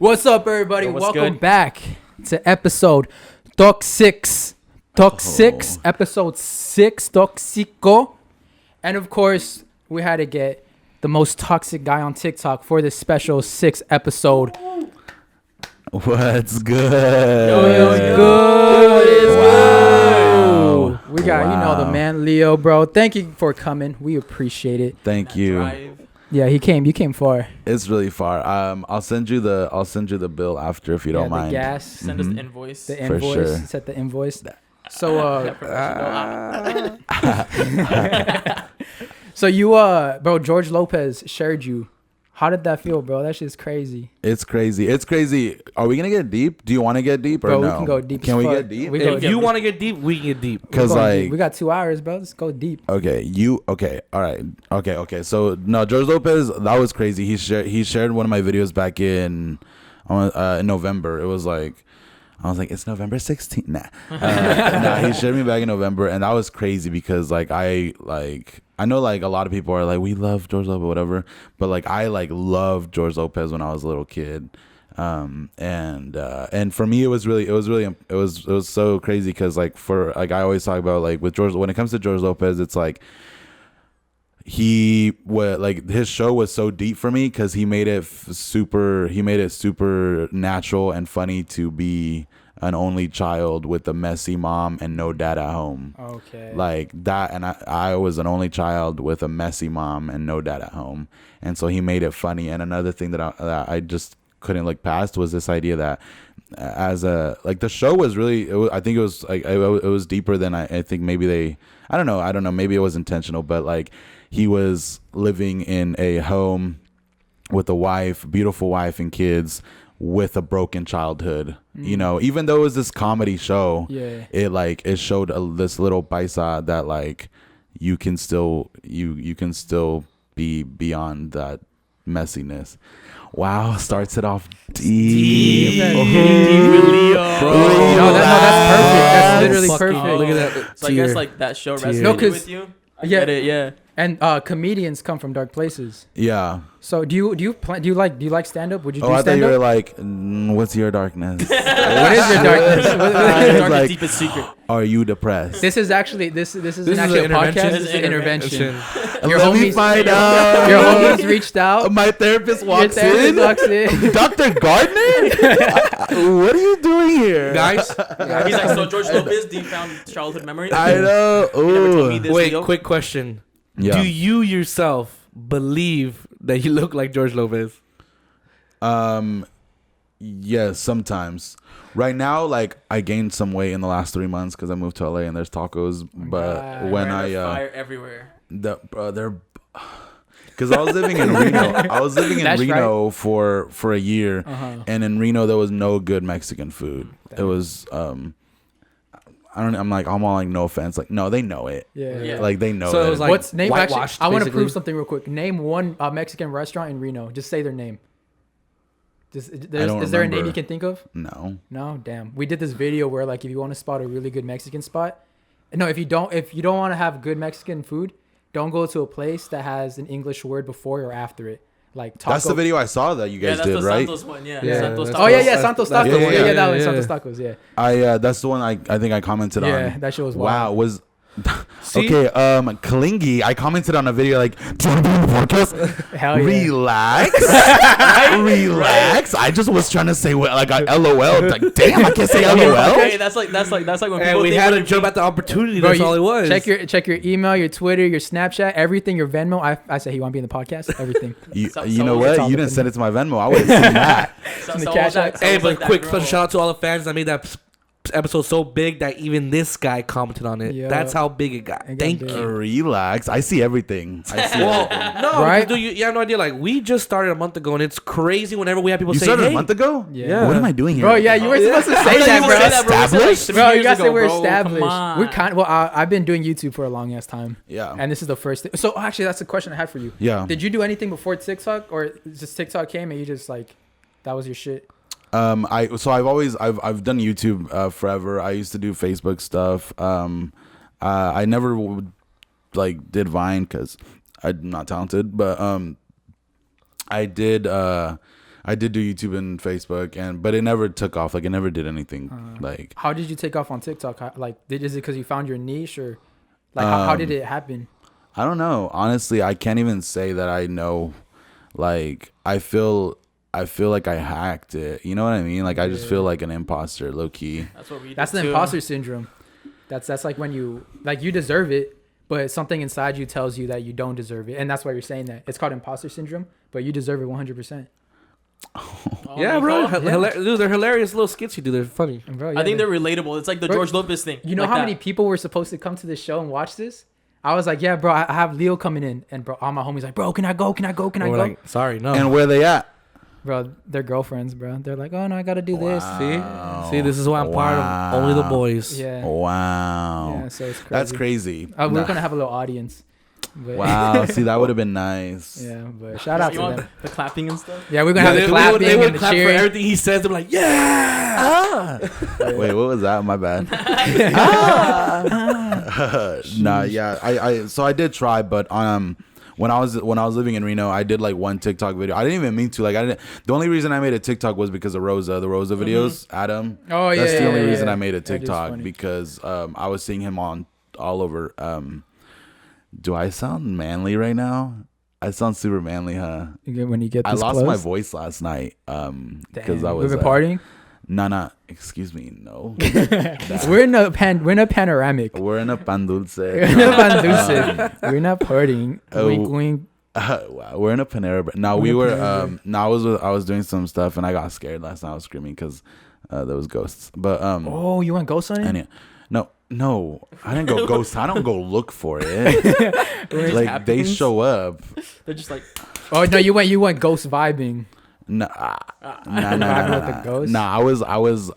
What's up, everybody? What's Welcome good? back to episode tóxicas. Ep.6, episode 6, tóxico. And of course, we had to get the most toxic guy on TikTok for this special 6th episode. What's good? What's good? Wow. We got, you know, the man Leo, bro. Thank you for coming. We appreciate it. Thank you. Drive. Yeah, he came. You came far. It's really far. I'll send you the bill after if you don't mind. The gas. Send us the invoice. The For invoice. sure. Set the invoice. So, so you, bro, George Lopez shared you. How did that feel, bro? That shit's crazy. It's crazy. It's crazy. Are we gonna get deep? Do you want to get deep or Bro, no? we can go deep. Can as we fuck. get deep? We go If deep. you want to get deep, we can get deep. Because We're going like deep. We got 2 hours, bro. Let's go deep. Okay. So no, George Lopez, that was crazy. He shared one of my videos back in November. It was like, I was like, it's November 16th. Nah, he shared me back in November, and that was crazy because I know like a lot of people are like, we love George Lopez, whatever, but like I like loved George Lopez when I was a little kid. And for me it was so crazy because like I always talk about like with George, when it comes to George Lopez, it's like his show was so deep for me because he made it super natural and funny to be an only child with a messy mom and no dad at home. Okay. Like that, and I was an only child with a messy mom and no dad at home, and so he made it funny. And another thing that I just couldn't look past was this idea that the show was really, I think it was like it was deeper than I think maybe I don't know, maybe it was intentional, but like he was living in a home with a beautiful wife and kids with a broken childhood. You know, even though it was this comedy show, Yeah. it showed this little paisa that like you can still be beyond that messiness. Wow, starts it off deep. Leo. No, that's perfect. That's literally Fucking perfect. Look at that. So I guess like that show resonated No, 'cause- with you. I yeah. get it. Yeah. And comedians come from dark places. Yeah. So do you like stand up? Would you do I thought stand you were up? like, what's your darkness? What is your darkness? Darkest, like- deepest secret. Are you depressed? This is actually this isn't is actually a an podcast. intervention. This is an intervention. Your Let me homies, find out. your homies reached out. My therapist Your walks therapist in. walks in. Dr. Gardner? What are you doing here? Guys, He's like, so George Lopez, do you found childhood memories? I know. You never told me Ooh. this. wait, Leo. quick question. Yeah. Do you yourself believe that you look like George Lopez? Yes, sometimes. Right now, like I gained some weight in the last 3 months because I moved to LA and there's tacos. But God. when There's I fire everywhere. they're because I was living in Reno. I was living in That's Reno for a year, Uh-huh. and in Reno there was no good Mexican food. It was I'm all like, no offense, like no, they know it. Yeah. Like they know. So it that was like What's name? Actually, whitewashed, I want to basically. prove something real quick. Name one Mexican restaurant in Reno. Just say their name. Is there a name remember. you can think of? No. No, damn. We did this video where like if you want to spot a really good Mexican spot, no, if you don't want to have good Mexican food, don't go to a place that has an English word before or after it. Like taco. That's the video I saw that you Yeah, guys that's did, the right? Santos one. Yeah. Yeah, Santos that's- Oh yeah, Tacos. yeah, Santos That's Tacos. the Yeah, one. yeah, that Yeah, one, yeah. Santos Tacos. Yeah, That's the one I think I commented on. yeah, that shit was Wow, wild. was See? okay. Clingy. I commented on a video like, do you want to be on the podcast? Hell yeah. Relax, relax. I just was trying to say what, like I LOL. Like, damn, I can't say LOL. Okay, that's like when And people we think had we're to jump at the opportunity. Bro, That's you- all it was. Check your email, your Twitter, your Snapchat, everything, your Venmo. I said he want to be in the podcast. Everything. You So- know so what? it's all You didn't the- send it to my Venmo. I would have seen that. So, in the so cash was that- app. so Hey, was but like that quick girl- special shout out to all the fans that made that episode so big that even this guy commented on it. Yeah. That's how big it got. It got Thank big. you. Relax. I see everything. I see Well, everything. no, Right? dude, you have no idea. Like, we just started a month ago, and it's crazy whenever we have people You say, started hey, a month ago? Yeah. What am I doing here? Bro, yeah, you were supposed to How say did that, you bro. say that, bro? We said, like, Established? 3 Bro, you years guys say ago, we're bro. established. Come on. We're kind. Well, I've been doing YouTube for a long ass time, Yeah. and this is the first thing. So actually, that's the question I had for you. Yeah. Did you do anything before TikTok, or just TikTok came and you just like that was your shit? I've done YouTube forever. I used to do Facebook stuff. I never did Vine because I'm not talented, but I did I did do YouTube and Facebook, but it never took off. Like, it never did anything. Like, how did you take off on TikTok? Is it because you found your niche, or like how did it happen? I don't know. Honestly, I can't even say that I know. Like, I feel like I hacked it. You know what I mean? Like, I just feel like an imposter, low key. That's what we did. That's the imposter syndrome. That's like when you deserve it, but something inside you tells you that you don't deserve it, and that's why you're saying that. It's called imposter syndrome, but you deserve it 100%. Yeah, bro. Dude, they're hilarious little skits you do. They're funny. And bro, I think they're relatable. It's like the George Lopez thing. You know like how that. many people were supposed to come to this show and watch this? I was like, yeah, bro, I have Leo coming in, and bro, all my homies like, bro, can I go? Can I go? Can I go? Like, sorry, no. And where they at? Bro, they're girlfriends, bro. They're like, oh no, I gotta do this. See, this is why I'm part of only the boys. Yeah. Wow. Yeah, so it's crazy. That's crazy. We're gonna have a little audience. But Wow. See, that would have been nice. Yeah, but shout out You to want them. the clapping and stuff? Yeah, we're gonna have the clapping They would and the clap for cheering. everything he says. They're like, yeah. Wait, what was that? My bad. Nah, yeah. So I did try, but when I was living in Reno, I did like one TikTok video. I didn't even mean to. Like, the only reason I made a TikTok was because of the Rosa videos. Adam. Oh yeah. That's the only yeah, reason yeah. I made a That is TikTok, funny. because I was seeing him all over. Do I sound manly right now? I sound super manly, huh? When you get I this lost close? my voice last night because I was We've been partying. Nah. Excuse me, no. We're in a panoramic. We're in a pan dulce. We're in a pan dulce. We're not partying. Wink, wink. Wow, we're in a Panera. No, we were. No, I was doing some stuff and I got scared last night. I was screaming because there was ghosts. But Oh, you went ghost hunting? No, I didn't go ghost. I don't go look for it. Like, they show up. They're just like, Oh no, you went ghost vibing. Nah. Vibing with the ghost? Nah, I was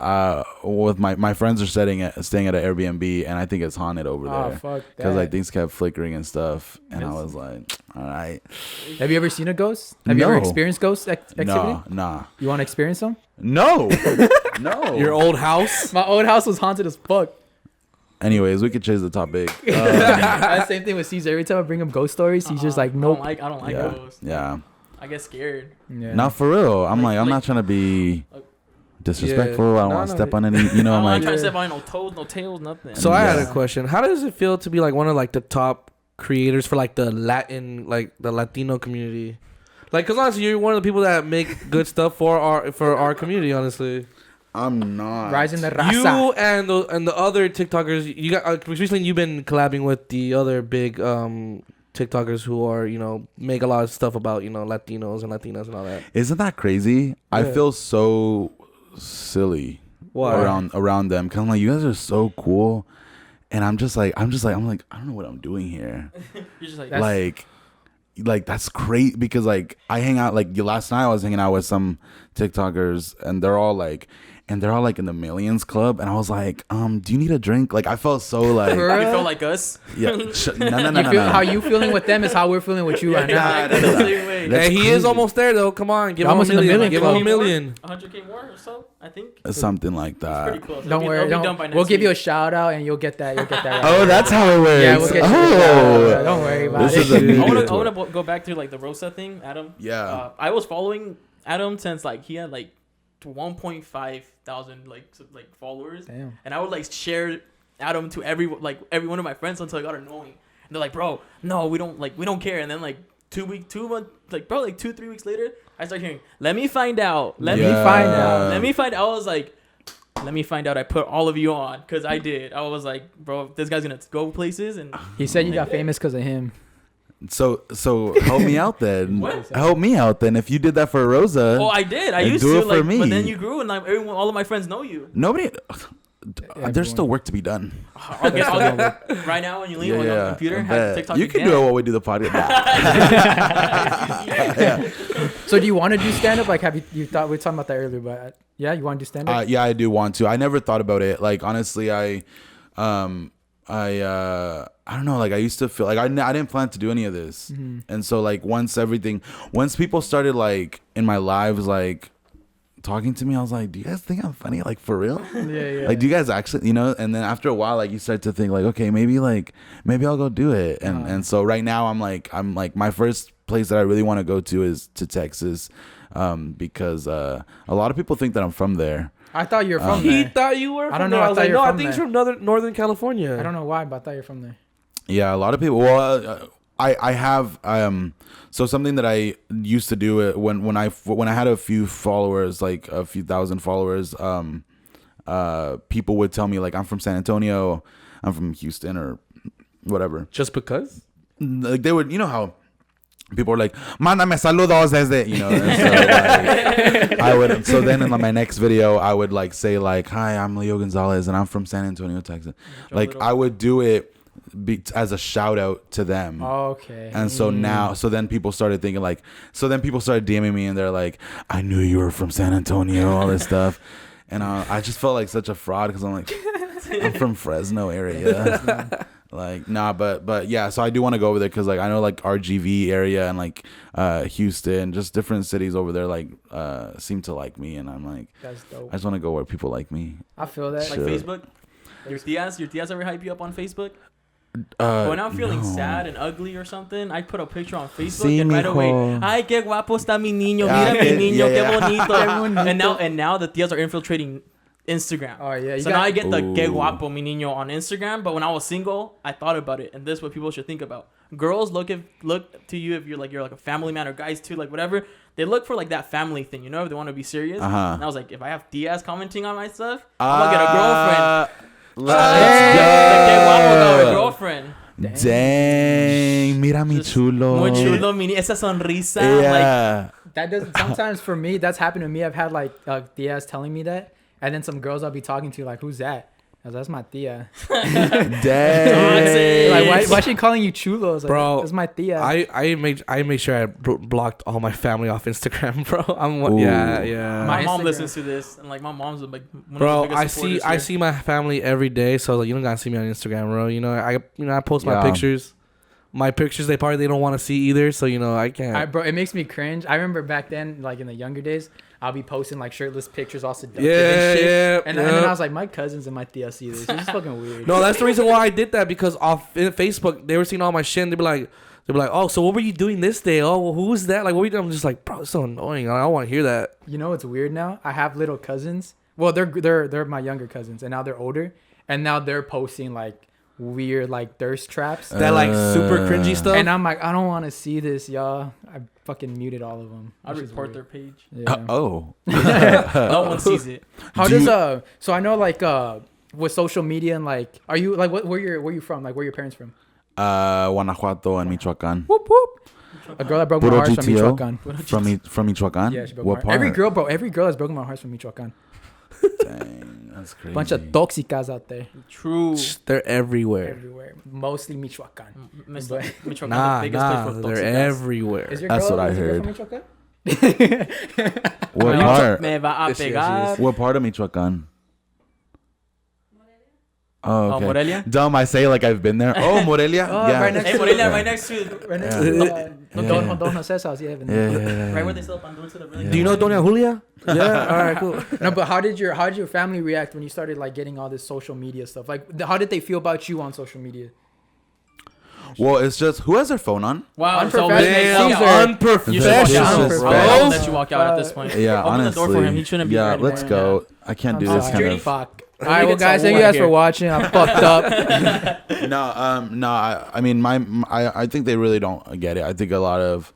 with my friends are staying at an Airbnb, and I think it's haunted over Oh there fuck because that. like things kept flickering and stuff, and I was like, all right. Have you ever seen a ghost? Have you ever No. experienced ghost activity? Nah. You want to experience them? No. No. Your old house. My old house was haunted as fuck. Anyways, we could change the topic. Same thing with Caesar. Every time I bring him ghost stories, he's just like, nope. I don't like Yeah. ghosts. Yeah. I get scared. Yeah. Not for real. I'm Like- I'm like- not trying to be disrespectful. Yeah. I don't No, want to no. step on any. You know, I'm I'm not like, trying to step on no toes, no tails, nothing. So I had Yeah. a question. How does it feel to be like one of like the top creators for like the Latino community? Like, cause honestly, you're one of the people that make good stuff for our community. Honestly, I'm not. Rising the raza. you and the other TikTokers, you got recently you've been collabing with the other big TikTokers who are make a lot of stuff about Latinos and Latinas and all that. Isn't that crazy? I Yeah. feel so silly Why? around them because I'm like, you guys are so cool, and I'm like I don't know what I'm doing here. You're just like, Like that's great because like I hang out like last night I was hanging out with some TikTokers and they're all like in the millions club and I was like do you need a drink? Like I felt so like you feel like us. yeah no How you feeling with them is how we're feeling with you right now. That's the same way. That's Hey, he is crazy. almost there though. Come on, give him Almost a in the million. million Give him a club. million. 100K more or so, I think. Something like Pretty that. close. Don't worry. It'll be done by We'll next give you a week. shout out and you'll get that. Right. Oh, that's how it works. Yeah, we'll get you a shout out. Don't worry about This it. is a I media want tour. to go back to like the Rosa thing, Adam. Yeah. I was following Adam since like he had like 1.5 thousand like followers. Damn. And I would like share Adam to every one of my friends until I got annoying. And they're like, bro, no, we don't care. And then like 2 months, like bro, like 2-3 weeks later, I start hearing, let me find out. Let me find out. Let me find out. I was like, let me find out. I put all of you on because I did. I was like, bro, this guy's gonna go places and He said you got famous because of him. So help me out then. What? Help me out then. If you did that for Rosa, oh, I did. I And used do to it for like, me. but then you grew and like all of my friends know you. nobody. Everyone. There's still work to be done. I'll get right now when you leave on the computer. I Have bet. TikTok You can again. do it while we do the podcast. So do you want to do stand up? Like, have you thought we were talking about that earlier? But yeah, you want to do stand up? Yeah, I do want to. I never thought about it. Like honestly, I don't know. Like I used to feel like I didn't plan to do any of this, and so like once people started like in my lives like talking to me, I was like, do you guys think I'm funny? Like for real? yeah. Like do you guys actually, and then after a while, like you start to think like, okay, maybe I'll go do it, and so right now I'm like my first place that I really want to go to is to Texas, because a lot of people think that I'm from there. I thought you were from He there. thought you were from I don't there. know. I was I like, thought no, you I were think he's from from Northern California. I don't know why, but I thought you were from there. Yeah, a lot of people. Well, I have so something that I used to do when I had a few followers, like a few thousand followers. People would tell me like I'm from San Antonio, I'm from Houston or whatever. Just because? Like they would, you know how people are like, "Mándame saludos desde," you know. And so, like, I would. So then in my next video, I would like say like, "Hi, I'm Leo González, and I'm from San Antonio, Texas." Like I would do it as a shout out to them. Okay. And so then people started thinking like, so then people started DMing me and they're like, "I knew you were from San Antonio," all this stuff. And I just felt like such a fraud because I'm like, I'm from Fresno area. Like, nah, but yeah, so I do want to go over there because like I know like RGV area and like Houston, just different cities over there like seem to like me, and I'm like, That's dope. I just want to go where people like me. I feel that. Like Sure. Facebook. Your tias ever hype you up on Facebook? When I'm feeling sad and ugly or something, I put a picture on Facebook Sí, and right mijo. away, ay, qué guapo está mi niño, Yeah, mira mi niño, yeah, qué yeah. bonito. And now the tias are infiltrating Instagram. Oh yeah. So now I get the Ooh. que guapo mi niño on Instagram, but when I was single, I thought about it, and this is what people should think about. Girls look to you if you're like a family man, or guys too, like whatever. They look for like that family thing, you know, if they want to be serious. Uh-huh. And I was like, if I have tias commenting on my stuff, I'm gonna get a girlfriend. Let's The que guapo got a go. girlfriend. Dang, mira mi Just chulo. Muy chulo, mini esa sonrisa. Yeah. That does sometimes for me. That's happened to me. I've had like tias telling me that, and then some girls I'll be talking to like, "Who's that?" I was like, "That's my tia." Dang. Like, why is she calling you chulo? I was like, Bro, that's my tia. I made sure I blocked all my family off Instagram, bro. Ooh. Yeah. My mom Instagram. listens to this, and like my mom's like one Bro, of the biggest supporters I here. see my family every day, so like, you don't gotta see me on Instagram, bro. You know, I post my Yeah. pictures. My pictures they don't want to see either, so you know I can't. Bro, it makes me cringe. I remember back then, like in the younger days, I'll be posting like shirtless pictures, all seductive and shit. And then I was like, my cousins and my tia see this. It's fucking weird. No, that's the reason why I did that, because off Facebook they were seeing all my shit. And they'd be like, "Oh, so what were you doing this day? Oh, well, who was that? Like, what were you doing?" I'm just like, bro, it's so annoying. I don't want to hear that. You know what's weird now? I have little cousins. Well, they're my younger cousins, and now they're older, and now they're posting like weird like thirst traps. That like super cringy stuff. And I'm like, I don't want to see this, y'all. I fucking muted all of them. I'd report their page. Yeah. Oh. No one sees it. How Do does you- so I know like with social media and like, are you like where you from? Like where your parents from? Guanajuato and Michoacan. Whoop whoop. A girl that broke my Puro heart from GTO? Michoacan. From Michoacan? Yeah, she broke What my heart. part? Every girl has broken my heart from Michoacan. Dang, that's crazy. Bunch of tóxicas out there. True. They're everywhere. Everywhere. Mostly Michoacan. Mr. Michoacan, Nah, the biggest place for they're tóxicas. everywhere. Is your That's girl, what I is your girl heard. from Michoacan? What Me part? va a Yes, yes, pegar. yes. What part of Michoacan? Oh, Oh, okay. Morelia? Dumb, I say like I've been there. Oh, Morelia? Oh, yeah. right next Hey, to Morelia, it. right next to Right next Yeah. to Yeah. Don Jose's house. Yeah, Yeah. right where they sell pan dulce. Really Do you know Doña Julia? Yeah. All right. Cool. No, but how did your family react when you started like getting all this social media stuff? Like, how did they feel about you on social media? Well, it's just, who has their phone on? Wow, I'm so Unprofessional. You Caesar. Unprofessional, Vicious, bro. bro. I'll let you walk out at this point. Yeah, Open honestly. the door for him. He shouldn't be Yeah, there let's anymore. go. I can't do I'm this kind security. of. Fuck. All Let me right, well, get guys, some thank you water guys here. for watching. I fucked up. No, I mean, I think they really don't get it. I think a lot of,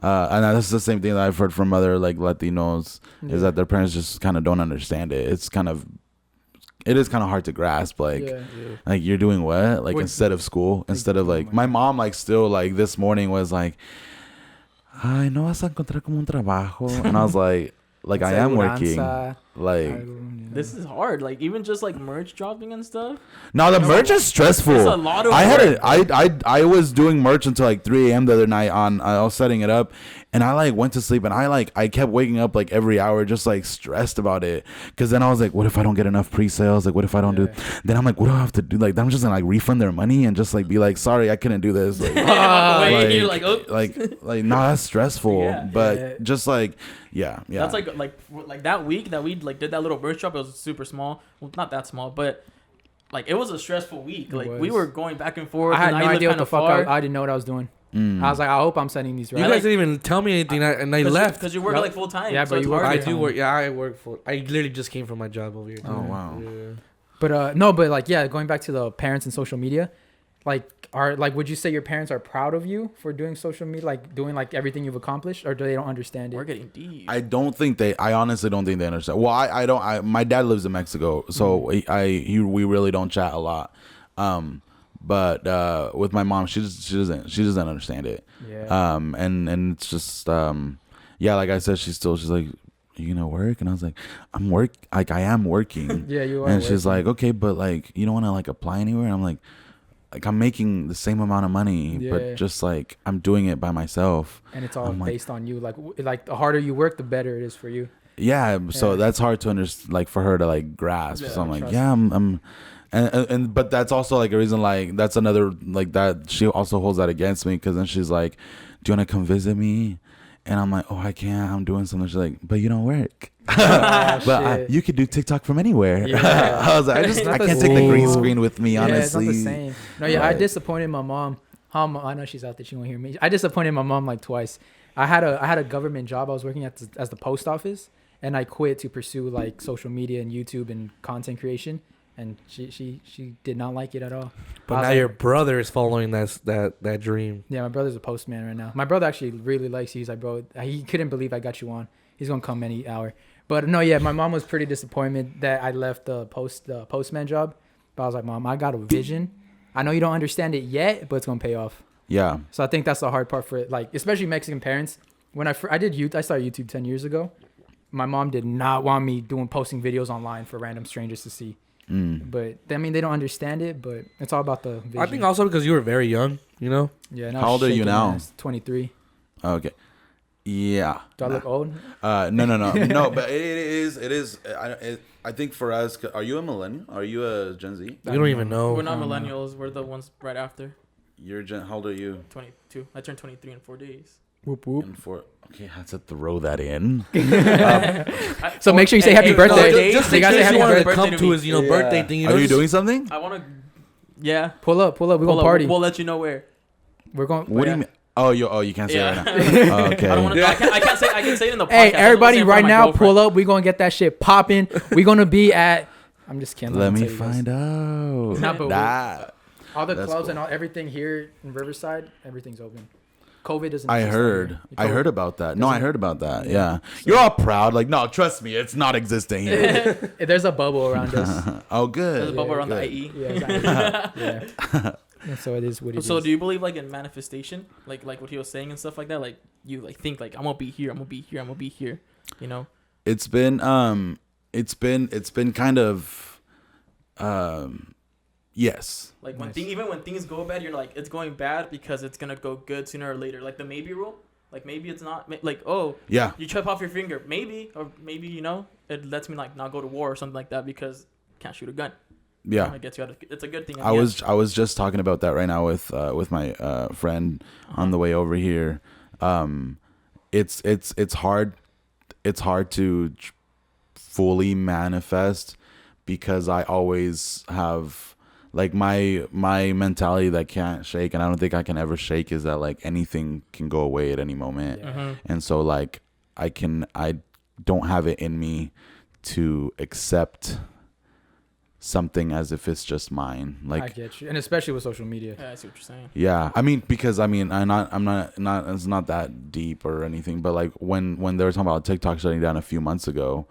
and that's the same thing that I've heard from other like Latinos, is that their parents just kind of don't understand it. It is kind of hard to grasp. Like, Yeah. like you're doing what? Like What- instead of school, instead of like my mom, like still like this morning was like, "Ay, no vas a encontrar como un trabajo," and I was like I am working. Like, This is hard. Like even just like merch dropping and stuff. no, the merch is stressful. It's a lot of I had work. I was doing merch until like 3 a.m. the other night. I was setting it up, and I like went to sleep, and I kept waking up like every hour, just like stressed about it. Cause then I was like, what if I don't get enough pre-sales? Like, what if I don't do? Then I'm like, what do I have to do? Like, I'm just gonna like refund their money and just like be like, sorry, I couldn't do this. Like, Walk away and you're like, oh. like, no, that's stressful. Yeah. But Yeah. just like, yeah. That's like that week that we like did that little merch drop. It was super small. Well, not that small, but like it was a stressful week. Like we was. were going back and forth. I had and no idea what lived the kinda fuck far. I didn't know what I was doing. I was like, I hope I'm sending these right. You guys didn't even tell me anything, and I left. Because you work like full time. Yeah, so but it's you work. harder. I do work. Yeah, I work full. I literally just came from my job over here. Oh wow. Yeah. But no, but like yeah, going back to the parents and social media, would you say your parents are proud of you for doing social media, like doing like everything you've accomplished, or do they don't understand it? We're getting deep. I honestly don't think they understand. Well, I don't. My dad lives in Mexico, so we really don't chat a lot. But with my mom, she doesn't understand it. Yeah. And it's just yeah, like I said, she's like, you gonna work? And I was like, I am working. Yeah, you are. And she's like, okay, but like, you don't want to like apply anywhere? And I'm like I'm making the same amount of money, but just like I'm doing it by myself. And it's all based on you. Like the harder you work, the better it is for you. Yeah. So that's hard to understand, like for her to like grasp. Yeah, so I'm like, yeah, I'm and but that's also like a reason, like that's another like that she also holds that against me, because then she's like, do you want to come visit me? And I'm like, oh, I can't, I'm doing something. She's like, but you don't work. But you could do TikTok from anywhere. Yeah. I was like, I can't take the green screen with me, honestly. It's not the same. No, yeah, I disappointed my mom. I know she's out there, she won't hear me. I disappointed my mom like twice. I had a government job. I was working at as the post office, and I quit to pursue like social media and YouTube and content creation. And she did not like it at all. But now your brother is following that dream. Yeah, my brother's a postman right now. My brother actually really likes you. He's like, bro, he couldn't believe I got you on. He's gonna come any hour. But no, yeah, my mom was pretty disappointed that I left the postman job. But I was like, Mom, I got a vision. I know you don't understand it yet, but it's gonna pay off. Yeah. So I think that's the hard part for it, like especially Mexican parents. When I started YouTube 10 years ago. My mom did not want me posting videos online for random strangers to see. But I mean, they don't understand it, but it's all about the vision. I think also because you were very young, you know. Yeah. How old are you now? 23. Okay. Yeah. Do I look old? No. No, but it is. I think for us, are you a millennial? Are you a Gen Z? We don't even know. We're not millennials. We're the ones right after. How old are you? 22. I turned 23 in 4 days. Whoop whoop. Okay, I had to throw that in. So make sure you say happy birthday. Just you in guys say case happy you wanted to birthday. come to his, birthday thing. Are you doing something? I want to. Yeah. Pull up. We're gonna party. We'll let you know where. We're going. What do you mean? Oh, you can't say it right now. Okay. I don't want to. I can't say. I can say it in the podcast. Hey, everybody, right now, pull up. We're gonna get that shit popping. We're gonna be at. I'm just kidding. Let me find out. Nah, but that. All the That's clubs cool. and everything here in Riverside, everything's open. COVID doesn't. I heard about that. No, I heard about that. Yeah. You're all proud. Like, no, trust me, it's not existing here. There's a bubble around us. Oh, good. There's a bubble around good. the IE. Yeah, exactly. Yeah. And so it is what it is. So do you believe like in manifestation, like what he was saying and stuff like that? Like you like think like I'm gonna be here, I'm gonna be here, I'm gonna be here. You know. It's been kind of yes. Like when Nice. even when things go bad, you're like it's going bad because it's gonna go good sooner or later. Like the maybe rule. Like maybe it's not like Yeah. you chop off your finger maybe or maybe it lets me like not go to war or something like that because can't shoot a gun. Yeah. It gets you out. It's a good thing. I was just talking about that right now with my friend on the way over here. It's hard to fully manifest because I always have like my mentality that can't shake, and I don't think I can ever shake, is that like anything can go away at any moment. Mm-hmm. And so like I don't have it in me to accept something as if it's just mine. Like I get you, and especially with social media. Yeah, I see what you're saying. yeah, I mean, because I'm not it's not that deep or anything, but like when they were talking about TikTok shutting down a few months ago,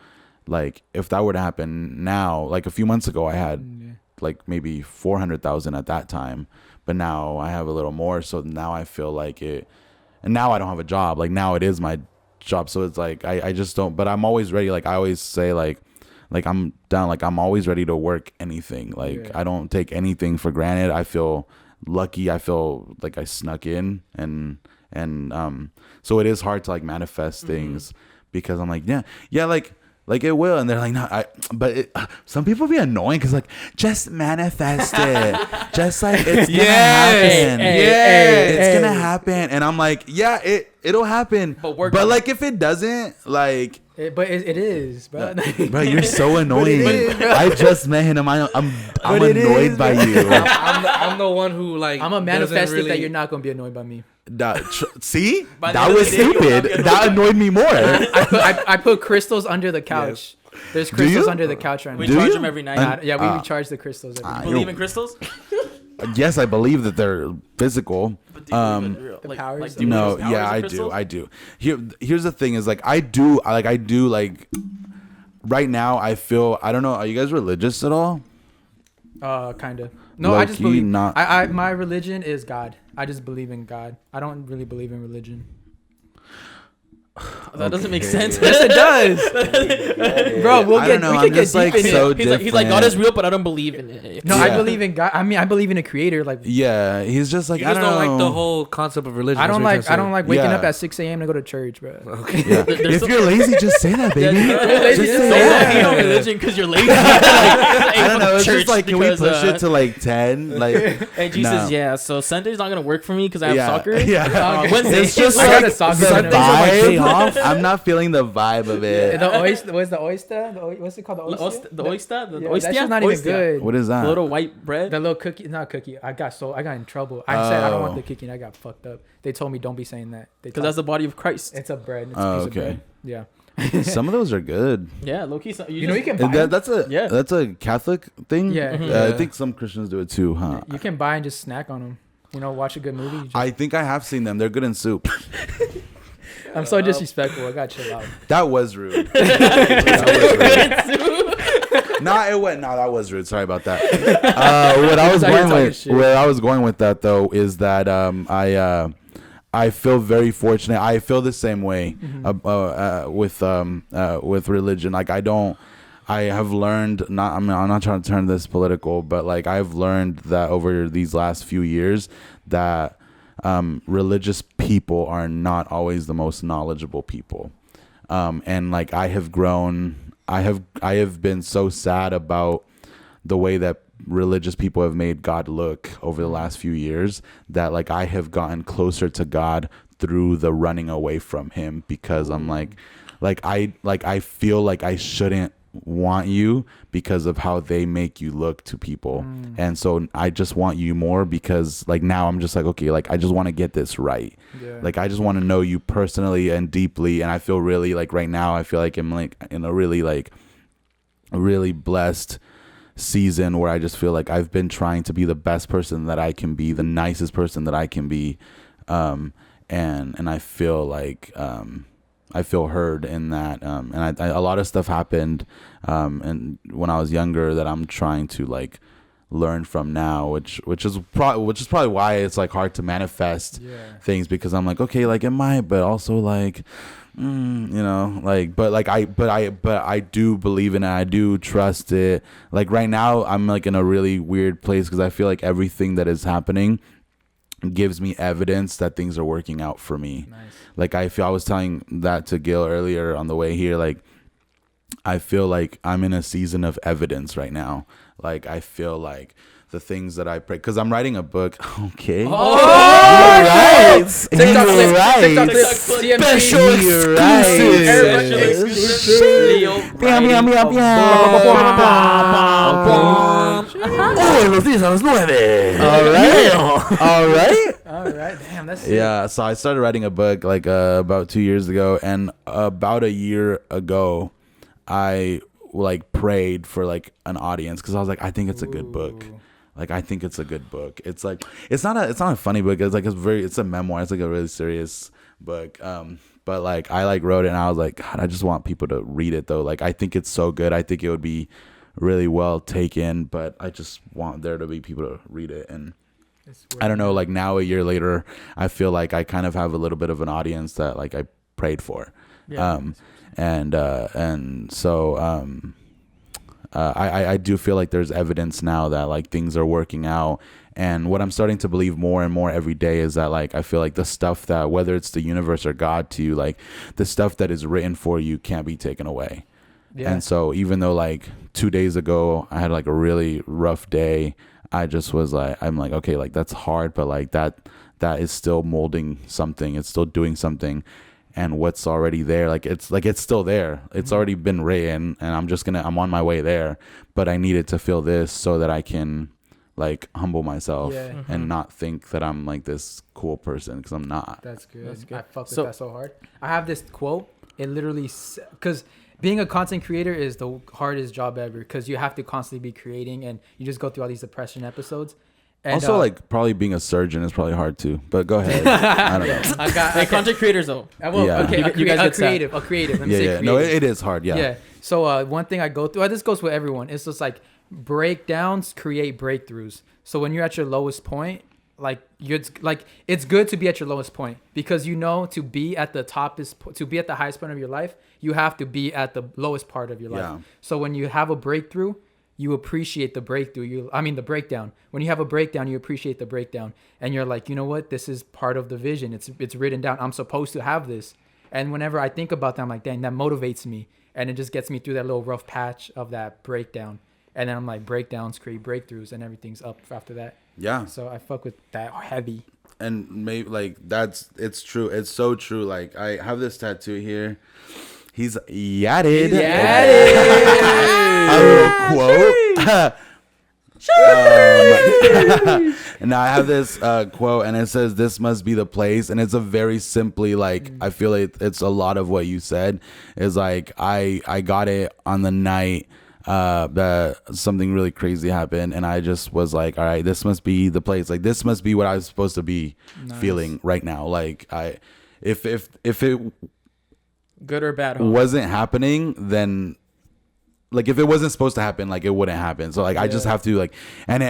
like if that were to happen now, like a few months ago I had like maybe 400,000 at that time, but now I have a little more, so now I feel like it, and now I don't have a job, like now it is my job, so it's like I just don't, but I'm always ready, like I always say like I'm down, like I'm always ready to work anything, like I don't take anything for granted. I feel lucky, I feel like I snuck in, and so it is hard to like manifest things because I'm like yeah like it will, and they're like no, but some people be annoying because like just manifest it, just like it's gonna happen, it's gonna happen, and I'm like yeah it'll happen, but like if it doesn't, like But it is, bro. Bro, you're so annoying. is, bro. I just met him. I'm it annoyed is, by bro. you. I'm the one who like. I'm gonna doesn't manifest it really- that you're not gonna be annoyed by me. See, By the that end of was the day, you'll not stupid. be annoyed That by me. annoyed me more. I put crystals under the couch. There's Do crystals you? under the couch right We now. Do charge you? them every night. Yeah, we Ah. recharge the crystals every Ah, night. you Believe know- in crystals? Yes, I believe that they're physical. But do you believe in real? The powers do you No, believe in yeah, powers I of do. crystals? I do. Here's the thing: is like I do like. Right now, I feel I don't know. Are you guys religious at all? Kind of. No, I just Low-key, believe. not- I my religion is God. I just believe in God. I don't really believe in religion. That doesn't make Okay. sense. Yes, it does. Bro, I don't know, we I'm can get just, deep like, in so it. He's like God different. is real, but I don't believe in it. No, Yeah. I believe in God. I mean, I believe in a creator. Like, Yeah, he's just like You I just don't don't know. like the whole concept of religion. I don't like waking Yeah. up at 6 a.m. to go to church, bro. Okay. Yeah. There's If so- you're lazy, just say that, baby. lazy, Just just say say that. that. You know religion because you're lazy. I don't know. It's just like, can we push it to like 10? Like, And Jesus, no. yeah. So Sunday's not gonna work for me because I have Yeah, soccer. yeah. Okay. Wednesday, It's just I got like a soccer the Sunday. vibe. I'm not feeling the vibe of it. The oyster, what's the oyster? What's it called? The oyster? The oyster, the Yeah, oyster, that shit's not even oyster. good. What is The that? little white bread. The little cookie, not cookie. I got in trouble. I said I don't want Oh. the cookie, and I got fucked up. They told me don't be saying that. Because that's the body of Christ. it's a bread. It's Oh, a piece okay. of bread. Yeah. Some of those are good. Yeah, low key. You know you can buy. That's a Yeah. that's a Catholic thing. Yeah. Mhm. I Yeah. think some Christians do it too, huh? You can buy and just snack on them. You know, watch a good movie. you just- I think I have seen them. They're good in soup. I'm so disrespectful. I got to chill out. That was rude. That was rude. No, that was rude. Sorry about that. What I was That's how you're going talking with, shit. where I was going with that though, is that I feel very fortunate. I feel the same way with religion. Like I have learned. I'm not trying to turn this political, but like I've learned that over these last few years that religious people are not always the most knowledgeable people, and like I have grown. I have been so sad about the way that religious people have made God look over the last few years that like I have gotten closer to God through the running away from him, because I'm like I feel like I shouldn't want you because of how they make you look to people. And so I just want you more because like now I'm just like, okay, like I just want to get this right. Yeah. Like I just want to know you personally and deeply, and I feel really like right now I feel like I'm like in a really blessed season where I just feel like I've been trying to be the best person that I can be, the nicest person that I can be, and I feel like I feel heard in that, and I a lot of stuff happened and when I was younger that I'm trying to like learn from now, which is probably why it's like hard to manifest things, because I'm like, okay, like it might, but also like you know, like but I do believe in it. I do trust it. Like right now I'm like in a really weird place because I feel like everything that is happening gives me evidence that things are working out for me. Nice. Like I was telling that to Gil earlier on the way here, like I feel like I'm in a season of evidence right now. Like I feel like the things that I pray, because I'm writing a book. Okay. Oh, right. TikTok You're clip. right. TikTok clip. TikTok CMC. clip. Special Special You're right. exclusive. Leo. Oh, los días a las 9. All right. All right. Damn, that's Yeah, so I started writing a book like about 2 years ago, and about a year ago I like prayed for like an audience because I was like, I think it's a good book. Like I think it's a good book. It's like it's not a funny book. It's like it's a memoir. It's like a really serious book. But like I like wrote it and I was like, God, I just want people to read it though. Like I think it's so good. I think it would be really well taken, but I just want there to be people to read it. And I don't know, like now a year later, I feel like I kind of have a little bit of an audience that like I prayed for. Yeah. And so I do feel like there's evidence now that like things are working out. And what I'm starting to believe more and more every day is that like I feel like the stuff that, whether it's the universe or God to you, like the stuff that is written for you can't be taken away. Yeah. And so even though like 2 days ago I had like a really rough day, I just was like, I'm like, okay, like that's hard, but like that is still molding something. It's still doing something. and what's already there. Like it's still there. It's already been written, and I'm on my way there. But I needed to feel this so that I can like humble myself and not think that I'm like this cool person, because I'm not. That's good. That's good. I fuck with that so hard. I have this quote. It literally, because being a content creator is the hardest job ever, because you have to constantly be creating, and you just go through all these depression episodes. And, also, like probably being a surgeon is probably hard too. But go ahead. I don't know. Hey, content creators though. Well, Yeah. okay, You guys a get sad. creative. Let me say creative. No, it is hard. Yeah. Yeah. So one thing I go through, this goes with everyone. It's just like breakdowns create breakthroughs. So when you're at your lowest point, it's good to be at your lowest point, because you know to be at the highest point of your life, you have to be at the lowest part of your life. Yeah. So when you have a breakthrough, you appreciate the breakthrough. The breakdown. When you have a breakdown, you appreciate the breakdown, and you're like, you know what? This is part of the vision. It's written down. I'm supposed to have this. And whenever I think about that, I'm like, dang, that motivates me, and it just gets me through that little rough patch of that breakdown. And then I'm like, breakdowns create breakthroughs, and everything's up after that. Yeah. So I fuck with that heavy. And maybe like it's true. It's so true. Like I have this tattoo here. He's yadded. A little quote. And now I have this quote, and it says, "This must be the place." And it's a very simply like, I feel like it's a lot of what you said is like, I got it on the night that something really crazy happened, and I just was like, all right, this must be the place. Like this must be what I was supposed to be feeling right now. Like if it Good or bad? wasn't happening, then like if it wasn't supposed to happen, like it wouldn't happen. So like I just have to like, and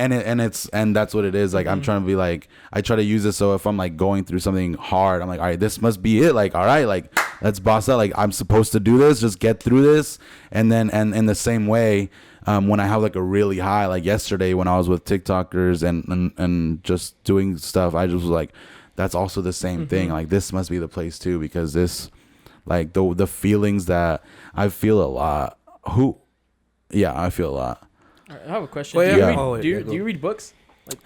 that's what it is. Like I'm trying to be like, I try to use it. So if I'm like going through something hard, I'm like, all right, this must be it. Like, all right, like let's boss out. Like I'm supposed to do this, just get through this. And then, and in the same way, when I have like a really high, like yesterday when I was with TikTokers and just doing stuff, I just was like, that's also the same thing. Like this must be the place too, because this, like the feelings that I feel a lot. I feel a lot. I have a question. Well, do you read books? Like,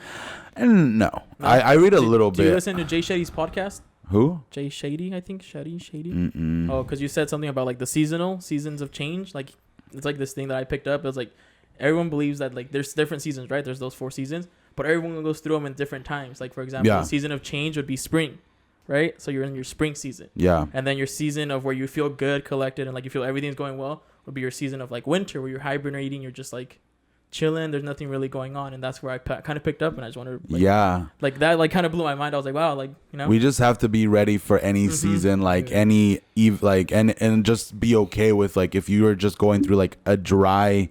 And no. I read a little Do bit. you listen to Jay Shady's podcast? Who? Jay Shady, I think. Shady. Mm-mm. Oh, because you said something about like the seasons of change. Like it's like this thing that I picked up. It was like everyone believes that like there's different seasons, right? There's those 4 seasons, but everyone goes through them in different times. Like for example, the season of change would be spring, right? So you're in your spring season. Yeah. And then your season of where you feel good, collected, and like you feel everything's going well would be your season of like winter, where you're hibernating, you're just like chilling, there's nothing really going on. And that's where I kind of picked up, and I just wondered like that like kind of blew my mind. I was like, wow, like, you know, we just have to be ready for any season, like any like and just be okay with like if you are just going through like a dry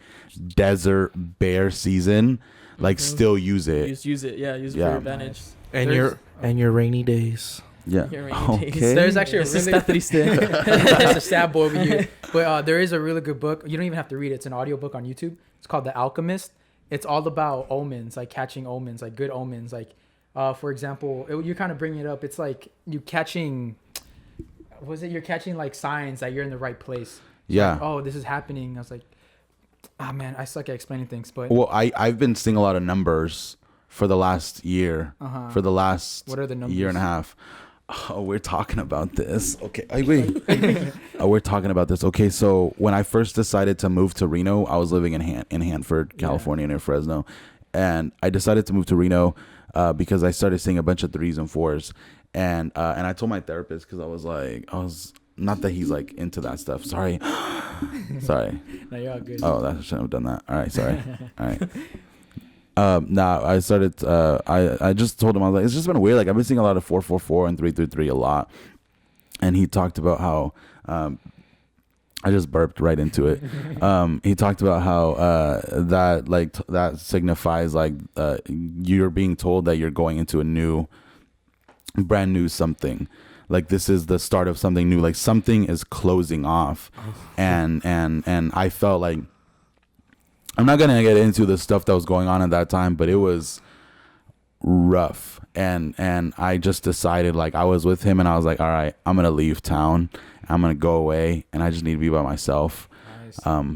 desert bare season, like still use it. Use it for your advantage. And your rainy days. Yeah. Okay. There's actually that's a sad boy over here. But there is a really good book. You don't even have to read it. It's an audio book on YouTube. It's called The Alchemist. It's all about omens, like catching omens, like good omens. Like, for example, you're kind of bringing it up. It's like you're catching like signs that you're in the right place. Yeah. Like, oh, this is happening. I was like, oh man, I suck at explaining things. But I've been seeing a lot of numbers for the last year. For the last what are the numbers? Year and a half. Oh, we're talking about this. Okay. Wait. We're talking about this. Okay. So when I first decided to move to Reno, I was living in Hanford, California, near Fresno. And I decided to move to Reno because I started seeing a bunch of 3s and 4s. And I told my therapist, because I was not that he's like into that stuff. Sorry. No, you're all good. Oh, I shouldn't have done that. All right. Sorry. All right. I started. I just told him, I was like, it's just been weird. Like I've been seeing a lot of 444 and 333 a lot, and he talked about how. I just burped right into it. He talked about how that signifies like you're being told that you're going into a brand new something. Like this is the start of something new. Like something is closing off, and I felt like. I'm not going to get into the stuff that was going on at that time, but it was rough. And I just decided, like, I was with him and I was like, all right, I'm going to leave town. I'm going to go away and I just need to be by myself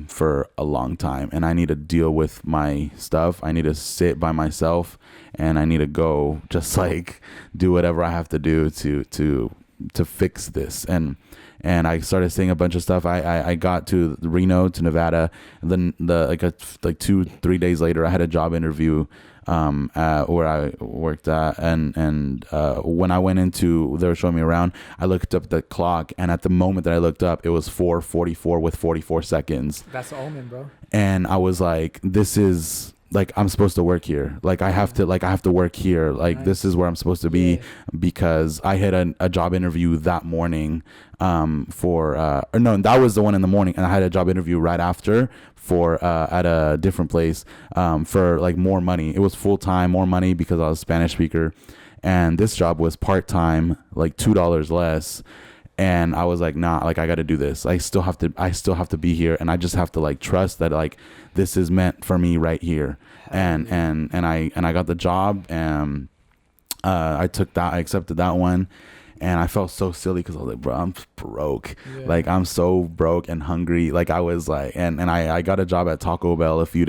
for a long time. And I need to deal with my stuff. I need to sit by myself and I need to go just like do whatever I have to do to to fix this. And I started saying a bunch of stuff. I got to Reno, to Nevada, and then like 2-3 days later I had a job interview where I worked at, and when I went into, they were showing me around, I looked up the clock, and at the moment that I looked up, it was 4:44 with 44 seconds. That's the omen, bro. And I was like, this is like, I'm supposed to work here. Like I have to work here. Like nice. This is where I'm supposed to be, because I had a job interview that morning that was the one in the morning, and I had a job interview right after for at a different place for like more money. It was full time, more money, because I was a Spanish speaker, and this job was part time, like $2 less. And I was like, nah, like I got to do this. I still have to be here, and I just have to like trust that like this is meant for me right here. And I got the job, and I accepted that one. And I felt so silly, because I was like, bro, I'm broke. Yeah. Like, I'm so broke and hungry. Like, I was like, and I got a job at Taco Bell a few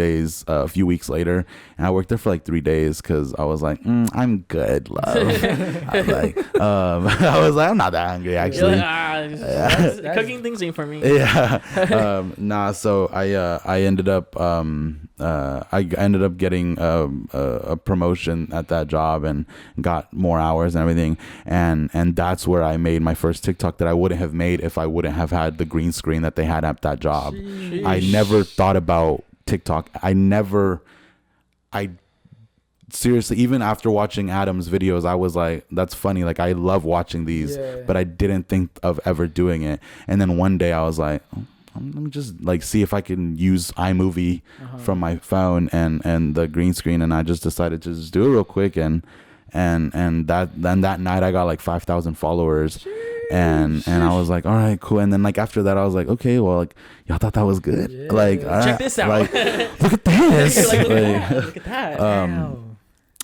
weeks later. And I worked there for like 3 days, because I was like, I'm good, love. I was like, I'm not that hungry, actually. Like, cooking things ain't for me. Yeah. So I ended up getting a promotion at that job, and got more hours and everything. And that's where I made my first TikTok that I wouldn't have made if I wouldn't have had the green screen that they had at that job. Sheesh. I never thought about TikTok. I seriously, even after watching Adam's videos, I was like, that's funny. Like, I love watching these, but I didn't think of ever doing it. And then one day I was like, let me just like see if I can use iMovie from my phone and the green screen. And I just decided to just do it real quick. And that night I got like 5,000 followers. And I was like, all right, cool. And then like after that I was like, okay, well, like y'all thought that was good. Yeah. Like, check this out. Like, look at this. Look at that.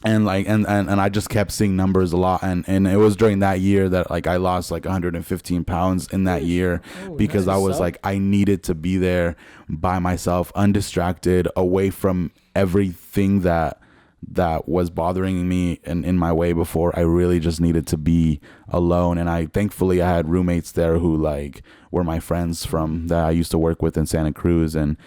And I just kept seeing numbers a lot, and it was during that year that like I lost like 115 pounds in that year, because I was like, I needed to be there by myself, undistracted, away from everything that was bothering me and in my way before. I really just needed to be alone. And thankfully I had roommates there who like were my friends from that I used to work with in Santa Cruz, and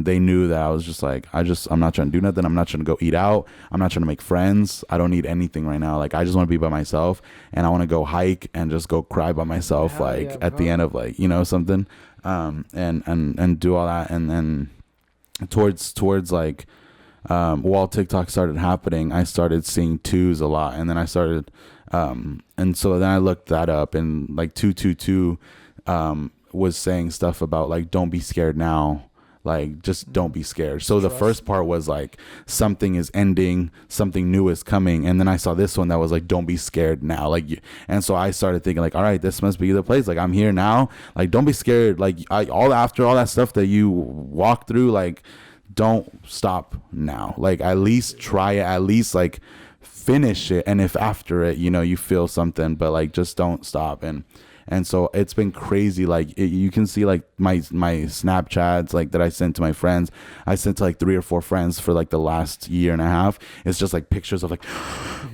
they knew that I was just like, I'm not trying to do nothing. I'm not trying to go eat out. I'm not trying to make friends. I don't need anything right now. Like, I just want to be by myself, and I want to go hike and just go cry by myself, at the end of like, something, and do all that. And then towards like, while TikTok started happening, I started seeing twos a lot, and then I started, and so then I looked that up, and like 222 was saying stuff about like, don't be scared now, like just don't be scared. So the first part was like, something is ending, something new is coming, and then I saw this one that was like, don't be scared now, like, and so I started thinking like, all right, this must be the place, like I'm here now, like don't be scared, like after all that stuff that you walk through, like don't stop now, like at least try it, at least like finish it, and if after it you feel something, but like just don't stop. And so it's been crazy. Like you can see like my Snapchats like that I sent to my friends. I sent to like 3 or 4 friends for like the last year and a half. It's just like pictures of like,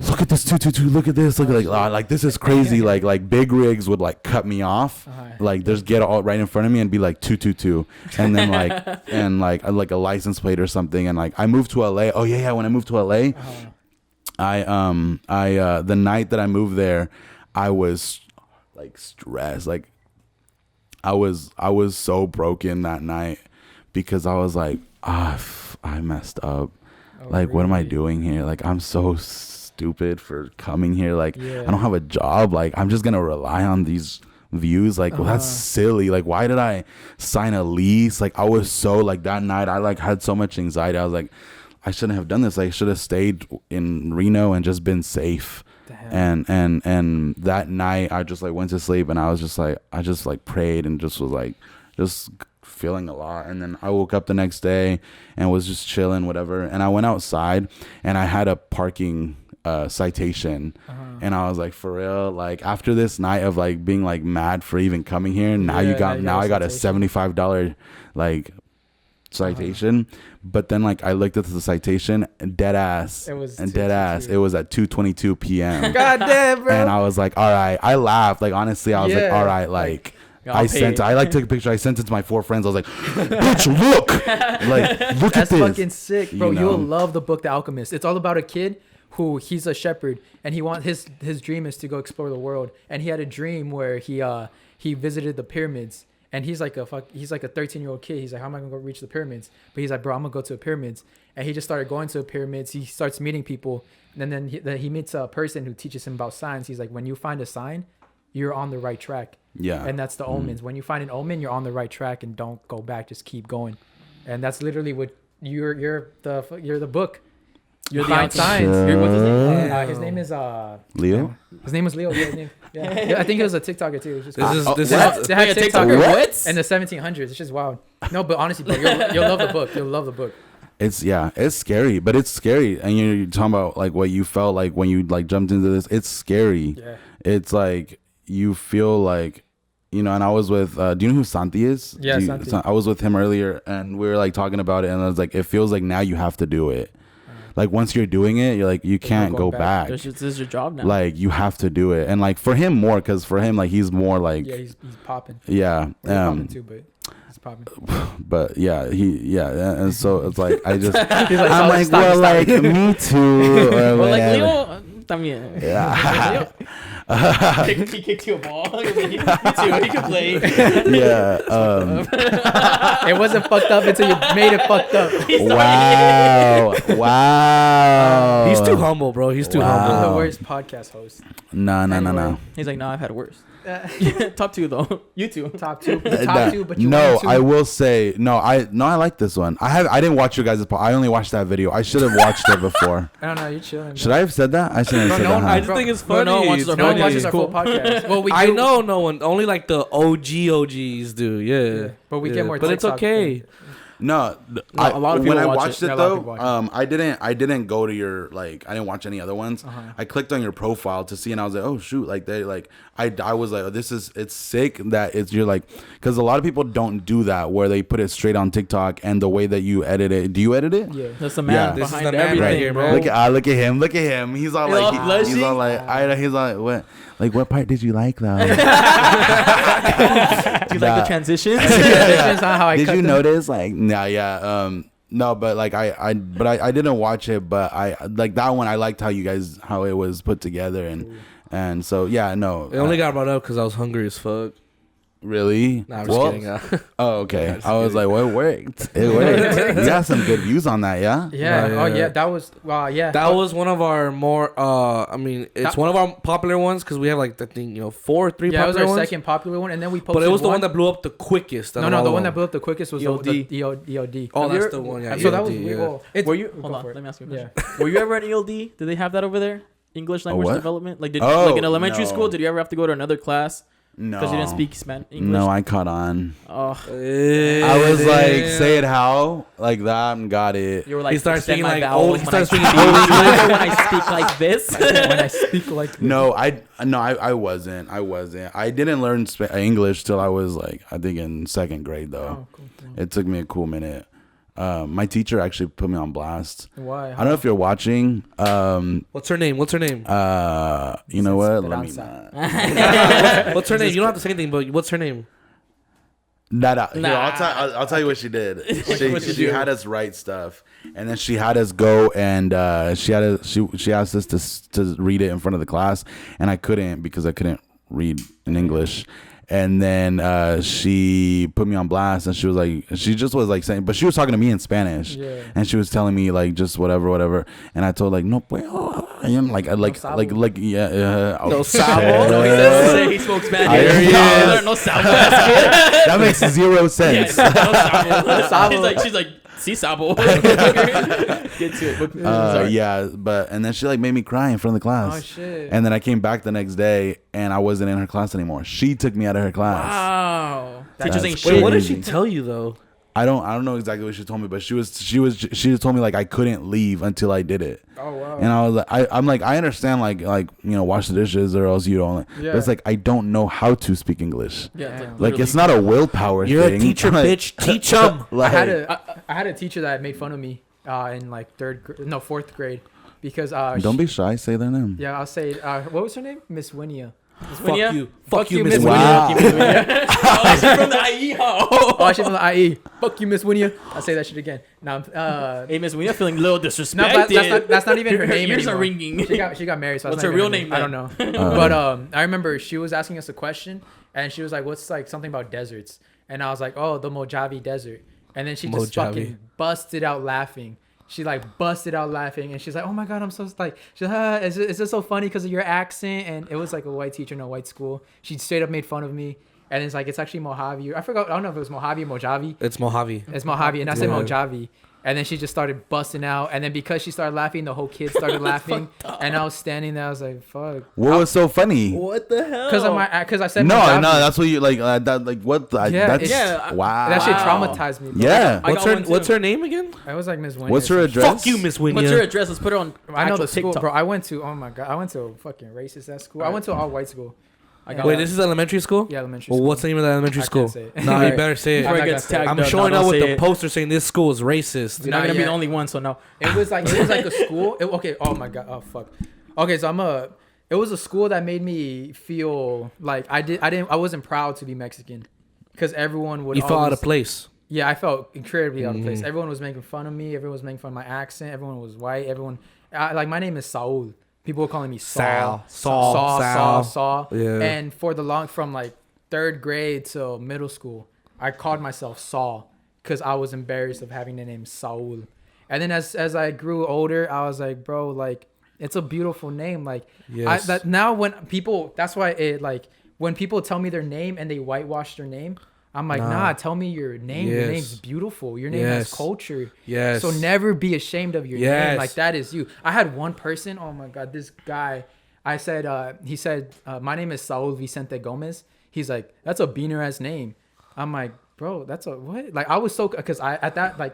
look at this 222, look at this, look at like this is crazy. Like big rigs would like cut me off, like just get all right in front of me and be like 222, and then like a license plate or something. And like I moved to LA. Oh yeah, when I moved to LA, I the night that I moved there, I was like stressed. Like I was so broken that night, because I was like, I messed up. Like, really? What am I doing here? Like, I'm so stupid for coming here. Like, I don't have a job. Like, I'm just gonna rely on these views. Like, well, that's silly. Like, why did I sign a lease? Like, I was so like that night I like had so much anxiety. I was like, I shouldn't have done this. I should have stayed in Reno and just been safe. And that night I just like went to sleep, and I just like prayed and just was like just feeling a lot. And then I woke up the next day and was just chilling, whatever, and I went outside and I had a parking citation, and I was like, for real, like after this night of like being like mad for even coming here, now I got a $75 like citation. But then like I looked at the citation, dead ass. It was and dead ass. It was at 2:22 p.m. God damn, bro. And I was like, all right. I laughed. Like honestly, I was like, all right, like. I took a picture. I sent it to my 4 friends. I was like, bitch, look. Like, look at That's this. fucking sick, bro. You know? You'll love the book The Alchemist. It's all about a kid who he's a shepherd and his dream is to go explore the world. And he had a dream where he visited the pyramids. And he's like a 13-year-old kid. He's like, how am I gonna go reach the pyramids? But he's like, bro, I'm gonna go to the pyramids. And he just started going to the pyramids. He starts meeting people. And then he meets a person who teaches him about signs. He's like, when you find a sign, you're on the right track. Yeah. And that's the omens. When you find an omen, you're on the right track and don't go back. Just keep going. And that's literally what you're the book. You're the signs. What's his name? His name is Leo? His name was Leo. Yeah. I think he was a TikToker too. It's just They had TikToker what? in the 1700s. It's just wild. No, but honestly, bro, you'll love the book. You'll love the book. It's scary, but it's scary. And you're talking about like what you felt like when you like jumped into this. It's scary. Yeah. It's like you feel like, you know, and I was with, do you know who Santi is? Yeah, Santi. I was with him earlier and we were like talking about it and I was like, it feels like now you have to do it. Like once you're doing it, you're like, you can't go back. This is your job now. Like you have to do it. And like for him more, because for him, like he's more like. Yeah, he's popping. Yeah. He's popping too, but he's popping. But yeah, and so it's like I just He's like, I'm like, stop. like me too. Or Well, like whatever. Leo, también. Yeah. He kicked you a ball. Me too. He can play. Yeah. It wasn't fucked up until you made it fucked up. Wow. He's too humble, bro. He's too Wow. I'm humble. the worst podcast host. No. He's like, no, I've had worse. Top 2 though. You two. Top two, but you no, win two. I will say I like this one. I didn't watch your guys' part. I only watched that video. I should have watched it before. I don't know. You're chilling. Should I have said that? I shouldn't have said that. I Huh? just think it's Bro, funny. no one watches It's our No one funny. watches our Cool. full podcast. Well, we I do- know no one. Only like the OGs do. Yeah. but we Yeah. get more. But it's TikTok okay. than- No, a lot of when people I watch watched it. it, Yeah, a lot of though, people watch I didn't go to your like I didn't watch any other ones. I clicked on your profile to see, and I was like, oh shoot, like they like I was like, oh, it's sick that you're like, because a lot of people don't do that where they put it straight on TikTok and the way that you edit it. Do you edit it? Yeah. That's the man Yeah. This is behind the man everything, right here, bro. bro. Look at him. He's all You like, all blushy? he's all like, what? Like, what part did you like though? Do you like the transitions? That's not how I Did cut you them. notice? Like, no, but like I didn't watch it, but I like that one. I liked how it was put together, and so yeah, no. It only got brought up because I was hungry as fuck. Really? Nah, I'm just Well, kidding. Oh, okay. Yeah, just I was kidding. like, well, it worked. It worked. You got some good views on that, yeah? Yeah. No, Oh yeah. yeah. That was. Wow. Yeah. That was one of our more. I mean, it's one of our popular ones because we have like I think 4 or 3 Yeah, it was popular our ones. second popular one, and then we posted. But it was the one that blew up the quickest. No, the one that blew up the quickest was EOD. the EOD. Oh, Have you that's ever- the one. Yeah. So that EOD, was yeah. well. Were you? Go Hold on. for it. Let me ask you a Yeah. question. Were you ever in ELD? Did they have that over there? English language what? development? Like Oh, like in elementary no. school? Did you ever have to go to another class No. because you didn't speak English? No, I caught on. Oh, I was like, say it how? Like that and got it. you were like. He started extend speaking my like vowels old. when He started I speaking speak. old English. When I speak like this. When I speak like No, I wasn't. I didn't learn English till I was like, I think in 2nd grade though. Oh, cool. It took me a cool minute. My teacher actually put me on blast. Why? I don't know if you're watching. What's her name? You know what? Let me Esperanza. not. What's her name? You don't have to say anything, but what's her name? Here, Nah. I'll tell you what she did. What'd you She do? had us write stuff, and then she had us go and she asked us to read it in front of the class, and I couldn't because I couldn't read in English. And then she put me on blast, and she just was like saying, but she was talking to me in Spanish, Yeah. and she was telling me like just whatever, and I told like no puedo, I am like yeah No sabo. No, he doesn't say he spoke Spanish. Here he is. No sabo. that makes 0 sense. No sabo. She's like, si sabo. Get to it. But, sorry. Yeah, and then she like made me cry in front of the class. Oh shit. And then I came back the next day, and I wasn't in her class anymore. She took me out of her class. Wow. That's Teachers ain't crazy. shit. What did she tell you though? I don't know exactly what she told me, but she told me like I couldn't leave until I did it. Oh wow. And I was like, I'm like, I understand like wash the dishes or else you don't. Yeah. But it's like I don't know how to speak English. Yeah, Like it's not a willpower You're thing. a teacher, Like, bitch. Teach them. I had a teacher that made fun of me in like fourth grade because don't be shy. Say their name. yeah, I'll say what was her name? Miss Winia. Fuck you. Fuck you, Miss Miss Winnie. Winia. Oh, she's from the IE. Oh, she's from the IE. Fuck you, Miss Winia. I'll say that shit again. Now, Hey, Miss Winnie, I'm feeling a little no, disrespected. that's not even her name Ears are anymore. ringing. She got married. So What's that's not her even real name I don't know. But I remember she was asking us a question, and she was like, "What's like something about deserts?" And I was like, "Oh, the Mojave Desert." And then she just fucking busted out laughing. She like busted out laughing, and she's like, "Oh my god, I'm so like." She's like, "Is this so funny because of your accent?" And it was like a white teacher in a white school. She straight up made fun of me, and it's like it's actually Mojave. I forgot. I don't know if it was Mojave or Mojave. It's Mojave. It's Mojave, and I said Mojave. And then she just started busting out, and then because she started laughing, the whole kid started laughing, and I was standing there. I was like, "Fuck." What was so funny? What the hell? Because I said No, Mojave. that's what you like. That like what? That's wow. That shit traumatized me. Bro. Yeah. What's her name again? I was like Miss Winnie. What's her address? Fuck you, Miss Winnie. What's your address? Let's put it on. I know the school, TikTok. bro. I went to. Oh my god, I went to a fucking racist ass school. I went to an all white school. Wait, this is elementary school? Yeah, elementary Well, school. what's the name of that elementary I school? can't say it. No, you better say Before it. it gets tagged I'm up, showing no, up don't with say the it. poster saying this school is racist. You're not gonna be yet. the only one, so no. It was like a school. Okay. Oh my god. Oh fuck. Okay, so It was a school that made me feel like I wasn't proud to be Mexican, because everyone would. You felt out of place. Yeah, I felt incredibly out of place. Everyone was making fun of me. Everyone was making fun of my accent. Everyone was white. Like my name is Saul. People were calling me Saul. Saul. Yeah. And from like 3rd grade till middle school, I called myself Saul because I was embarrassed of having the name Saul. And then as I grew older, I was like, bro, like it's a beautiful name. Like Yes. now when people, that's why when people tell me their name and they whitewash their name, I'm like, nah, tell me your name. Yes. Your name's beautiful. Your name has culture. Yes. So never be ashamed of your name. Like that is you. I had one person. Oh my God, this guy. I said, he said, my name is Saul Vicente Gomez. He's like, that's a beaner ass name. I'm like, bro, that's a what? Like I was so, because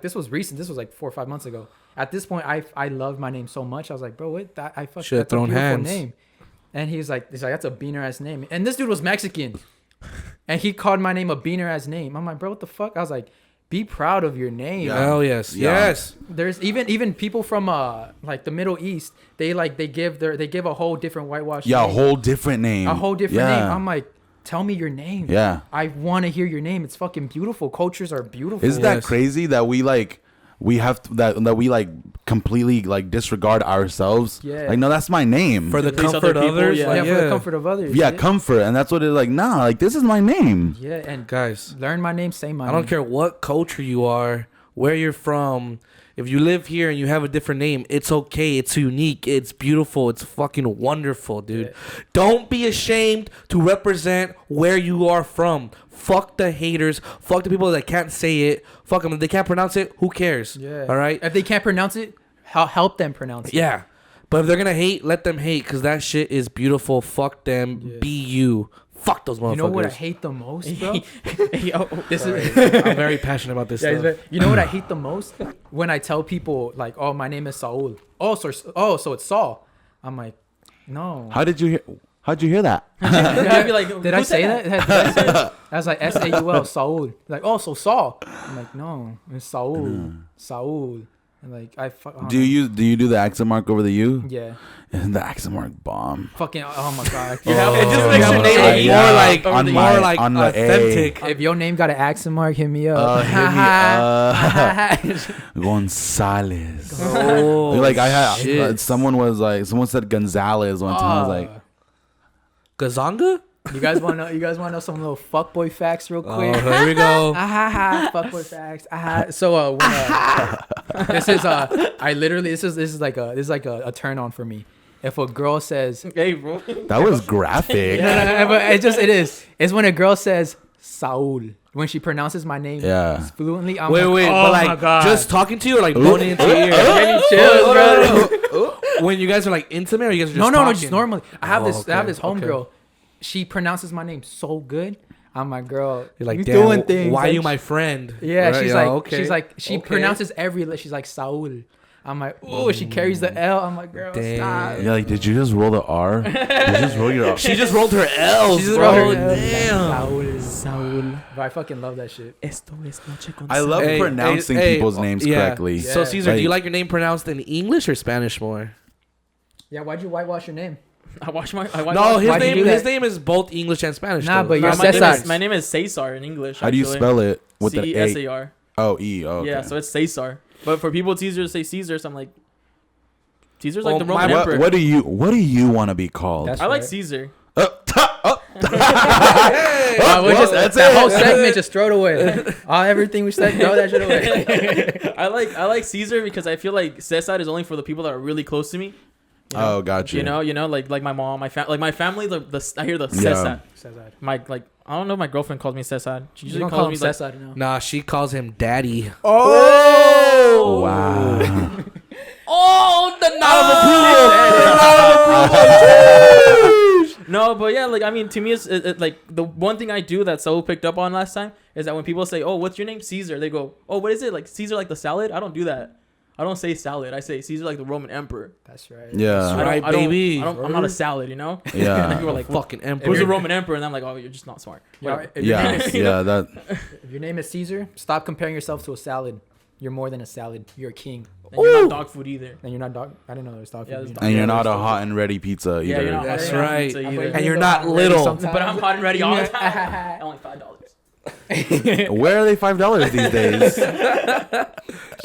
this was recent. This was like 4 or 5 months ago. At this point, I loved my name so much. I was like, bro, what? Should have thrown hands. Name. And he's like, that's a beaner ass name. And this dude was Mexican. And he called my name a beaner ass name. I'm like, bro, what the fuck? I was like, be proud of your name. Yeah. Hell yes. Yeah. Yes. There's even people from like the Middle East, they give a whole different whitewash. Yeah, name. a whole different name. A whole different name. I'm like, tell me your name. Yeah. I want to hear your name. It's fucking beautiful. Cultures are beautiful. Isn't that crazy that we have to, that we like completely like disregard ourselves? Yeah. Like, no, that's my name. For the Please comfort other of people, others. yeah. Like, for the comfort of others. Yeah, comfort. And that's what it's like, nah, like this is my name. Yeah, and Guys, learn my name, say my name. I don't care what culture you are, where you're from. If you live here and you have a different name, it's okay. It's unique. It's beautiful. It's fucking wonderful, dude. Yeah. Don't be ashamed to represent where you are from. Fuck the haters. Fuck the people that can't say it. Fuck them. If they can't pronounce it, who cares? Yeah. All right? If they can't pronounce it, help them pronounce it. Yeah. But if they're going to hate, let them hate, because that shit is beautiful. Fuck them. Yeah. Be you. Fuck those motherfuckers. You know what I hate the most, bro? This is I'm very passionate about this stuff. You know what I hate the most? When I tell people like, "Oh, my name is Saul." Oh, so it's Saul. I'm like, no. How'd you hear that? I'd be like, Did I who say said that? Did I say that? I was like Saul, Saul. Like, oh, so Saul. I'm like, no, it's Saul, Saul. And like, Do you do the accent mark over the U? Yeah. And the accent mark bomb. Fucking. Oh my god. It just makes Yeah, your but- name More Yeah. like On more my- like on the A. authentic. If your name got an accent mark, hit me up. Hit me González. Oh, Like I had shit. someone said Gonzalez one time. I was like, Gazanga? You guys want to know some little fuckboy facts real quick? Oh, here we go. Fuckboy facts. So when, this is like a turn on for me. If a girl says, Hey, bro. that was graphic. no, but it is. It's when a girl says Saul when she pronounces my name fluently. I'm Wait, like, but oh my like god, just talking to you or like moaning into your ear? Maybe chill, bro. When you guys are like intimate or you guys are just No, talking? just normally. I have this okay, homegirl. She pronounces my name so good. I'm like, girl, You're like, you damn, doing things. why like, you my friend? Yeah, Right? she's like, she pronounces every. She's like Saul. I'm like, ooh, she carries the L. I'm like, girl, stop. Yeah, like, did you just roll the R? Did you just roll your R? She just rolled her L's, She just bro. rolled her L's. Damn. Saul. But I fucking love that shit. Esto es noche con I love Hey, pronouncing hey, people's names yeah. correctly. Yeah. So Caesar, do you Like- like your name pronounced in English or Spanish more? Yeah, why'd you whitewash your name? I watch my. No, why'd you do his that? name is both English and Spanish. Nah, though. but you're my name is Cesar in English. How do you actually. spell it with the A? Cesar. Oh, E. Oh, okay. Yeah, so it's Cesar. But for people, it's easier to say Caesar. So I'm like, Caesar's like Oh, the Roman emperor. What do you want to be called? That's I like right. Caesar. That whole segment just throw it away. Everything we said, throw that shit away. I like Caesar because I feel like Cesar is only for the people that are really close to me. You know? Oh, gotcha. You know, like my mom, my family. I hear the Yeah. Cesar. I don't know. If my girlfriend calls me Cesar. She You usually don't calls call him me like, Cesar, no. Nah, she calls him daddy. Oh! Wow. Oh, the No, but yeah, like I mean, to me, it's like the one thing I do that Saul picked up on last time is that when people say, "Oh, what's your name, Caesar?" They go, "Oh, what is it? Like Caesar, like the salad?" I don't do that. I don't say salad. I say Caesar, like the Roman emperor. That's right. Yeah. right, baby. I'm not a salad, you know. And Yeah. people are like, fucking emperor. "Who's the Roman emperor?" And I'm like, "Oh, you're just not smart." Yeah, Whatever. if your name Yeah. is- Yeah. That. If your name is Caesar, stop comparing yourself to a salad. You're more than a salad. You're a king. And you're not dog food either. And you're not dog. I didn't know there was dog Yeah, food. there's And Yeah, you're not a there's- hot and ready pizza either. Yeah, you're not. That's hungry right. pizza I'm either. And you're not little. But I'm hot and ready all the time. Only $5. Where are they $5 these days?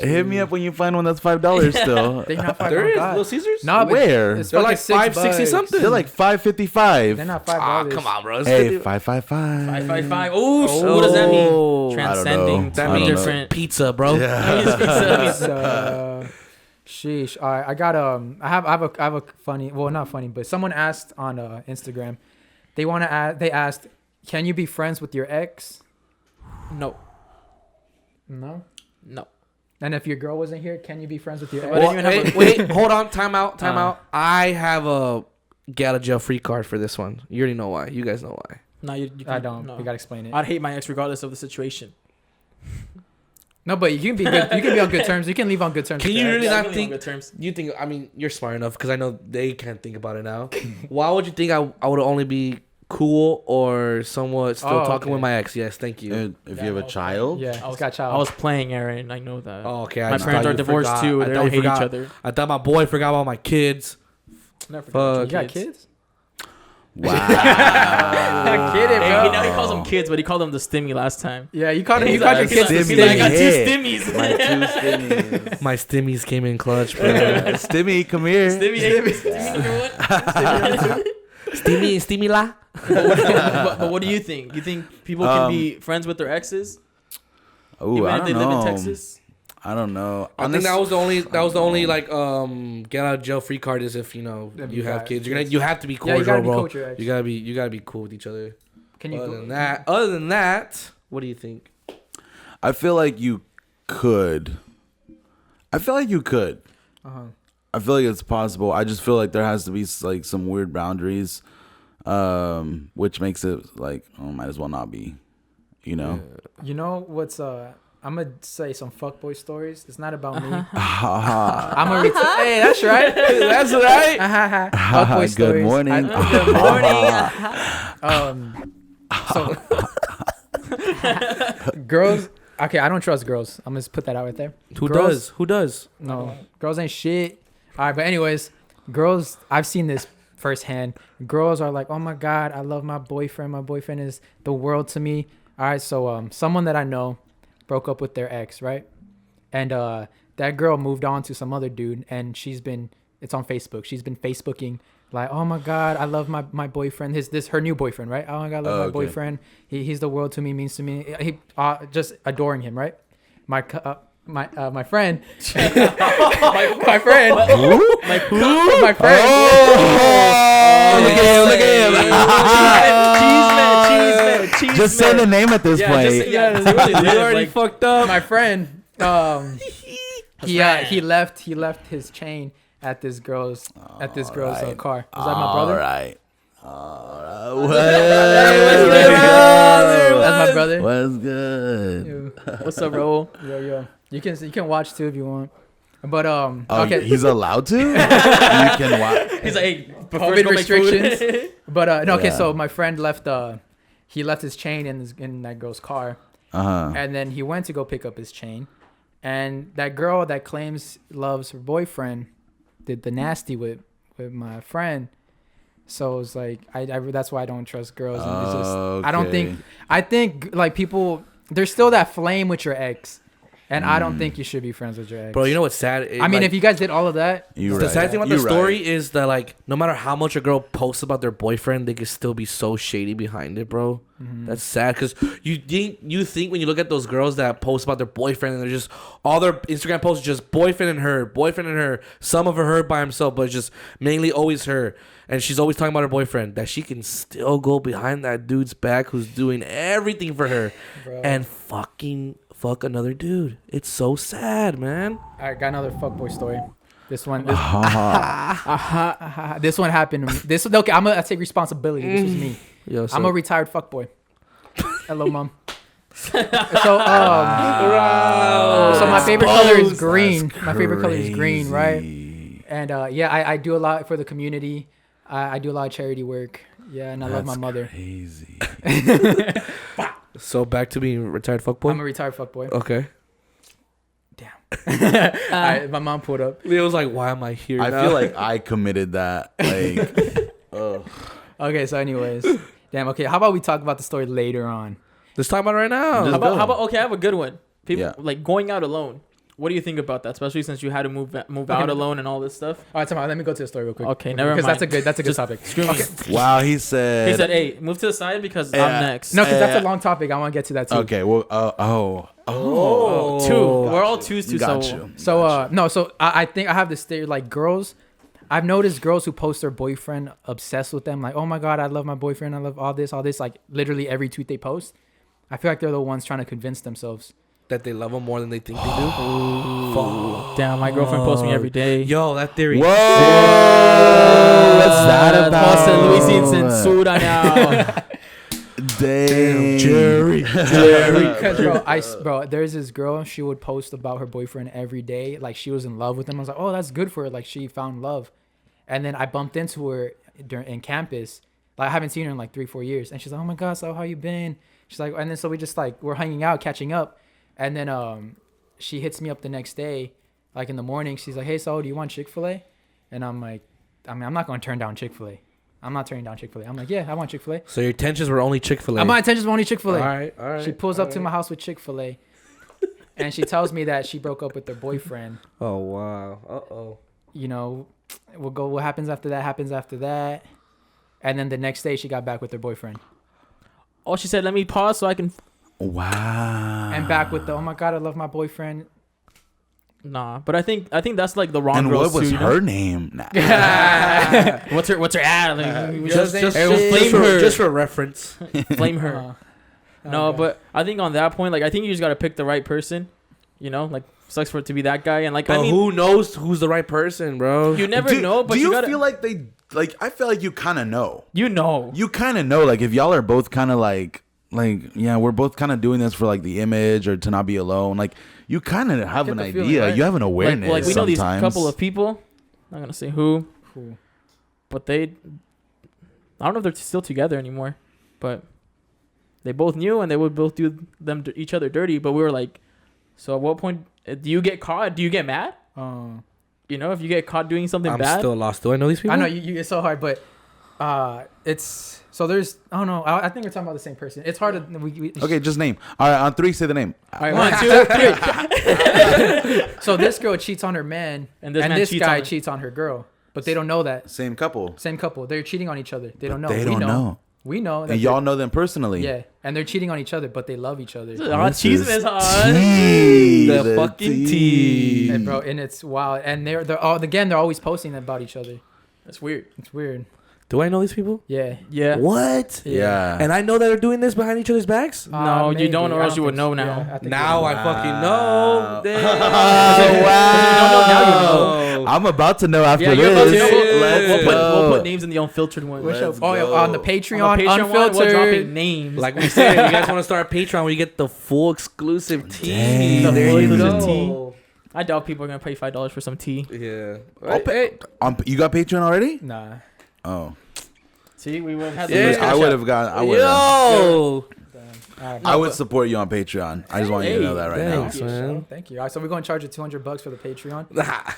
Hit me up when you find one that's $5 still. They're not There is $5. Little Caesars. No, but Where? it's They're fucking like $5.60 $6. something. They're like $5.55. They're not Ah, $5. come on, bro. It's Hey, 50 555. 555. Oh, what does that mean? Oh, Transcending. that I don't means know. different. pizza, bro. Yeah. Sheesh. All right, I got I have a funny. Well, not funny, but someone asked on Instagram. They asked, can you be friends with your ex? No. No. No. And if your girl wasn't here, can you be friends with your ex? Well, Well, even have hey, a- wait, hold on. Time out. I have a get out of jail free card for this one. You already know why. You guys know why. No, you I don't. No. You gotta explain it. I'd hate my ex regardless of the situation. No, but you can be good. You can be on good terms. You can leave on good terms. Can with you your really ex. not really think- on good terms. You think? I mean, you're smart enough because I know they can't think about it now. Why would you think I would only be cool or somewhat still Oh, talking okay. with my ex? Yes, thank you. If you have a child, Yeah, I he's was, got child. I was playing Aaron. I know that. Oh, okay. my just parents thought are you divorced forgot. too. I They thought don't you hate forgot. each other. I thought my boy forgot about my kids. Never Fuck. forget you got kids. kids? wow. I get it, Hey, bro. he now he calls them kids, but he called them the stimmy last time. Yeah, you caught him. You He's caught like- your kids. he's the like, I got stimmy. two hit. stimmies. My two stimmies. My stimmies came in clutch, bro. Stimmy, come here. Stimmy la. But what do you think? You think people can be friends with their exes Ooh, even I if don't they live in know. Texas? I don't know. I think that was the only like get out of jail free card is if you know If you you have got kids. kids. You have to be Yeah, cordial, you gotta be bro. cool with your ex. You gotta be cool with each other. Can you? Other than that, what do you think? I feel like you could. I feel like you could. Uh-huh. I feel like it's possible. I just feel like there has to be like some weird boundaries, which makes it like, oh, might as well not be, you know. You know what's I'm gonna say some fuckboy stories. It's not about me. Ha I'm gonna hey, that's right. That's right. Fuckboy Good stories. morning. Good morning. So girls. Okay, I don't trust girls. I'm gonna just put that out right there. Who Girls- does? Who does? No, girls ain't shit. All right, but anyways, girls. I've seen this firsthand. Girls are like, oh my god, I love my boyfriend. My boyfriend is the world to me. All right, so someone that I know broke up with their ex, right? And that girl moved on to some other dude, and it's on Facebook. She's been Facebooking like, oh my god, I love my boyfriend. Her new boyfriend, right? Oh my god, I love my okay. boyfriend. He's the world to me, means to me. He just adoring him, right? My friend, my friend, Like who? my friend. Look at him. Cheese Just say the name at this Yeah, point. just, yeah, they really You live, already like, fucked up. My friend, he left his chain at this girl's car. Is that my brother? All right. That's my brother. What's good? Yo, What's up, bro? yo. You can watch too if you want. But Oh, okay. he's allowed to. You can watch. He's like, hey, but COVID first go make food. restrictions. But no, okay. Yeah. So my friend left. He left his chain in that girl's car, and then he went to go pick up his chain, and that girl that claims loves her boyfriend did the nasty with my friend. So it's like I that's why I don't trust girls. And it's just I think like people, there's still that flame with your ex. And I don't think you should be friends with your ex. Bro, you know what's sad? I mean, if you guys did all of that. The sad thing about the story is that, like, no matter how much a girl posts about their boyfriend, they can still be so shady behind it, bro. Mm-hmm. That's sad because you think when you look at those girls that post about their boyfriend and they're just, all their Instagram posts just boyfriend and her, some of her by himself, but just mainly always her. And she's always talking about her boyfriend, that she can still go behind that dude's back who's doing everything for her and fucking fuck another dude. It's so sad, man. I got another fuckboy story. This one this one happened to me. Okay, I take responsibility. This was me. Yo, so I'm a retired fuckboy. Hello, mom. So my favorite color is green. My favorite color is green, right? And yeah, I do a lot for the community. I do a lot of charity work. Yeah, and I love my mother. Crazy. So back to being retired fuckboy? I'm a retired fuckboy. Okay. Damn. My mom pulled up. Leo was like, why am I here I now? feel like I committed that. Like, Okay, so anyways. Damn, okay. How about we talk about the story later on? Let's talk about it right now. Just How go. about okay, I have a good one. People Yeah. like going out alone. What do you think about that? Especially since you had to move out alone and all this stuff. All right, let me go to the story real quick. Okay, never mind. Because that's a good Just topic. Screw me. Okay. wow, he said. He said, "Hey, move to the side because Yeah. I'm next." No, because that's a long topic. I want to get to that too. Okay, well, Two. We're all twos too. Got So you. So no, so I think I have this theory, like girls. I've noticed girls who post their boyfriend obsessed with them, like, oh my god, I love my boyfriend, I love all this, like literally every tweet they post. I feel like they're the ones trying to convince themselves that they love him more than they think they do. damn, my girlfriend posts me every day. Yo, that theory. Whoa! What's that about? Posta Luis sin censura now. Damn, Jerry. Because bro, there's this girl, she would post about her boyfriend every day, like she was in love with him. I was like, oh, that's good for her, like she found love. And then I bumped into her in campus. Like I haven't seen her in like 3-4 years, and she's like, oh my god, so how you been? She's like, and then so we just like we're hanging out, catching up, and then she hits me up the next day, like in the morning. She's like, hey, so do you want Chick-fil-A? And I'm like, I mean, I'm not gonna turn down Chick-fil-A. I'm not turning down Chick-fil-A. I'm like, yeah, I want Chick-fil-A. So your intentions were only Chick-fil-A. My intentions were only Chick-fil-A. All right. She pulls up to my house with Chick-fil-A, and she tells me that she broke up with her boyfriend. Oh wow. Uh-oh. You know, we'll go. What happens after that happens after that. And then the next day, she got back with her boyfriend. Oh, she said, "Let me pause so I can." Wow. And back with the, oh my god, I love my boyfriend. Nah, but I think that's like the wrong. And girls what was too, her name? Nah. What's her ad? Like, Just flame her. just for reference. Flame her. No, okay. but I think on that point, like I think you just gotta pick the right person. You know, like sucks for it to be that guy, and like But I mean, who knows who's the right person, bro? you never know. But do you gotta, feel like they like? I feel like you kind of know. you know. You kind of know. Like if y'all are both kind of like yeah, we're both kind of doing this for like the image or to not be alone. Like you kind of have Get an the idea. feeling, right? You have an awareness. Like we know these sometimes. couple of people. I'm not gonna say who, Cool. but I don't know if they're still together anymore, but they both knew and they would both do each other dirty. But we were like, so at what point do you get caught? Do you get mad? You know, if you get caught doing something I'm bad. still lost. Do I know these people? I know it's so hard, but it's so there's. Oh no, I think we're talking about the same person. It's hard to. Okay, just name. All right, on 3, say the name. All right, 1, 2, 3. So this girl cheats on her man, And and this this man guy cheats cheats on her girl, but they don't know that. Same couple. Same couple. They're cheating on each other. They don't know. They We don't know. We know. That And y'all know them personally. Yeah, and they're cheating on each other, but they love each other. Hot cheese is hot. tea. The fucking tea. And bro, and it's wild. And they're always posting about each other. That's weird. It's weird. Do I know these people? Yeah. Yeah. What? Yeah. And I know that they're doing this behind each other's backs? No, you don't, or I else you would think know so. now. Yeah, I think Now you I would. fucking know. Damn. Wow. Now you know. I I'm about to know after Yeah, you're about to know. this. Let's We'll put go. names in the unfiltered one. Which Let's oh, yeah, go. on the Patreon, On the Patreon one, unfiltered. we're dropping names. Like we said, you guys want to start a Patreon where you get the full exclusive tea. Dang. There you Exclusive go. I doubt people are gonna pay $5 for some tea. Yeah. You got Patreon already? Nah. Oh, See, we would have. Yeah. I would have got. I would. Yo. All right. I would support you on Patreon. I just want you to know that right thanks, now. man. Thank you. All right, so we're going to charge you $200 for the Patreon.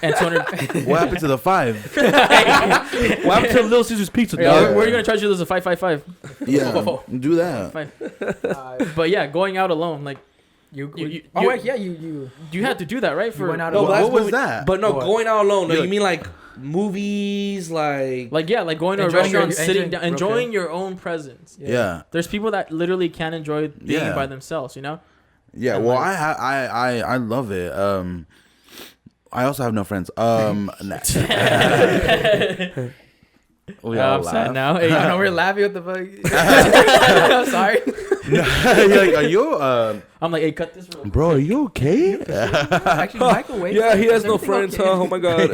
And 200. What happened to the 5? What happened to Little Caesars Pizza? Yeah, Dog? we're gonna charge you. There's a 555. Yeah, do that. But yeah, going out alone, like You had to do that, right? For went out No, alone. but that's What was movie- that? But no, What? going out alone. No, Yeah. you mean like movies, like like going to a Enjoying restaurant, your- sitting down, okay. enjoying your own presence. Yeah. There's people that literally can't enjoy being Yeah. by themselves. You know. Yeah, And well, like- I love it. I also have no friends. We all I'm sad laugh. now. Hey, I know we're laughing at the fuck. I'm sorry. You're like, are you, I'm like, hey, cut this. Real bro? Are you okay? Actually, microwave. yeah, he has Is no everything friends, okay? huh? Oh my god.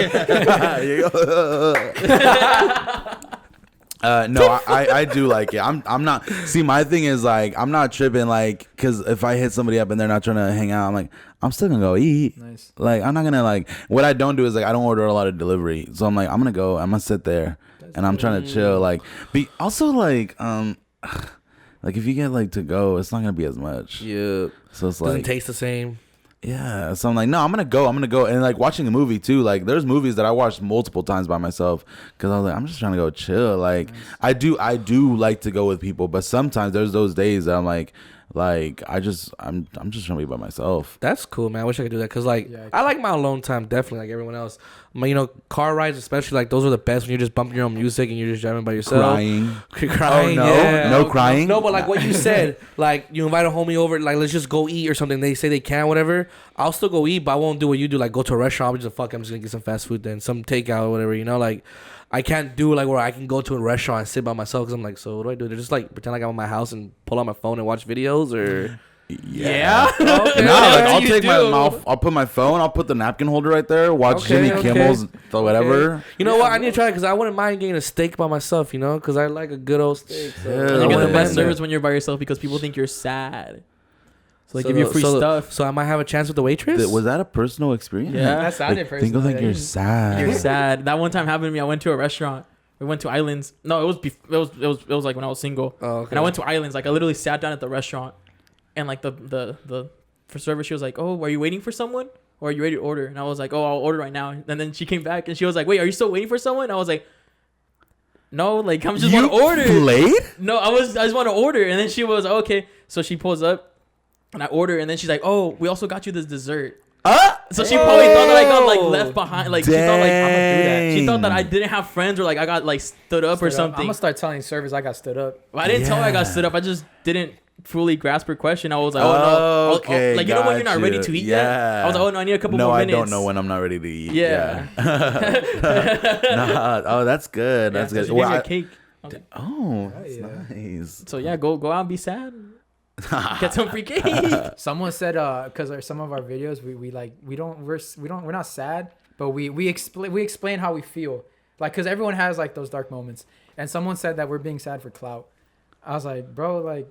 No, I do like it. I'm not. See, my thing is like I'm not tripping like because if I hit somebody up and they're not trying to hang out, I'm like I'm still gonna go eat. Nice. Like I'm not gonna like what I don't do is like I don't order a lot of delivery. So I'm like I'm gonna go. I'm gonna sit there and I'm trying to chill. Like be also like like if you get like to go, it's not gonna be as much. Yeah. So it's Doesn't like taste the same. yeah. So I'm like no, I'm gonna go. And like watching a movie too. Like there's movies that I watched multiple times by myself because I was like I'm just trying to go chill. Like I do like to go with people, but sometimes there's those days that I'm like I'm just trying to be by myself. That's cool, man. I wish I could do that because, like, Yeah, I like my alone time definitely, like everyone else. You know, car rides especially, like those are the best when you're just bumping your own music and you're just driving by yourself. Crying. Oh, no? yeah. No crying? No, but like what you said, like you invite a homie over, like let's just go eat or something. They say they can, whatever. I'll still go eat, but I won't do what you do, like go to a restaurant. I'm just I'm just gonna get some fast food then, some takeout or whatever. You know, like I can't do like where I can go to a restaurant and sit by myself because I'm like, so what do I do? They're just like pretend like I'm in my house and pull out my phone and watch videos or. Yeah. No, like I'll You take my do. mouth. I'll put my phone. I'll put the napkin holder right there. Watch Okay, Jimmy Kimmel's whatever. You know what? I need to try it because I wouldn't mind getting a steak by myself. You know, because I like a good old steak. So. Yeah. You I get the wouldn't best mind service that. when you're by yourself because people think you're sad. So they So give you the- free so the- stuff. So I might have a chance with the waitress. Was that a personal experience? Yeah. That sounded Like, think personal. like you're sad. You're sad. That one time happened to me. I went to a restaurant. We went to Islands. No, it was like when I was single. Oh, okay. And I went to Islands. Like I literally sat down at the restaurant, and like the for server, she was like, "Oh, are you waiting for someone, or are you ready to order?" And I was like, "Oh, I'll order right now." And then she came back and she was like, "Wait, are you still waiting for someone?" And I was like, "No, like I'm just want to order." Played? No, I just want to order. And then she was okay. So she pulls up, and I order, and then she's like, "Oh, we also got you this dessert." So she probably thought that I got like left behind. Like she thought like I'm gonna do that. She thought that I didn't have friends or like I got like stood up or I'm something. gonna start telling servers I got stood up. I didn't tell her I got Yeah. stood up. I just didn't fully grasp her question. I was like, Okay, like you know when you're not got ready you. to eat yet. Yeah. I was like, oh no, I need a couple No, more I minutes. don't know when I'm not ready to eat. Yeah. Nah, oh, that's good. Yeah, That's so good. she Well, gave me a I- cake. I was like, oh, that's yeah. nice. so yeah, go out and be sad. Get some free cake. Someone said because some of our videos we're not sad, but we explain how we feel, like because everyone has like those dark moments, and someone said that we're being sad for clout. I was like, bro, like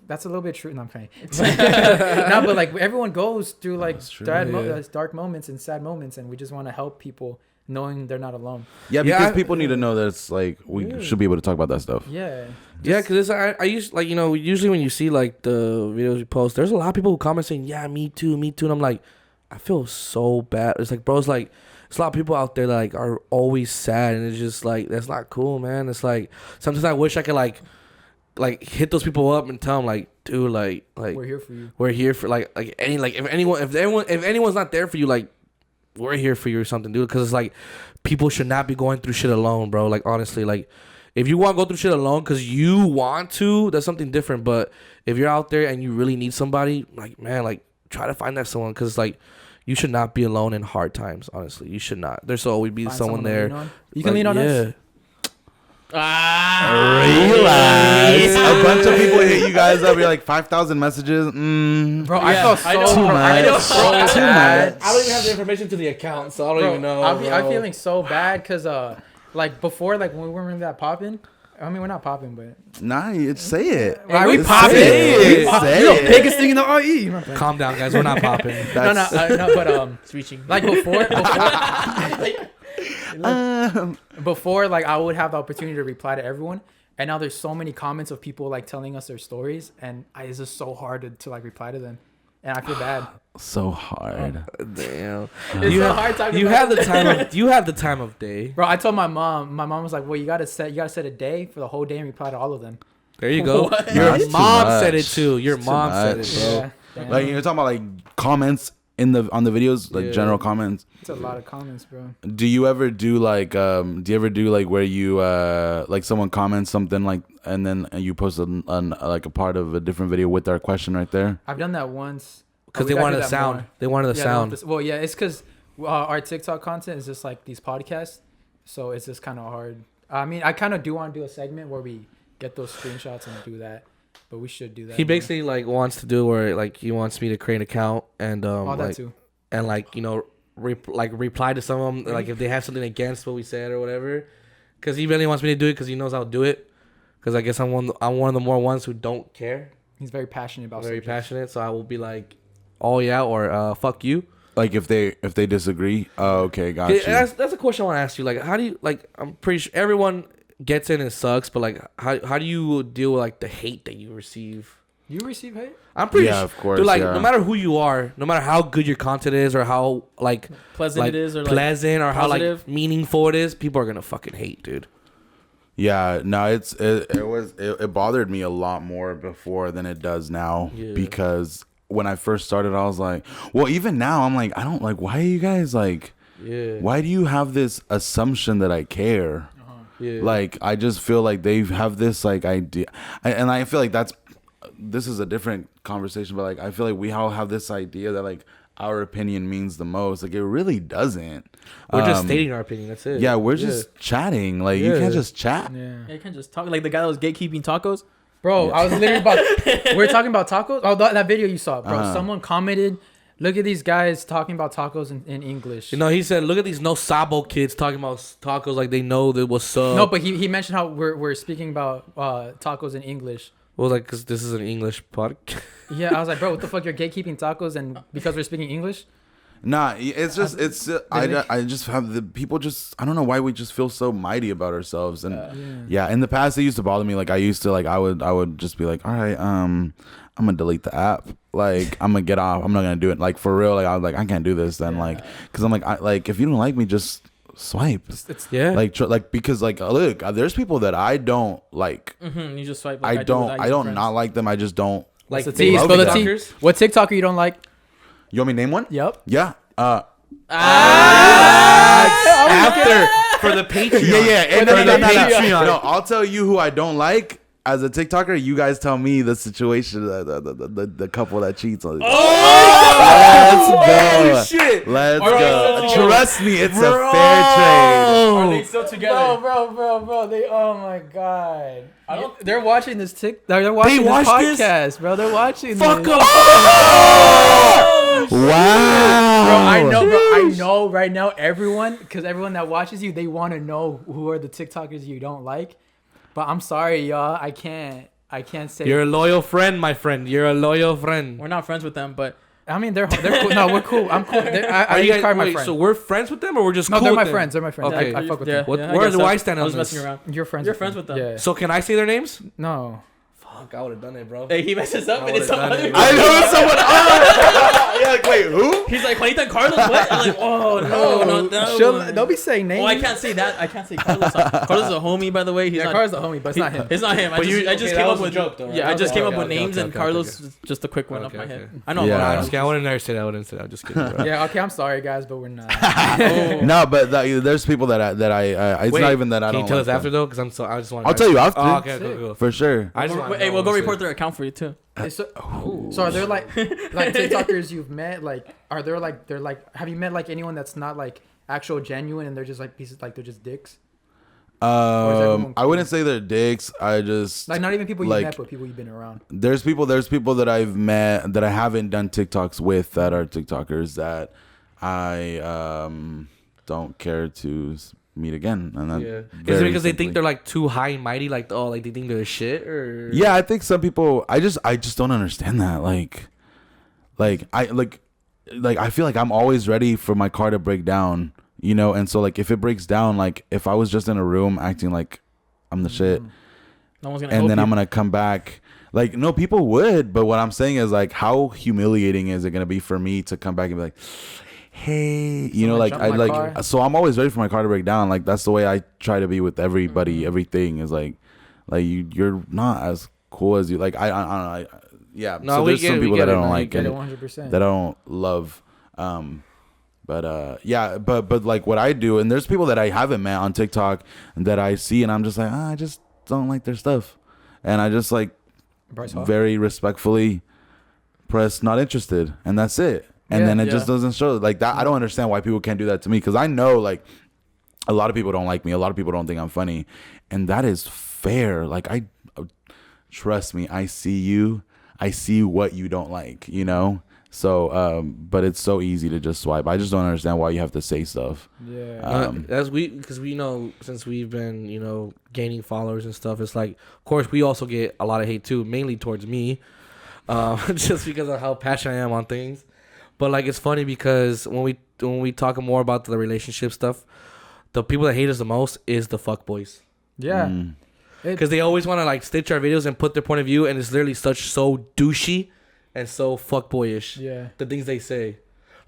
that's a little bit true. No, I'm kidding. No, but like everyone goes through like That's true. dark moments and sad moments, and we just want to help people knowing they're not alone. Yeah, Yeah, because I- people need to know that it's like we should be able to talk about that stuff. Yeah. Yeah, because I used like usually when you see like the videos you post, there's a lot of people who comment saying, "Yeah, me too," and I'm like, I feel so bad. It's like, bro, it's like there's a lot of people out there that like are always sad, and it's just like that's not cool, man. It's like sometimes I wish I could like hit those people up and tell them like, dude, like We're here for you. we're here for like if anyone's not there for you, like we're here for you or something, dude. Because it's like people should not be going through shit alone, bro. Like honestly, like if you want to go through shit alone because you want to, that's something different. But if you're out there and you really need somebody, like man, like try to find that someone because like you should not be alone in hard times. Honestly, you should not. There's always be Find someone to there. lean on. You can lean on us. Relax. A bunch of people hit you guys up. You're like 5,000 messages. Bro, I felt so Too bad. much. Too much. I don't even have the information to the account, so I don't even know. I'm feeling so bad because like before, like when we weren't really that popping. I mean, we're not popping, but Nah, say it. Why we Just popping? say it. You're Say the it. biggest thing in the RE. Calm down, guys. We're not popping. No, but It's reaching. like before, like I would have the opportunity to reply to everyone, and now there's so many comments of people like telling us their stories, and it's just so hard to like reply to them, and I feel bad. So hard. Damn. It's so hard talking You about have the it. time. You have the time of day. Bro, I told my mom. My mom was like, "Well, you gotta set a day for the whole day and reply to all of them." There you go. What? Your That's too mom said it much. too. Your It's too mom said much. it, bro. Yeah, damn. Like you're talking about like comments on the videos, like Yeah. general comments. It's a lot of comments, bro. Do you ever do like where you like someone comments something like and then you post like a part of a different video with our question right there? I've done that once. Because We they gotta wanted do the that sound. more. They wanted the Yeah, sound. well, yeah, it's because our TikTok content is just like these podcasts, so it's just kind of hard. I mean, I kind of do want to do a segment where we get those screenshots and do that, but we should do that. He more. basically like wants to do where like he wants me to create an account and all like that too. and like you know reply to some of them like if they have something against what we said or whatever. Because he really wants me to do it because he knows I'll do it. Because I guess I'm one of the more ones who don't care. He's very passionate about. Very subjects. passionate, so I will be like, "Oh yeah," or "Fuck you." Like if they disagree. Oh, okay, got you. That's a question I want to ask you. Like, how do you like? I'm pretty sure everyone gets it and it sucks, but like, how do you deal with like the hate that you receive? You receive hate? I'm pretty Yeah, sure, of course, dude, like, yeah. no matter who you are, no matter how good your content is, or how like Pleasant it is, or like pleasant, or how like positive. meaningful it is, people are gonna fucking hate, dude. Yeah, no, it bothered me a lot more before than it does now. Yeah. Because when I first started, I was like, well, even now I'm like, I don't like, why are you guys like, Yeah. why do you have this assumption that I care? Yeah. Like, I just feel like they have this like idea, and I feel like this is a different conversation, but like I feel like we all have this idea that like our opinion means the most. Like it really doesn't. We're just stating our opinion. That's it. Yeah, we're just chatting. Like you Yeah. can't just chat. Yeah. Yeah, you can't just talk like the guy that was gatekeeping tacos. Bro, I was literally about. We're talking about tacos. Oh, that video you saw, bro. Uh-huh. Someone commented, "Look at these guys talking about tacos in English." You know, he said, "Look at these no sabo kids talking about tacos like they know that what's up." No, but he mentioned how we're speaking about tacos in English. Well, like, cause this is an English podcast. Yeah, I was like, bro, what the fuck? You're gatekeeping tacos, and because we're speaking English. Nah, it's just I just have the people just I don't know why we just feel so mighty about ourselves and yeah, in the past it used to bother me. Like I used to like I would just be like, all right, I'm gonna delete the app. Like I'm gonna get off. I'm not gonna do it. Like for real. Like I was like I can't do this. Then like because I'm like if you don't like me, just swipe. It's Yeah. Like because like look, there's people that I don't like. Mm-hmm. You just swipe. I Like, don't with I don't friends. not like them. I just don't. Like the they T. love Spill the that. T. TikTokers? What TikToker you don't like? You want me to name one? Yep. Yeah. After for the Patreon. Yeah. And For the Patreon. No, I'll tell you who I don't like. As a TikToker, you guys tell me the situation, the couple that cheats on. Let's go. Shit. Let's Bro. go. Trust me, it's Bro. a fair trade. Are they still together? Bro. They. Oh my god. They're watching this They're watching this watch this? podcast, bro. They're watching. Fuck this. up. Wow. Bro, I know, bro. I know right now, everyone that watches you, they want to know who are the TikTokers you don't like. But I'm sorry, y'all. I can't say. You're a loyal friend, my friend. You're a loyal friend. We're not friends with them, but I mean, they're cool. No, we're cool. I'm cool. I you use card my wait, friend. so we're friends with them, or we're just No, cool they're with my them? friends. They're my friends. Okay. I fuck with yeah, them. What- yeah, where guess do so. I stand I on was this? messing around. You're friends. You're friends with them. Yeah. So can I say their names? No. Fuck, I would have done it, bro. Hey, he messes up and would've it's done somebody. it. I know someone. Yeah, like, wait, who? He's like Juanita and Carlos. What? I'm like, oh no, not that one. Don't be saying names. Oh, I can't say that. I can't say Carlos. Carlos is a homie, by the way. He's Yeah, not. Carl's the homie, but it's not him. It's not him. I just okay, came that up was a with joke, though, right? Yeah, I just came up Okay, with names, okay, and okay, Carlos okay. is just a quick one off my Okay, head. okay. I know. Yeah. but I I don't- wouldn't say that. I'm just kidding, bro. Yeah, okay, I'm sorry, guys, but we're not. No, but there's people that I it's Wait, not even that I Can don't you tell like us them. after though? Because I just want. I'll tell you after. Oh, okay, cool. For sure. I just want. Hey, we'll go report their account for you too. So are there like TikTokers you've met? Like, are there like have you met like anyone that's not like actual genuine and they're just like pieces like they're just dicks? I wouldn't say they're dicks. I just like not even people you like, met, but people you've been around. There's people that I've met that I haven't done TikToks with that are TikTokers that I don't care to meet again. And then is it because they think they're like too high and mighty, like like they think they're shit, or yeah, I think some people. I just don't understand that. Like I feel like I'm always ready for my car to break down, you know. And so like if it breaks down, like if I was just in a room acting like I'm the shit, no one's gonna. And help then you. I'm gonna come back. Like no, people would. But what I'm saying is like, how humiliating is it gonna be for me to come back and be like, hey, you know, like I like. Car. So I'm always ready for my car to break down. Like that's the way I try to be with everybody. Everything is like you're not as cool as you. Like I don't know. Yeah. No, so there's some people that I don't like Get and it 100%. that I don't love. But yeah, but like what I do, and there's people that I haven't met on TikTok that I see, and I'm just like, I just don't like their stuff, and I just like very respectfully press not interested, and that's it. And then it just doesn't show like that. I don't understand why people can't do that to me, because I know like a lot of people don't like me, a lot of people don't think I'm funny, and that is fair. Like I trust me, I see what you don't like, you know. So, but it's so easy to just swipe. I just don't understand why you have to say stuff. Yeah. Because we know, since we've been, you know, gaining followers and stuff, it's like, of course, we also get a lot of hate too, mainly towards me, just because of how passionate I am on things. But like, it's funny because when we talk more about the relationship stuff, the people that hate us the most is the fuckboys. Yeah. Because they always want to like stitch our videos and put their point of view, and it's literally so douchey and so fuckboyish. Yeah. The things they say.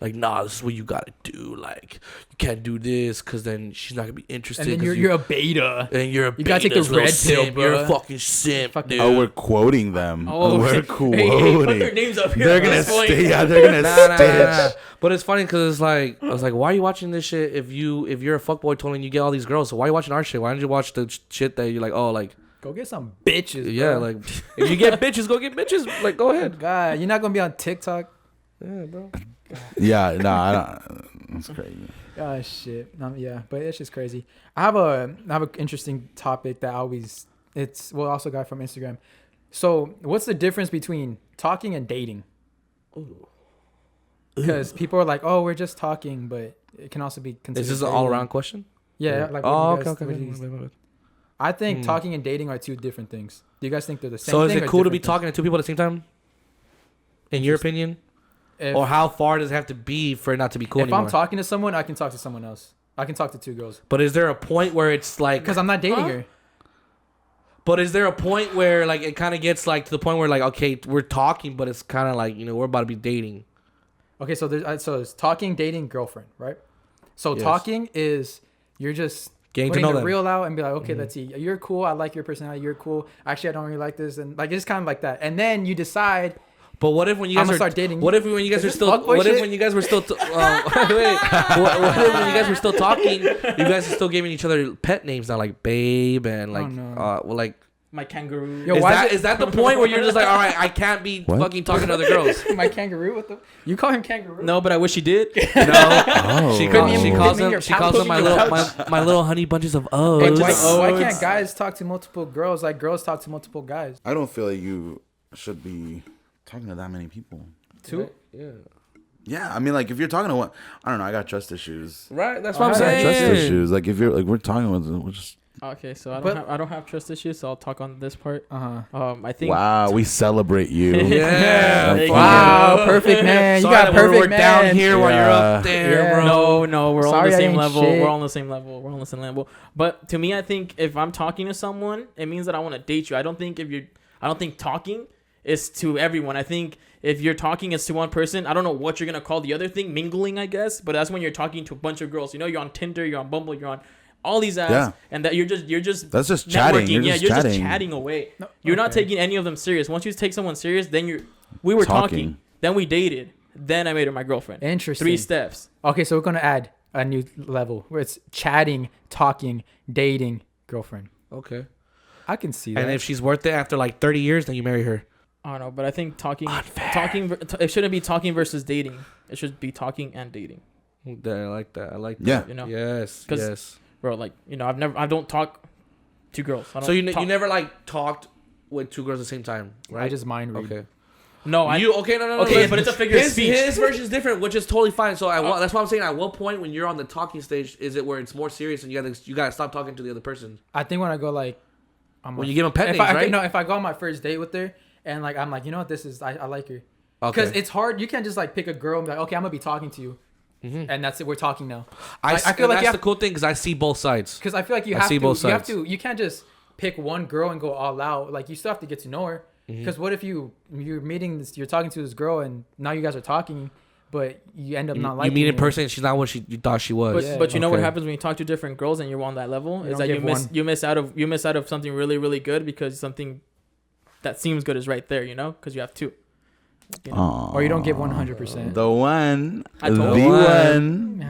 Like, nah, this is what you gotta do. Like, you can't do this because then she's not gonna be interested. And then you're a beta. And you're a beta. You gotta take the red pill, bro. You're a fucking simp, dude. Oh, we're quoting them. Oh, we're quoting. Hey, put their names up here. They're gonna stay. Yeah, they're gonna stitch. But it's funny because it's like, I was like, why are you watching this shit if you're a fuckboy totally, you get all these girls? So why are you watching our shit? Why don't you watch the shit that you're like, oh, like, go get some bitches. yeah, bro. like if you get bitches, go get bitches. Like, go ahead. God, you're not gonna be on TikTok. Yeah, bro. Yeah, no, I don't. That's crazy. Oh shit. Yeah, but it's just crazy. I have an interesting topic that also got from Instagram. So, what's the difference between talking and dating? Because people are like, "Oh, we're just talking," but it can also be considered. Is this an dating. all-around question? Yeah. Like, okay. I think talking and dating are two different things. Do you guys think they're the same? So thing is it or cool to be different talking to two people at the same time? In your opinion? Or how far does it have to be for it not to be cool if anymore? I'm talking to someone, I can talk to someone else. I can talk to two girls. But is there a point where it's like... Because I'm not dating her. But is there a point where like it kind of gets like to the point where like, okay, we're talking, but it's kind of like, you know, we're about to be dating. Okay, so it's talking, dating, girlfriend, right? So Yes. talking is you're just Getting to putting know the them. real out and be like, okay, let's see. You're cool. I like your personality. You're cool. Actually, I don't really like this. And like, it's kind of like that. And then you decide... But what if when you guys I'ma are start dating What you. if when you guys Is are this still? fuckboy What if shit? when you guys were still? Wait. What if when you guys were still talking, you guys are still giving each other pet names now, like babe and like, no. well, like. My kangaroo. Yo, Is that the point where you're just like, all right, I can't be fucking talking to other girls? My kangaroo? What the? You call him kangaroo? No, but I wish he did. No. Oh. She Put me in calls your them. She pouch. calls them Put me in your pouch. my little honey bunches of Hey, O's. why can't guys talk to multiple girls like girls talk to multiple guys? I don't feel like you should be talking to that many people. Two? Yeah. Yeah, I mean, like if you're talking to one, I don't know. I got trust issues. Right. That's what I'm I got saying. Trust issues. Like if you're like we're talking with, we're just. Okay, so But- I don't have trust issues, so I'll talk on this part. Uh-huh. I think. Wow, we celebrate you. Yeah. There you Wow, go. perfect man. You Sorry got that perfect we're man. down here while you're up Yeah. there, Yeah. bro. No, we're all on Sorry, the I same ain't level. shit. We're all on the same level. We're all on the same level. But to me, I think if I'm talking to someone, it means that I want to date you. I don't think talking is to everyone. I think if you're talking it's to one person, I don't know what you're gonna call the other thing, mingling, I guess. But that's when you're talking to a bunch of girls. You know, you're on Tinder, you're on Bumble, you're on all these apps, and that you're just That's just chatting. networking. You're Just chatting away. No, You're not okay. taking any of them serious. Once you take someone serious, then we were talking, then we dated, then I made her my girlfriend. Interesting. 3 steps. Okay, so we're gonna add a new level where it's chatting, talking, dating, girlfriend. Okay. I can see that. And if she's worth it after like 30 years, then you marry her. I don't know, but I think it shouldn't be talking versus dating. It should be talking and dating. I like that. Yeah. You know, Yes. 'Cause Yes. bro, like, you know, I don't talk to girls. I don't So you talk. never like talked with 2 girls at the same time, right? I just mind read. Okay. No, I. No. Okay, but it's a figure of speech. His version is different, which is totally fine. So that's why I'm saying. At what point when you're on the talking stage is it where it's more serious and you gotta stop talking to the other person? I think when I go like, When you give them pet names, I, right? No, if I go on my first date with her and like I'm like, you know what, this is I like her. Because it's hard. You can't just like pick a girl and be like, okay, I'm gonna be talking to you, and that's it. We're talking now. I feel like that's the cool thing because I see both sides. Because I feel like you have to. You can't just pick one girl and go all out. Like you still have to get to know her. Because what if you're talking to this girl and now you guys are talking, but you end up not liking her. You meet in person and she's not what you thought she was. But you know what happens when you talk to different girls and you're on that level is that you miss out of something really, really good because something that seems good is right there, you know, because you have two. You know? Or you don't give 100%. The one. I told the you. one.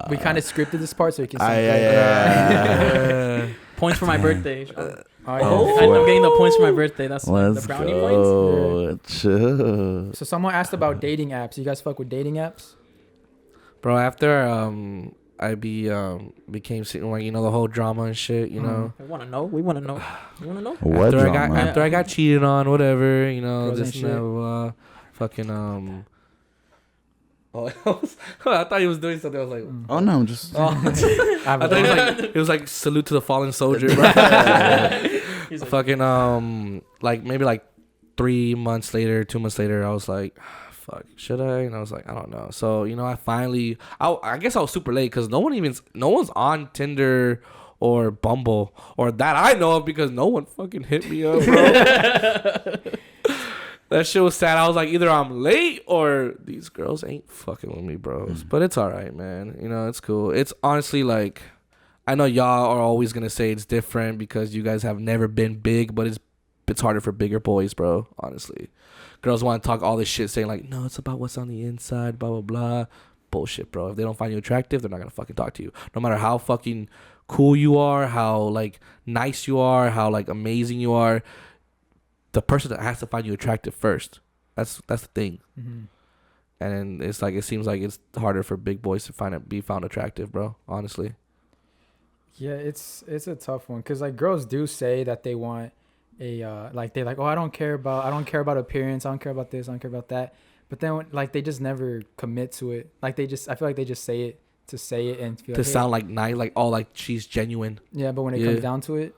We kind of scripted this part so you can see. Yeah. Points for my birthday. Oh, I'm getting the points for my birthday. That's Let's the brownie points. go. So someone asked about dating apps. You guys fuck with dating apps? Bro, after I became like, you know, the whole drama and shit, you know. We want to know. You want to know? What drama? After I got cheated on, whatever, you know, Girls this and and that, blah, fucking Oh, I thought he was doing something. I was like, Oh no, I'm just. I thought it was like salute to the fallen soldier, bro. He's like, Fucking like maybe like 2 months later, I was like, fuck, should I? And I was like, I don't know. So you know, I guess I was super late because no one's on Tinder or Bumble or that I know of because no one fucking hit me up, bro. That shit was sad. I was like, either I'm late or these girls ain't fucking with me, bros. But it's all right, man. You know, it's cool. It's honestly like, I know y'all are always gonna say it's different because you guys have never been big, but it's harder for bigger boys, bro. Honestly, girls want to talk all this shit, saying like, no, it's about what's on the inside, blah blah blah. Bullshit, bro. If they don't find you attractive, they're not gonna fucking talk to you. No matter how fucking cool you are, how like nice you are, how like amazing you are. The person that has to find you attractive first. That's the thing. Mm-hmm. And it's like it seems like it's harder for big boys to be found attractive, bro. Honestly. Yeah, it's a tough one because like girls do say that they want like they're like, oh, I don't care about appearance, I don't care about this, I don't care about that. But then like they just never commit to it. Like I feel like they just say it to say it and feel to like, sound like nice, like like she's genuine. Yeah, but when it comes down to it,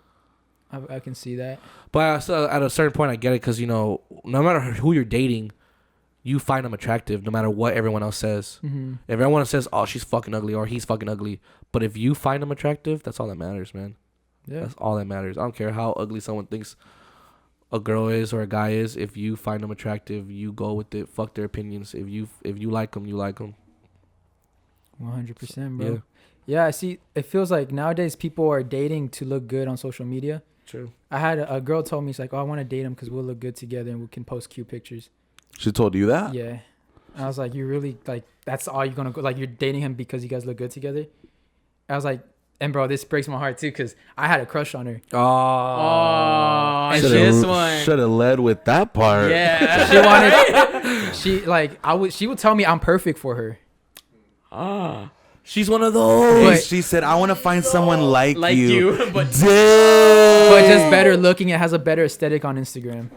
I can see that. But at a certain point, I get it because, you know, no matter who you're dating, you find them attractive no matter what everyone else says. Mm-hmm. If everyone says, oh, she's fucking ugly or he's fucking ugly. But if you find them attractive, that's all that matters, man. Yeah. That's all that matters. I don't care how ugly someone thinks a girl is or a guy is. If you find them attractive, you go with it. Fuck their opinions. If you like them, you like them. 100%, bro. Yeah, I see. It feels like nowadays people are dating to look good on social media. True. I had a girl told me, she's like, oh, I want to date him because we'll look good together and we can post cute pictures. She told you that? Yeah. And I was like, you really, like, that's all you're going to go, like, you're dating him because you guys look good together? I was like, and bro, this breaks my heart too because I had a crush on her. Oh, and this one. Should have led with that part. Yeah. She would tell me I'm perfect for her. Ah. She's one of those. She said, I want to find someone like you. But Damn. But just better looking. It has a better aesthetic on Instagram.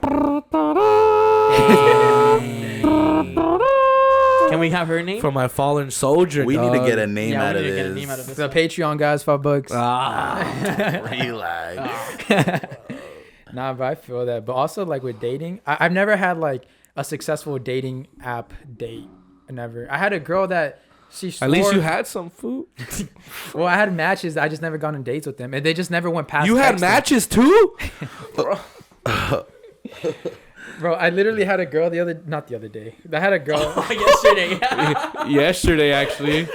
Can we have her name? For my fallen soldier, We dog. need to get a name out of we need to get a this. name out of this. The Patreon guys, $5. Relax. Nah, but I feel that. But also, like with dating, I've never had like a successful dating app date. Never. I had a girl that she swore, At least you had some food. Well, I had matches. I just never gone on dates with them, and they just never went past. You had texting. matches too? Bro, I literally had a girl not the other day. I had a girl Yesterday. Yesterday, actually.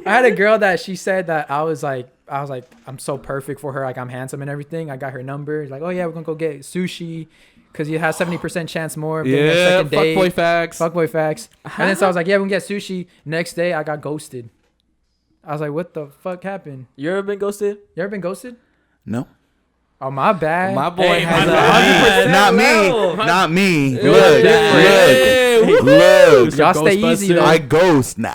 I had a girl that she said that I was like, I'm so perfect for her. Like, I'm handsome and everything. I got her number. Like, oh yeah, we're gonna go get sushi because you have 70% chance more of getting a second date. Fuckboy facts. Fuckboy facts. And then so I was like, yeah, we can get sushi. Next day, I got ghosted. I was like, what the fuck happened? You ever been ghosted? You ever been ghosted? No. Oh, my bad. My boy Hey, has my a bad. Not me. Hey, Look. Y'all stay easy though. I ghost now.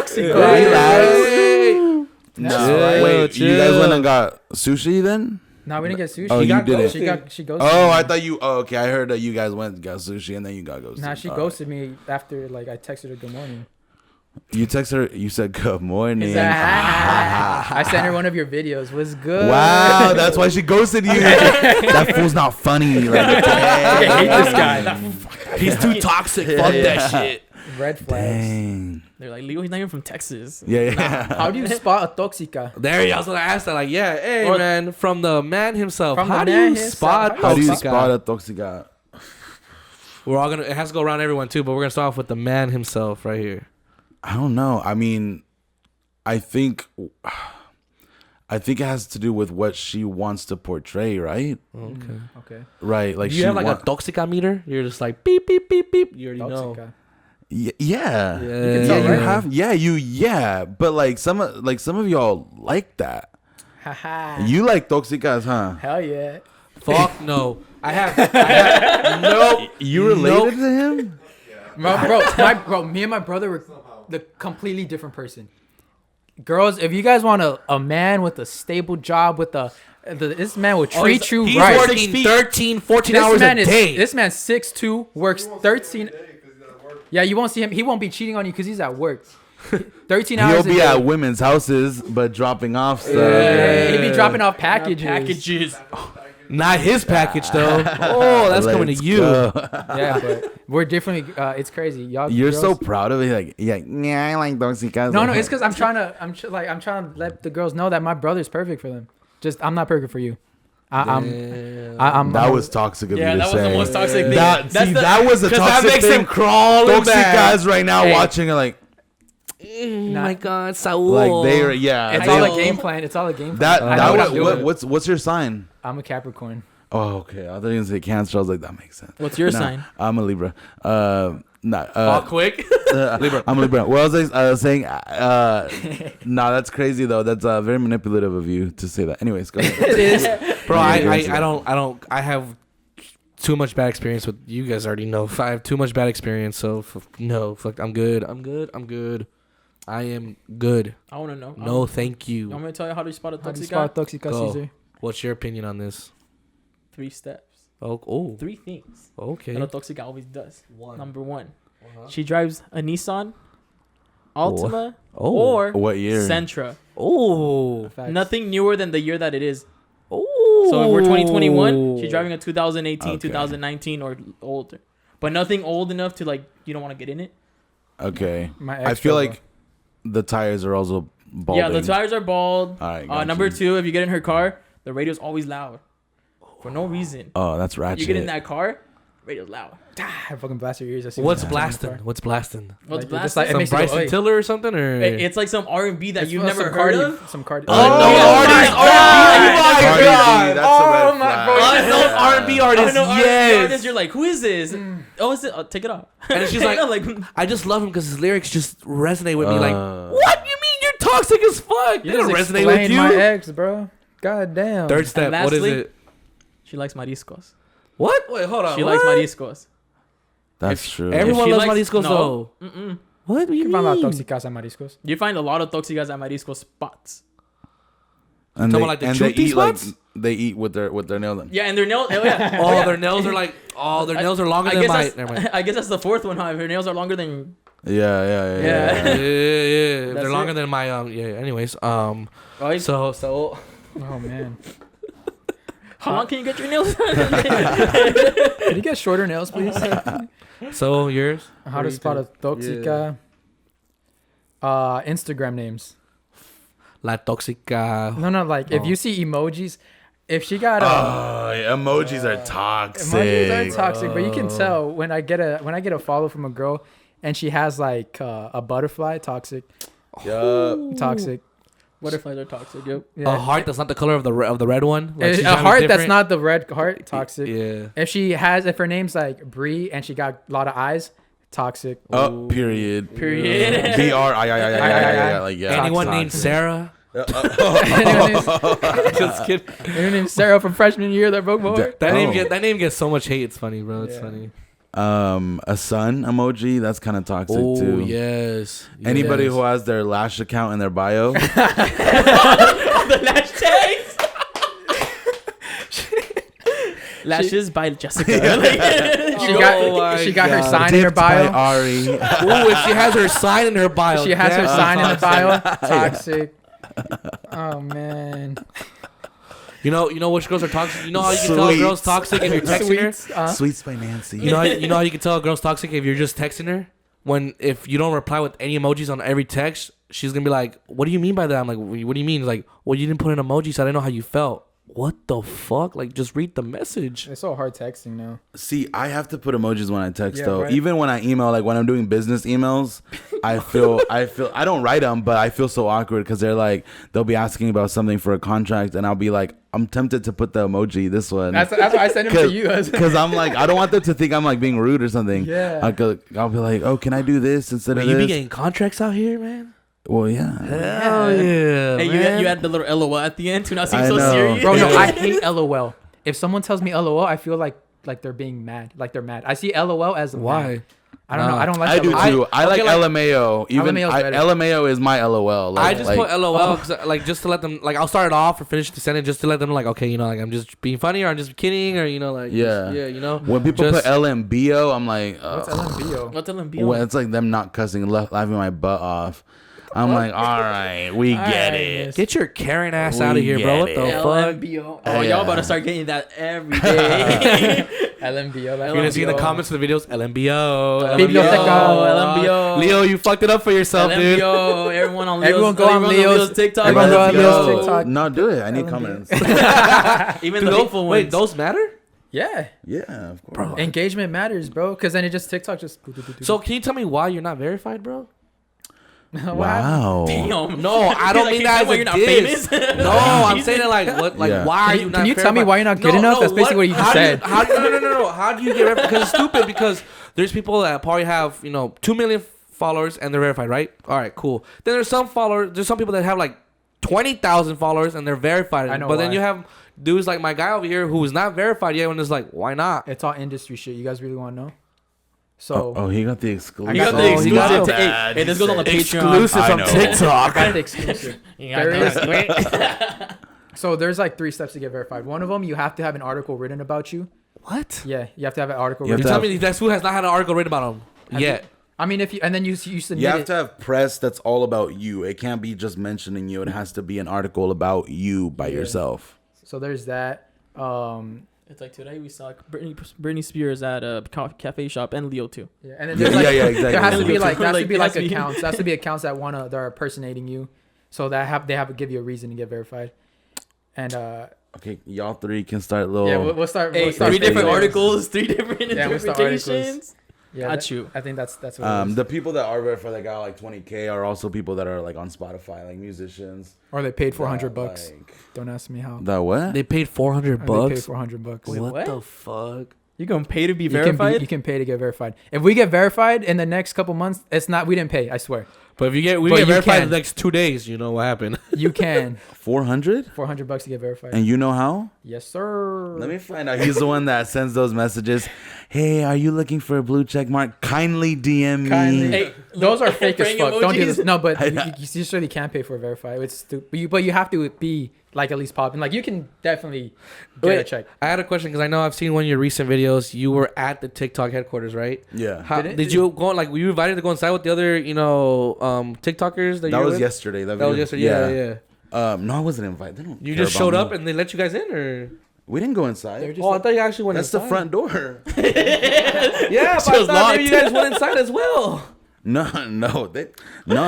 tóxico. Relax. That's No, right. wait, you Chill. guys went and got sushi then? No, we didn't get sushi. Oh, you did it. She ghosted Oh, me. I thought you. Oh, okay. I heard that you guys went and got sushi and then you got ghosted. Nah, she ghosted me after like I texted her good morning. You text her. You said good morning. I sent her one of your videos. Was good. Wow, that's why she ghosted you. That fool's not funny. Like, I hate this guy. He's too toxic. Fuck that shit. Red flags. dang. They're like, Leo, he's not even from Texas. Yeah. How do you spot a tóxica? There you go. I was gonna ask that. Like, yeah, hey Or- man, from the man himself. From the How do man you himself. spot How do you toxica? spot a toxica? We're all gonna. It has to go around everyone too, but we're gonna start off with the man himself right here. I don't know. I mean, I think it has to do with what she wants to portray, right? Okay. Okay. Right. Like Do you have like a toxica meter? You're just like beep beep beep beep. You already know. Tóxica. Yeah. Yeah. can Yeah, tell, you right? have. Yeah. But like some of y'all like that. Haha. You like toxicas, huh? Hell yeah. Fuck no. I have nope. You related to him? Bro, me and my brother were the completely different person. Girls, if you guys want a man with a stable job, with this man will treat you He's right. working 13, 14 hours a day. This man's 6'2", works 13. Yeah, you won't see him. He won't be cheating on you because he's at work. 13 hours He'll a be day. at women's houses, but dropping off stuff. Yeah, he'd be dropping off packages. Packages. Not his package though. Oh, that's coming to Let's you. go. Yeah, but we're definitely. It's crazy. Y'all. You're girls, so proud of it. Like, yeah, I like toxicas. No, it's because I'm trying to let the girls know that my brother's perfect for them. Just I'm not perfect for you. I'm. That was toxic of Yeah, you to that was say. the most toxic thing. That was a 'cause toxic that makes thing. him crawl Toxic back. guys right now Hey. watching are like, My God, Saul. like they're yeah. It's they- all a game plan. It's all a game plan. That I know what I'm doing. what's your sign? I'm a Capricorn. Oh, okay. I thought you were gonna say Cancer. I was like, that makes sense. What's your No, sign? I'm a Libra. quick. Libra. I'm a Libra. What was I saying? Nah, that's crazy though. That's very manipulative of you to say that. Anyways, go ahead. It is. Bro, Yeah, I yeah. don't. I have too much bad experience with you guys. Already know. I have too much bad experience. So no, fuck. I'm good. I am good. I want to know. No, thank You you. want me to tell you how to spot a How do you toxic spot guy? Toxica Go. Caesar? What's your opinion on this? 3 steps. Oh, 3 things okay. that a toxic guy always does. One. Number 1, she drives a Nissan Altima Oh. or What year? Sentra. Oh. Facts. Nothing newer than the year that it is. Oh. So if we're 2021, she's driving a 2018, Okay. 2019 or older. But nothing old enough to like you don't want to get in it. Okay. My I ex feel drove like the tires are also balding. Yeah, the tires are bald. All right. got Number you. 2, if you get in her car, the radio's always loud. For no reason. Oh, that's ratchet. You get in that car, radio's loud. I fucking blast your ears. I see What's what's blasting? happening in What's blasting? What's Like, you're just blasting? like- it Some makes you go, Bryson "Oi." Tiller or something, or It's like some R&B that It's you've from never some heard Cardi- of. Some Cardi. Oh, artists. Cardi B, that's a red Oh, my flag. bro, unknown R&B artist. R&B Yes. artist, you're like, who is this? Oh, is it? Take it off. And she's like, like, I just love him because his lyrics just resonate with me. Like, Uh, what? You mean you're toxic as fuck? You They don't just resonate with explained you. my ex, bro. God damn. Third step. And What is lastly- it? she likes mariscos. What? Wait, hold on. She what? likes mariscos. That's true. Everyone She loves likes- mariscos no. though. Mm-mm. What do you You can find a lot mean? of toxicas and mariscos. You find a lot of toxicas at marisco spots. And Talking they, about like the and they chunky eat spots? like they eat with their nails. Yeah, and their nails. Oh, yeah. Oh, yeah. their nails are like. Oh, their nails are longer I than guess my. that's, Never mind. I guess that's the 4th one. Huh? Her nails are longer than. Yeah. Yeah. Yeah, yeah. That's They're longer it. than my. Yeah. Anyways. Right? So. Oh man. How long can you get your nails done? Can you get shorter nails, please? So yours. How to spot a toxica? Instagram names. La tóxica. No, like if you see emojis, if she got Emojis are toxic. emojis are toxic, but you can tell when I get a follow from a girl and she has like a butterfly, toxic. Toxic. Butterflies are toxic. Yep. Yeah. A heart that's not the color of the red one. Like she's a trying to be heart that's different. not the red heart, toxic. Yeah. If her name's like Bree and she got a lot of eyes, toxic. Oh, period. Period. BRI. Like yeah. Anyone toxic. named Sarah? Just kidding. Her name's Sarah from freshman year that broke my heart. That Oh. name gets so much hate. It's funny, bro. It's Yeah. funny. A sun emoji, that's kind of toxic Oh too. yes. Anybody Yes. who has their lash account in their bio. The lash tags. Lashes by Jessica. She got her sign in her Dipped by bio. Ari. Ooh, if she has her sign in her bio. She has her that's sign in the bio. toxic. Toxic. Oh man. You know which girls are toxic. You know how you can tell a girl's toxic if you're texting her. Sweets. Sweets by Nancy. You know how you can tell a girl's toxic if you're just texting her. If you don't reply with any emojis on every text, she's gonna be like, "What do you mean by that?" I'm like, "What do you mean?" Like, "Well, you didn't put an emoji, so I didn't know how you felt." What the fuck? Like, just read the message. It's so hard texting now. See, I have to put emojis when I text though. right. Even when I email, like when I'm doing business emails, I feel I don't write them, but I feel so awkward because they'll be asking about something for a contract, and I'll be like, I'm tempted to put the emoji this one. That's why I sent him to you. Because I'm like, I don't want them to think I'm like being rude or something. Yeah. I'll be like, oh, can I do this instead of You this? be getting contracts out here, man. Well, yeah. Hell yeah. Hey, you had the little LOL at the end to not seem I so know. serious. Bro, no, I hate LOL. If someone tells me LOL, I feel like they're being mad. Like they're mad. I see LOL as Why? mad. I don't know. I don't like I do LOL. too. I like okay, like- LMAO. Even LMAO 's better. LMAO is my LOL. Like, I just like, put LOL cause, like just to let them like I'll start it off or finish the sentence just to let them like okay like I'm just being funny or I'm just kidding or like Yeah. just, when people just- put LMBO, I'm like, What's LMBO? What's LMB? well, it's like them not cussing, laughing my butt off. I'm like, all right, we get it. get your Karen ass We out of here, bro. What get the it. fuck? LMBO. Oh, Yeah. y'all about to start getting that every day. LMBO. You're gonna see in the comments of the videos LMBO. LMBO. Leo, you fucked it up for yourself, dude. LMBO. Everyone on Leo's, Everyone go on Leo's TikTok. Everyone go on Yo, Leo's TikTok. No, do it. I need LMBO. comments. Even Dude, the hateful ones. wait, those matter? Yeah. Yeah, of course. Engagement matters, bro. Because then it just TikTok just. So can you tell me why you're not verified, bro? Wow. Damn. No, I don't mean that as why a you're not diss. famous. No, I'm saying it like what? Like Yeah. why are Can you you- not? can you tell me verified? why you're not good enough? That's basically what you just said. How do you, no. How do you get verified? Because it's stupid. Because there's people that probably have 2 million followers and they're verified, right? All right, cool. Then there's some people that have like 20,000 followers and they're verified. I know but then why. you have dudes like my guy over here who's not verified yet, and it's like, why not? It's all industry shit. You guys really want to know? So Oh, he got the exclusive. You got Oh, the he exclusive. got to- it. hey, this goes on the Patreon. Exclusive I from know. I TikTok. got the exclusive. You got There the- So there's like 3 steps to get verified. One of them, you have to have an article written about you. What? Yeah, you have to have an article You have You written. to tell me that's who has not had an article written about him Have yet. I mean, if you and then you submit You have it. to have press that's all about you. It can't be just mentioning you. It has to be an article about you by Yeah. yourself. So there's that. It's like today we saw Britney Spears at a cafe shop and Leo too. Yeah, and then there's like, exactly. there has to be Like, like has to be- accounts. There has to be accounts that that are impersonating you, so that they have to give you a reason to get verified. And Okay, y'all three can start little. yeah, we'll start. Hey, We'll start 3 different videos. articles, 3 different Yeah, we'll start articles. interpretations. Yeah, Got that- you. I think that's what. It is. The people that are verified that got like 20K are also people that are like on Spotify, like musicians. Or they paid $400 that, bucks. like- Don't ask me how. That what? They paid $400 Or they paid bucks. $400. Wait, What what? the fuck? You gonna pay to be You verified? can pay to get verified. If we get verified in the next couple months, it's not. We didn't pay. I swear. But if we get But you verified in can. the next 2 days, you know what happened. You can. 400? $400 to get verified. And you know how? Yes, sir. Let me find out. He's the one that sends those messages. Hey, are you looking for a blue check mark? Kindly DM me. Kindly. Hey, Those are fake as praying fuck. Don't do emojis. this. No, but I you, know. you surely can't pay for a verify. It's stupid. But you have to be like at least popping. Like you can definitely get a Wait, check. I had a question because I know I've seen one of your recent videos. You were at the TikTok headquarters, right? Yeah. How, Did it- did you go like? Were you invited to go inside with the other, TikTokers that you That were was with? yesterday. That was yesterday. Yeah. No, I wasn't invited. They don't You care just about showed me. up and they let you guys in, or? We didn't go They're inside. just Oh, I like- thought you actually went That's inside. the front door. Yeah, but She I was thought maybe you locked. guys went inside as well. No,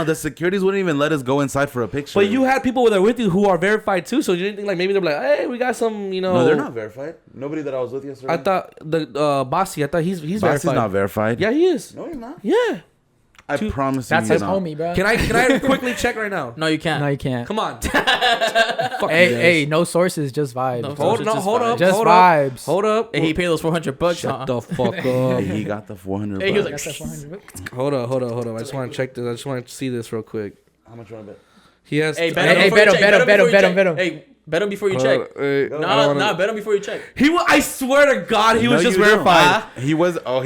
the securities wouldn't even let us go inside for a picture. But you had people that were with you who are verified too, so you didn't think like maybe they're like, hey, we got some, No, they're not verified. Nobody that I was with yesterday. I thought the Bossy, I thought he's Boss is verified. not verified. Yeah, he is. No, he's not. Yeah. I promise you. That's he's his not. homie, bro. Can I quickly check right now? No, you can't. No, you can't. Come on. Fuck Hey, you guys. hey, no sources, just vibes. No bro. sources. Hold up. Just hold vibes. Up, hold up. Hey, he paid those $400. Shut Huh? the fuck up. Hey, he got the 400. Hey, he was bucks. like, That's that 400. Hold up. I just want to check this. I just want to see this real quick. How much you want to bet? He has. Hey, Hey, bet him. Hey, Bet him before you check. Nah, bet him before you check. I swear to God, he was just you don't. verified. He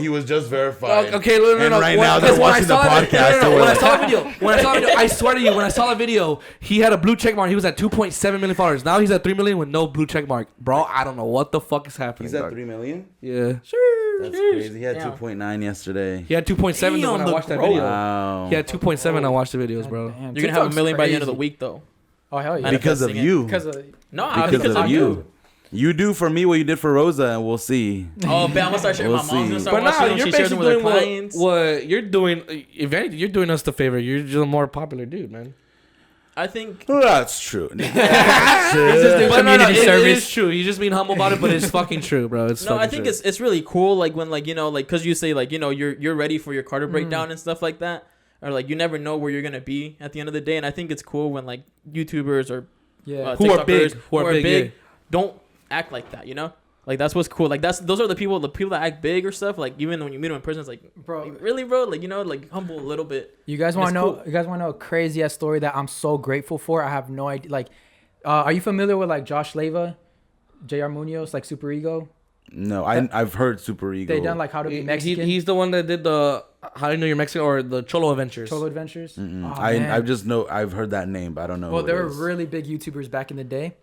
was just verified. Okay, no. And right now Because they're watching the podcast. No, when I saw the video, I swear to you, when I saw the video, he had a blue check mark. He was at 2.7 million followers. Now he's at 3 million with no blue check mark. Bro, I don't know what the fuck is happening. He's at 3 million? Yeah. That's crazy. He had 2.9 yesterday. He had 2.7 when I watched that video. Wow. He had 2.7 when I watched the videos, bro. Damn, You're gonna have a TikTok's million by the end of the crazy. week, though. Oh hell yeah! Because of you. Because of Because of you. You do for me what you did for Rosa, and we'll see. Oh, man, I'm gonna start sharing. We'll My mom's gonna see. start But watching now them. you're She shares them with her basically doing clients. what you're doing. If anything, you're doing us the favor. You're just a more popular dude, man. I think. That's true. He's just doing But community it service. is true. You're just being humble about it, but it's fucking true, bro. It's No, I fucking think true. it's really cool. Like when because you say you're ready for your Carter breakdown and stuff like that, or like you never know where you're gonna be at the end of the day. And I think it's cool when like YouTubers or Who are big, TikTokers yeah. don't act like that. Like that's what's cool. Like those are the people that act big or stuff. Like even when you meet them in person, it's like, Bro, like, really, bro. Like like humble a little bit. You guys And want to it's know? cool. You guys want to know a crazy ass story that I'm so grateful for? I have no idea. Like, are you familiar with like Josh Leva, J.R. Munoz, like Super Ego? No, I've heard Super Ego. They done like How to Be Mexican. He's the one that did the How to Know You're Mexican or the Cholo Adventures. Cholo Adventures. Oh, I man. just know I've heard that name, but I don't know. Well, who they it were is. really big YouTubers back in the day.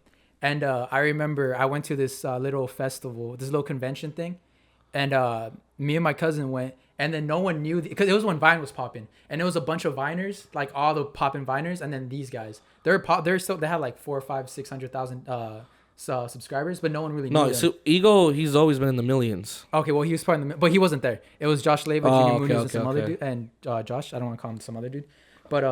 And I remember I went to this little festival, this little convention thing. And me and my cousin went. And then no one knew, because it was when Vine was popping. And it was a bunch of Viners, like all the popping Viners. And then these guys. They had like 400,000, 500,000, 600,000 subscribers. But no one really knew No, them. so Ego, he's always been in the millions. Okay, well, he was part of the... But he wasn't there. It was Josh Leva, Oh, Jimmy okay, Munoz, and okay, some other okay. dude. And Josh, I don't want to call him some other dude. But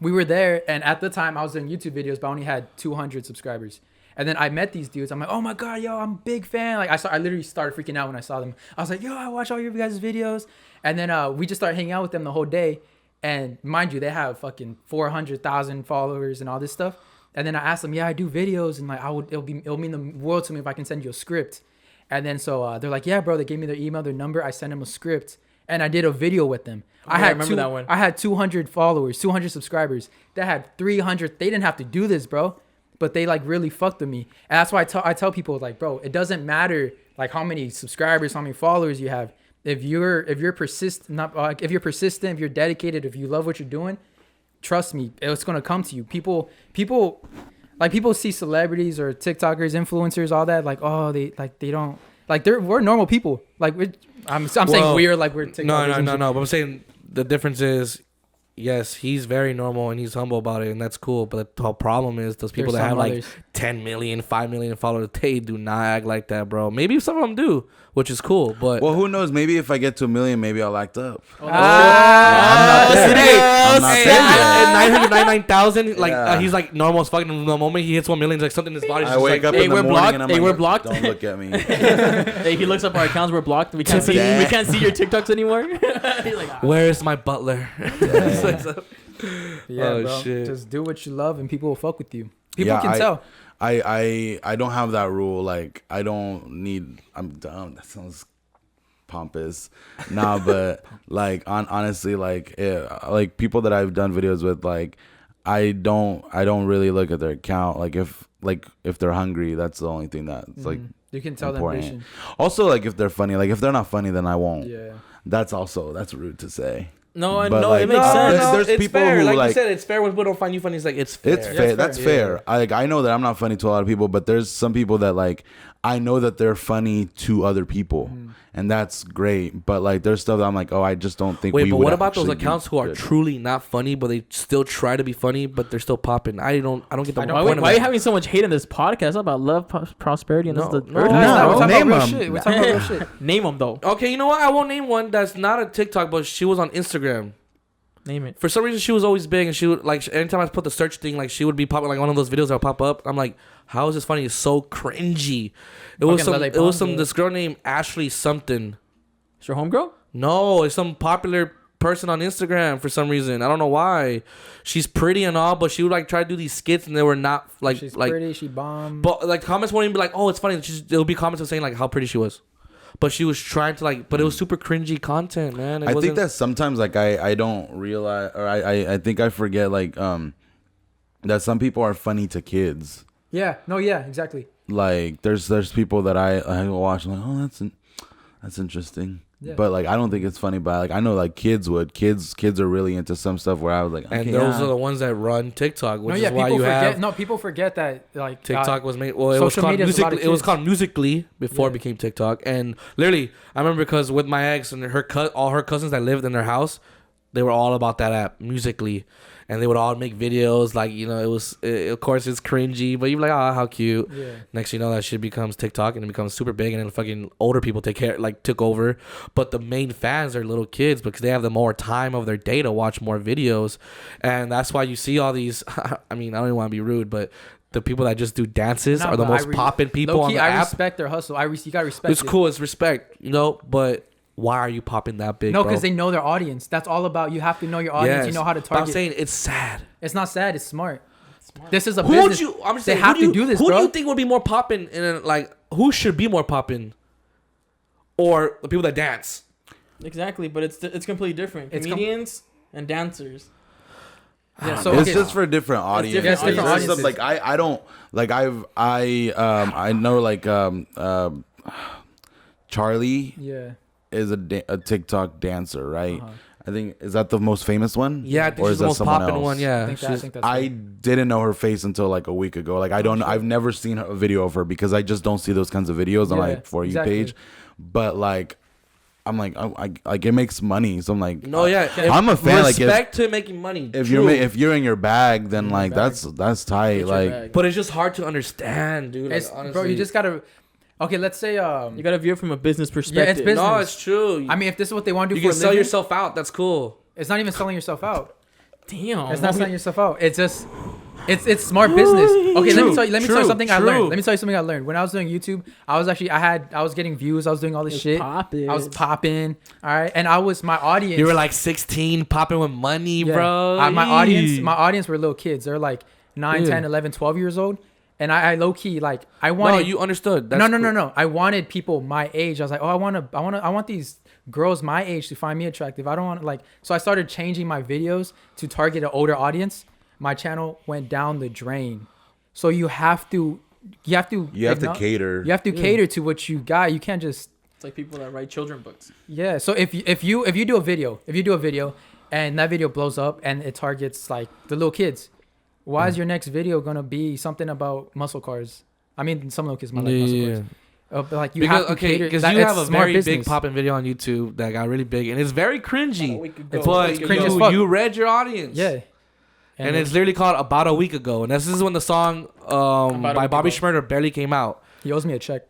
we were there, and at the time, I was doing YouTube videos, but I only had 200 subscribers. And then I met these dudes. I'm like, oh my God, yo, I'm a big fan. Like, I literally started freaking out when I saw them. I was like, yo, I watch all your guys' videos. And then we just started hanging out with them the whole day. And mind you, they have fucking 400,000 followers and all this stuff. And then I asked them, yeah, I do videos, and like it'll mean the world to me if I can send you a script. And then so they're like, yeah, bro. They gave me their email, their number. I sent them a script, and I did a video with them. I remember that one. I had 200 followers, 200 subscribers. They had 300. They didn't have to do this, bro, but they like really fucked with me. And that's why I tell people, like, bro, it doesn't matter like how many subscribers, how many followers you have. If you're persistent, if you're persistent, if you're dedicated, if you love what you're doing, trust me, it's gonna come to you. People see celebrities or TikTokers, influencers, all that, like, oh, they don't like we're normal people. Like I'm saying we're like we're TikTokers. No. But I'm saying the difference is, yes, he's very normal and he's humble about it, and that's cool. But the whole problem is those people There's that have some like others. 10 million, 5 million followers, they do not act like that, bro. Maybe some of them do, which is cool. But Well, who knows? Maybe if I get to 1 million, maybe I'll act up. Oh, I'm not there yet. 999,000, like Yeah. he's like normal as fucking. The moment he hits 1 million, it's like something in his body. I wake up Hey, in the we're morning blocked. and I'm Hey, like, we're blocked. Don't look at me. Hey, he looks up our accounts. We're blocked. We can't see your TikToks anymore. He's like, Where is my butler? Yeah, Oh, bro. shit. Just do what you love, and people will fuck with you. People Yeah, can tell. I don't have that rule. Like, I don't need. I'm dumb. That sounds pompous. Nah, but like honestly, like like people that I've done videos with, like I don't really look at their account. Like if they're hungry, that's the only thing that's like You can tell them important. vision. Also, like if they're funny. Like if they're not funny, then I won't. Yeah. That's rude to say. no, But, no, like, it makes no, sense. no, there's it's people fair. who, like you like- said, it's fair when people don't find you funny. It's like it's fair. It's fair. That's fair. I know that I'm not funny to a lot of people, but there's some people that like I know that they're funny to other people, and that's great. But like there's stuff that I'm like, oh, I just don't think. Wait, we but would what about those actually be accounts who are good. truly not funny, but they still try to be funny, but they're still popping? I don't get the I don't- point Why of are you that. having so much hate in this podcast? It's about love, prosperity, and No, this is the no, earth. No, No, we're talking name about real 'em. shit. We're talking about real shit. Name them though. Okay, you know what? I won't name one that's not a TikTok, but she was on Instagram. Name it. For some reason, she was always big, and she would like anytime I put the search thing, like she would be popping like one of those videos that would pop up. I'm like, how is this funny? It's so cringy. It was Fucking Lele some Pons, this girl named Ashley something. It's your homegirl. No, it's some popular person on Instagram for some reason. I don't know why. She's pretty and all, but she would like try to do these skits, and they were not like She's like. pretty. She bomb. But like comments won't even be like, oh, it's funny. There'll be comments of saying like how pretty she was. But she was trying to like, but it was super cringy content, man. It I think wasn't- that sometimes like I don't realize, or I think I forget like that some people are funny to kids. Yeah. No. Yeah. Exactly. Like there's people that I watch, I'm like, oh, that's interesting. Yeah. But like I don't think it's funny, but like I know like kids are really into some stuff where I was like, okay, And those yeah. are the ones that run TikTok, which No. Yeah. is why People you forget. have No. People forget that like TikTok was made. Well, it was social called media is a lot Musical.ly. of It was kids. called Musically before Yeah. it became TikTok. And literally, I remember because with my ex and all her cousins that lived in their house, they were all about that app, Musically, and they would all make videos. Like of course, it's cringy, but you're like, oh, how cute. Yeah. Next, you know, that shit becomes TikTok and it becomes super big, and then fucking older people took over. But the main fans are little kids because they have the more time of their day to watch more videos, and that's why you see all these. I mean, I don't even want to be rude, but the people that just do dances Nah, are the but most popping people on Low-key, the I app. respect their hustle. You gotta respect. It's it. cool, it's respect, but why are you popping that big? No, bro? because they know their audience. That's all about. You have to know your audience. Yes. You know how to But target. I'm saying it's sad. It's not sad. It's smart. This is a Who business. would you? I'm just They saying, have who to do this, Who bro. do you think would be more popping? Who should be more popping? Or the people that dance? Exactly, but it's completely different. It's Comedians and dancers. Yeah, so It's okay. just for different audiences. different Yeah, it's different There's some, audiences. like I don't like I know like Charlie Yeah. is a TikTok dancer, right? Uh-huh. I think is that the most famous one? Yeah, I think Or she's is the that most someone popping else? one. I Yeah, think, she's, that's I didn't know her face until like a week ago. Like I've never seen a video of her because I just don't see those kinds of videos on Yeah, like For You exactly. page. But like I'm like I like it makes money, so I'm like no, yeah. I'm a fan. Like Respect to making money. if true. you're in your bag, then like bag. that's tight. Get your Like bag. But it's just hard to understand, dude. Like, It's, honestly. bro, you just gotta. Okay, let's say You gotta view it from a business perspective. business. No, it's true. I mean, if this is what they want to do you for can a sell living, yourself out. That's cool. it's not even selling yourself out. Damn. It's not selling yourself out. It's just, it's smart business. Okay, let me tell you something I learned. Let me tell you something I learned. When I was doing YouTube, I was getting views. I was doing all this shit. Poppin'. I was popping. All right, and my audience. You were like 16, popping with money, Yeah. bro. My audience were little kids. They're like 9, Yeah. 10, 11, 12 years old. And I low key like I wanted. No, you understood. That's No. I wanted people my age. I was like, oh, I want these girls my age to find me attractive. I don't want like. So I started changing my videos to target an older audience. My channel went down the drain. So you have to cater. you have to cater. You have to cater to what you got. You can't just. It's like people that write children books. Yeah. So if you do a video, and that video blows up and it targets like the little kids, why is your next video gonna be something about muscle cars? I mean, some little kids might like muscle cars. But like you have to cater. Because that- you it's have a smart very business. big popping video on YouTube that got really big, and it's very cringy. It's But cringy as fuck. you read your audience. Yeah. And it's literally called About a Week Ago. And this is when the song by Week Bobby Ago. Shmurda barely came out. He owes me a check.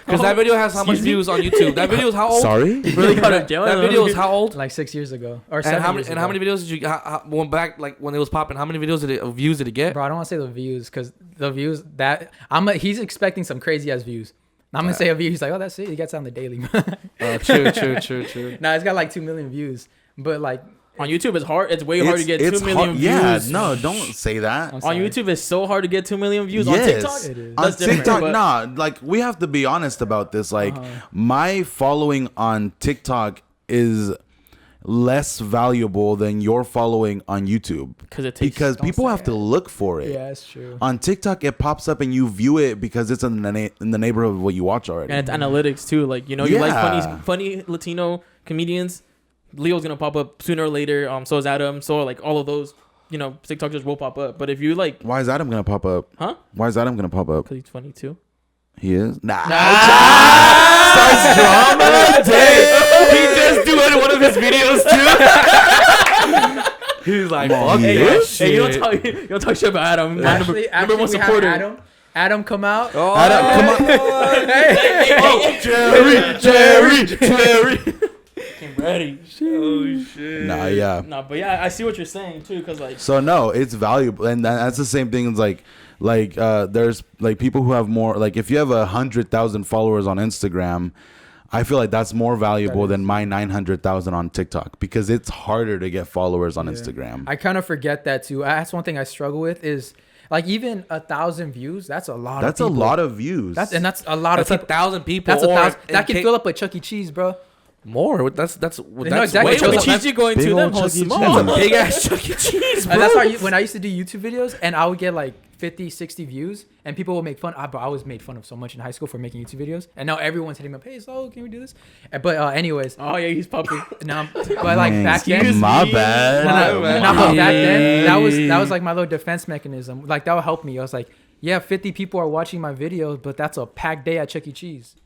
Because that video has how much views on YouTube? That video is how old? Sorry. Really got it down. That video is how old? Like 6 years ago or And 7 how years many ago. and how many videos did you went back like when it was popping? How many views did it get? Bro, I don't want to say the views because the views that he's expecting some crazy ass views. I'm gonna say a view. He's like, oh, that's it. He gets on the daily. True. Nah, it's got like 2 million views. But like On YouTube, it's hard. It's way hard to get 2 million hard. views. Yeah, no, don't say that. I'm On sorry. YouTube, it's so hard to get 2 million views. Yes. On TikTok, It is. On That's different, TikTok, but- nah. Like we have to be honest about this. Like my following on TikTok is less valuable than your following on YouTube because Don't people say have to look for it. Yeah, that's true. On TikTok, it pops up and you view it because it's in the neighborhood of what you watch already. and it's analytics too. Like you like Yeah. funny Latino comedians. Leo's gonna pop up sooner or later. So is Adam. So like all of those, TikTokers will pop up. But if you like, Why is Adam gonna pop up? huh? Why is Adam gonna pop up? Because he's funny too. He is. Nah. Starts drama. He just doing one of his videos too. He's like, Come on, fuck he that is? shit. Hey, you don't talk shit about Adam. Actually, number one we have supporter. Adam come out. Oh, Adam, come on. Jerry. Came ready. Oh shit. Nah, yeah. No, but yeah, I see what you're saying too. Cause like, So no, it's valuable, and that's the same thing as like there's like people who have more. Like if you have 100,000 followers on Instagram, I feel like that's more valuable than my 900,000 on TikTok because it's harder to get followers on Instagram. I kind of forget that too. That's one thing I struggle with is like even 1,000 views. That's a lot. That's of a people. lot of views. That's a lot That's of people. 1,000 people. That's 1,000. or- That can and fill up a Chuck E. Cheese, bro. More. That's exactly. way Chuck E. more. Cheese you going big to old them Chuck hoes E. small. Cheese. Big ass Chuck E. Cheese, bro. And that's why when I used to do YouTube videos and I would get like 50, 60 views and people would make fun. I was made fun of so much in high school for making YouTube videos. And now everyone's hitting me up, hey, so can we do this? But anyways, Oh yeah, he's puppy. now, but like back then, Excuse My me. bad. but back then, that was like my little defense mechanism. Like that would help me. I was like, yeah, 50 people are watching my videos, but that's a packed day at Chuck E. Cheese.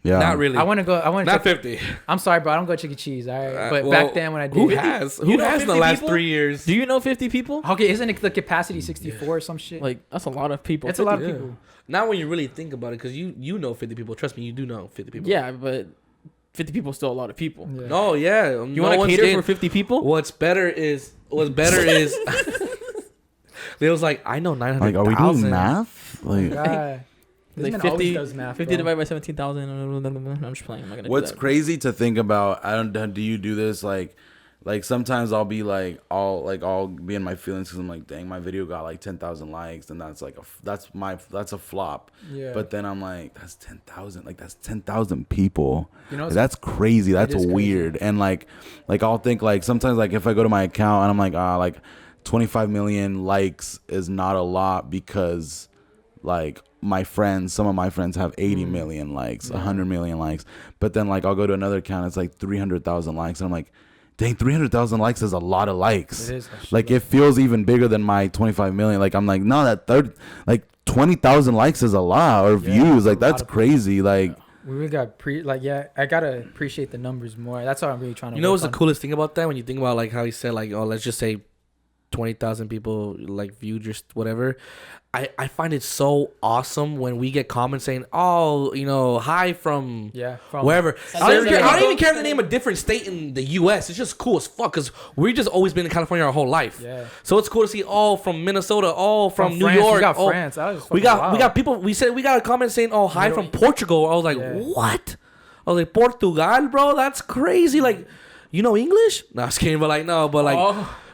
Yeah. Not really. I want to go. I want to. Not 50. I'm sorry, bro. I don't go to Chuck E. Cheese. All right. But well, back then when I did, Who has? You Who know has in the 50 last people? 3 years? Do you know 50 people? Okay, isn't it the capacity 64 or some shit? Like that's a lot of people. it's a lot of Yeah. people. Not when you really think about it, because you know 50 people. Trust me, you do know 50 people. Yeah, but 50 people is still a lot of people. Yeah. No, yeah. You want to cater for 50 people? What's better is. It was like, I know 900,000. Like, are we doing math? Like, God. This Like man always 50, does math, 50 bro. divided by 17,000. I'm just playing. I'm not gonna. what's do that. crazy to think about? Do you do this? Like sometimes I'll be like, I'll be in my feelings because I'm like, dang, my video got like 10,000 likes, and that's like that's a flop. Yeah. But then I'm like, that's 10,000. Like that's 10,000 people. You know, Like, that's crazy. That's is crazy. weird. And like I'll think like sometimes like if I go to my account and I'm like 25 million likes is not a lot because like some of my friends have 80 million likes, 100 million likes. But then like I'll go to another account, it's like 300,000 likes, and I'm like, dang, 300,000 likes is a lot of likes. It is. Like it feels even bigger than my 25 million. Like I'm like, no, that third, like 20,000 likes is a lot, or views. Like a that's lot of crazy. Like We really got I gotta appreciate the numbers more. That's what I'm really trying to. You know what's the work on. coolest thing about that? When you think about like how he said like, oh, let's just say 20,000 people like viewed your whatever. I find it so awesome when we get comments saying, oh, you know, hi from from wherever. San I don't Diego. even care if they name a different state in the U.S. It's just cool as fuck because we've just always been in California our whole life. Yeah. So it's cool to see all from Minnesota, all from New France. York. We got all- France. That was we fucking got wild. people. We got a comment saying, "Oh, hi Middle from Portugal." I was like, Yeah. "What?" I was like, "Portugal, bro? That's crazy!" Like, you know English? No, I was kidding, but like, no, but like,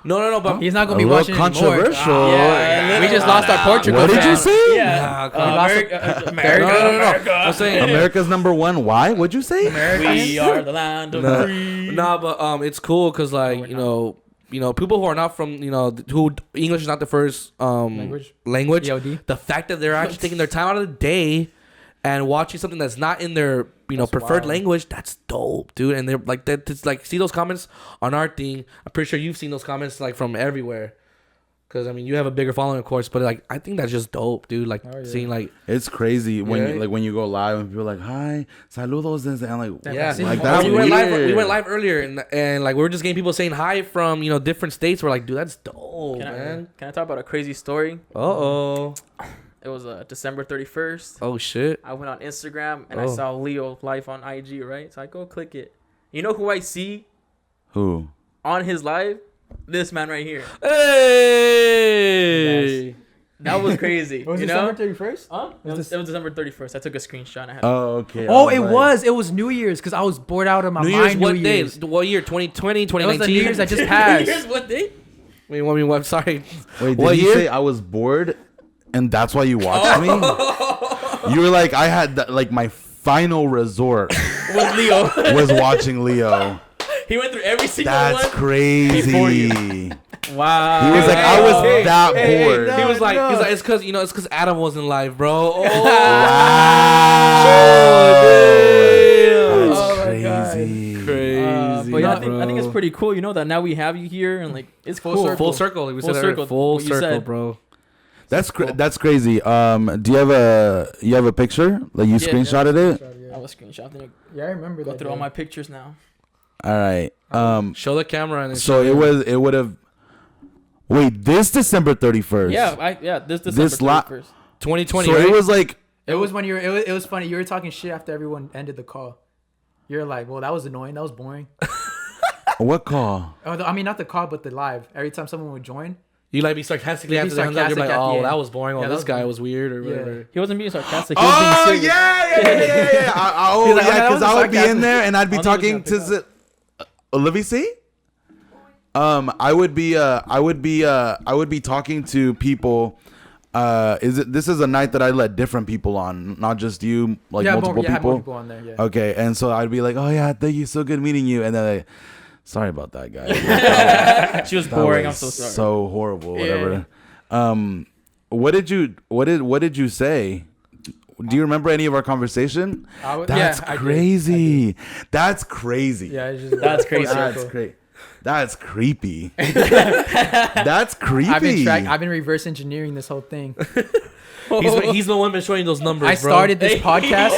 no, but He's not gonna a be little watching anymore. controversial. Yeah, We just lost our Portugal. What did you fan. say? Yeah. Nah, America. America. I'm saying America's number one. Why? What'd you say? We are the land of free. nah, but it's cool because like you know people who are not from who English is not the first language. EOD. The fact that they're actually taking their time out of the day and watching something that's not in their preferred wild. language, that's dope, dude. And they're like that. It's like see those comments on our thing. I'm pretty sure you've seen those comments like from everywhere. Cause I mean you have a bigger following, of course, but like I think that's just dope, dude. Like seeing like It's crazy when Yeah. when you go live and people are like, hi, saludos, and I'm like, yeah, like that's we weird. went live earlier and like we were just getting people saying hi from different states. We're like, dude, that's dope, man. Can I talk about a crazy story? Uh-oh. It was December 31st. Oh shit. I went on Instagram and I Oh. saw Leo live on IG, right? So I go click it. You know who I see Who? on his live? This man right here. Hey. That was crazy. Was you it know? December 31st? Huh? It was December 31st. I took a screenshot. And I had Oh, okay. Oh, I it like- was. It was New Year's because I was bored out of my New mind. Year's what New day? Year's. What year? 2020, It was 2019? the New Year's that just passed. Here's what day? I mean, I'm sorry. Wait, What did you year? say I was bored, and that's why you watched me? You were like, I had like my final resort Was Leo. was watching Leo. He went through every single That's one. crazy. Before He you. Wow. was like, I was Hey, that hey, bored. he was like, it's because Adam wasn't live, bro. Oh, Wow. Oh That's my God. crazy. crazy. But yeah, I bro. think it's pretty cool. You know that now we have you here and like it's Full cool. circle. Full circle. Like we Full said earlier, circle, full what you circle, said. bro. That's crazy. Do you have a picture? Like you Yeah, screenshotted it? I was screenshotting it. Yeah, I remember Go that. through all day. my pictures now. All right. Show the camera and then So show it would have. Wait, this December 31st. Yeah, this December 31st. 2020. So right? it was like. It was when you were. It was funny. You were talking shit after everyone ended the call. You're like, well, that was annoying. That was boring. What call? Oh, I mean, not the call, but the live. Every time someone would join. You like be sarcastically You'd be after the hands up, you're like, sarcastic at the oh, end. that was boring. Oh, Yeah, that this was guy boring. was weird or Yeah. whatever. He wasn't being sarcastic. He was Oh being serious. yeah. Oh He's like, yeah, that because was a I would be sarcasm. in there and I'd be I don't talking think to it's Olivia C. I would be talking to people This is a night that I let different people on, not just you, like multiple have people. more people on there. Yeah. Okay, and so I'd be like, oh yeah, thank you, so good meeting you, and then sorry about that, guys. She was That boring. I'm was so sorry. so horrible. Yeah. Whatever. What did you say? Do you remember any of our conversation? That's crazy. That's crazy. Yeah, it's just That's crazy. That's great. That's creepy. That's creepy. I've been reverse engineering this whole thing. He's the one been showing those numbers. I started this podcast.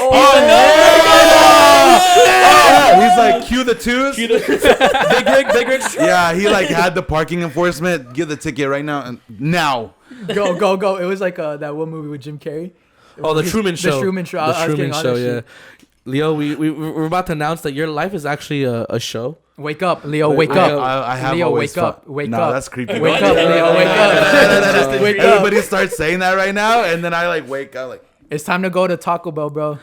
He's like, cue the twos. Big Rick. Yeah, he like had the parking enforcement. Give the ticket right now. Now. Go. It was like that one movie with Jim Carrey. Oh, the Truman Show. The Truman Show. The Truman Show. Yeah. Leo, we're about to announce that your life is actually a show. Wake up, Leo. Wake up. I have Leo, always wake up. felt- Wake no, up. that's creepy. Wake up, Leo. Wake up. Wake up. Everybody starts saying that right now, and then I like wake up like. It's time to go to Taco Bell, bro.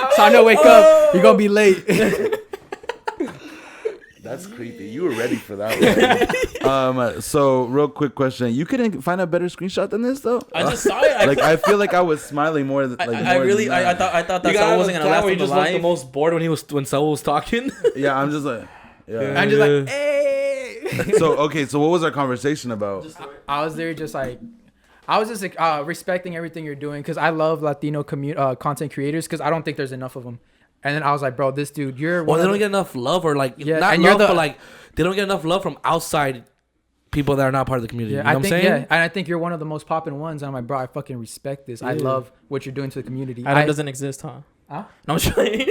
It's time to wake up. You're gonna be late. That's creepy. You were ready for that one. So real quick question: you couldn't find a better screenshot than this, though? I just saw it. Like I feel like I was smiling more than I thought that Saul wasn't gonna last He up just looked the alive. most bored when Saul was talking. Yeah, I'm just like, yeah. I'm just like, hey. So what was our conversation about? I was there just like, I was just like, respecting everything you're doing because I love Latino content creators because I don't think there's enough of them. And then I was like, bro, this dude, you're Well, one they of don't the- get enough love, or like Yeah, not and love, you're but like they don't get enough love from outside people that are not part of the community. Yeah, You know I what I'm think saying? and I think you're one of the most popping ones. And I'm like, bro, I fucking respect this. I Yeah. love what you're doing to the community. Adam doesn't exist, huh? Huh? No, I'm just playing.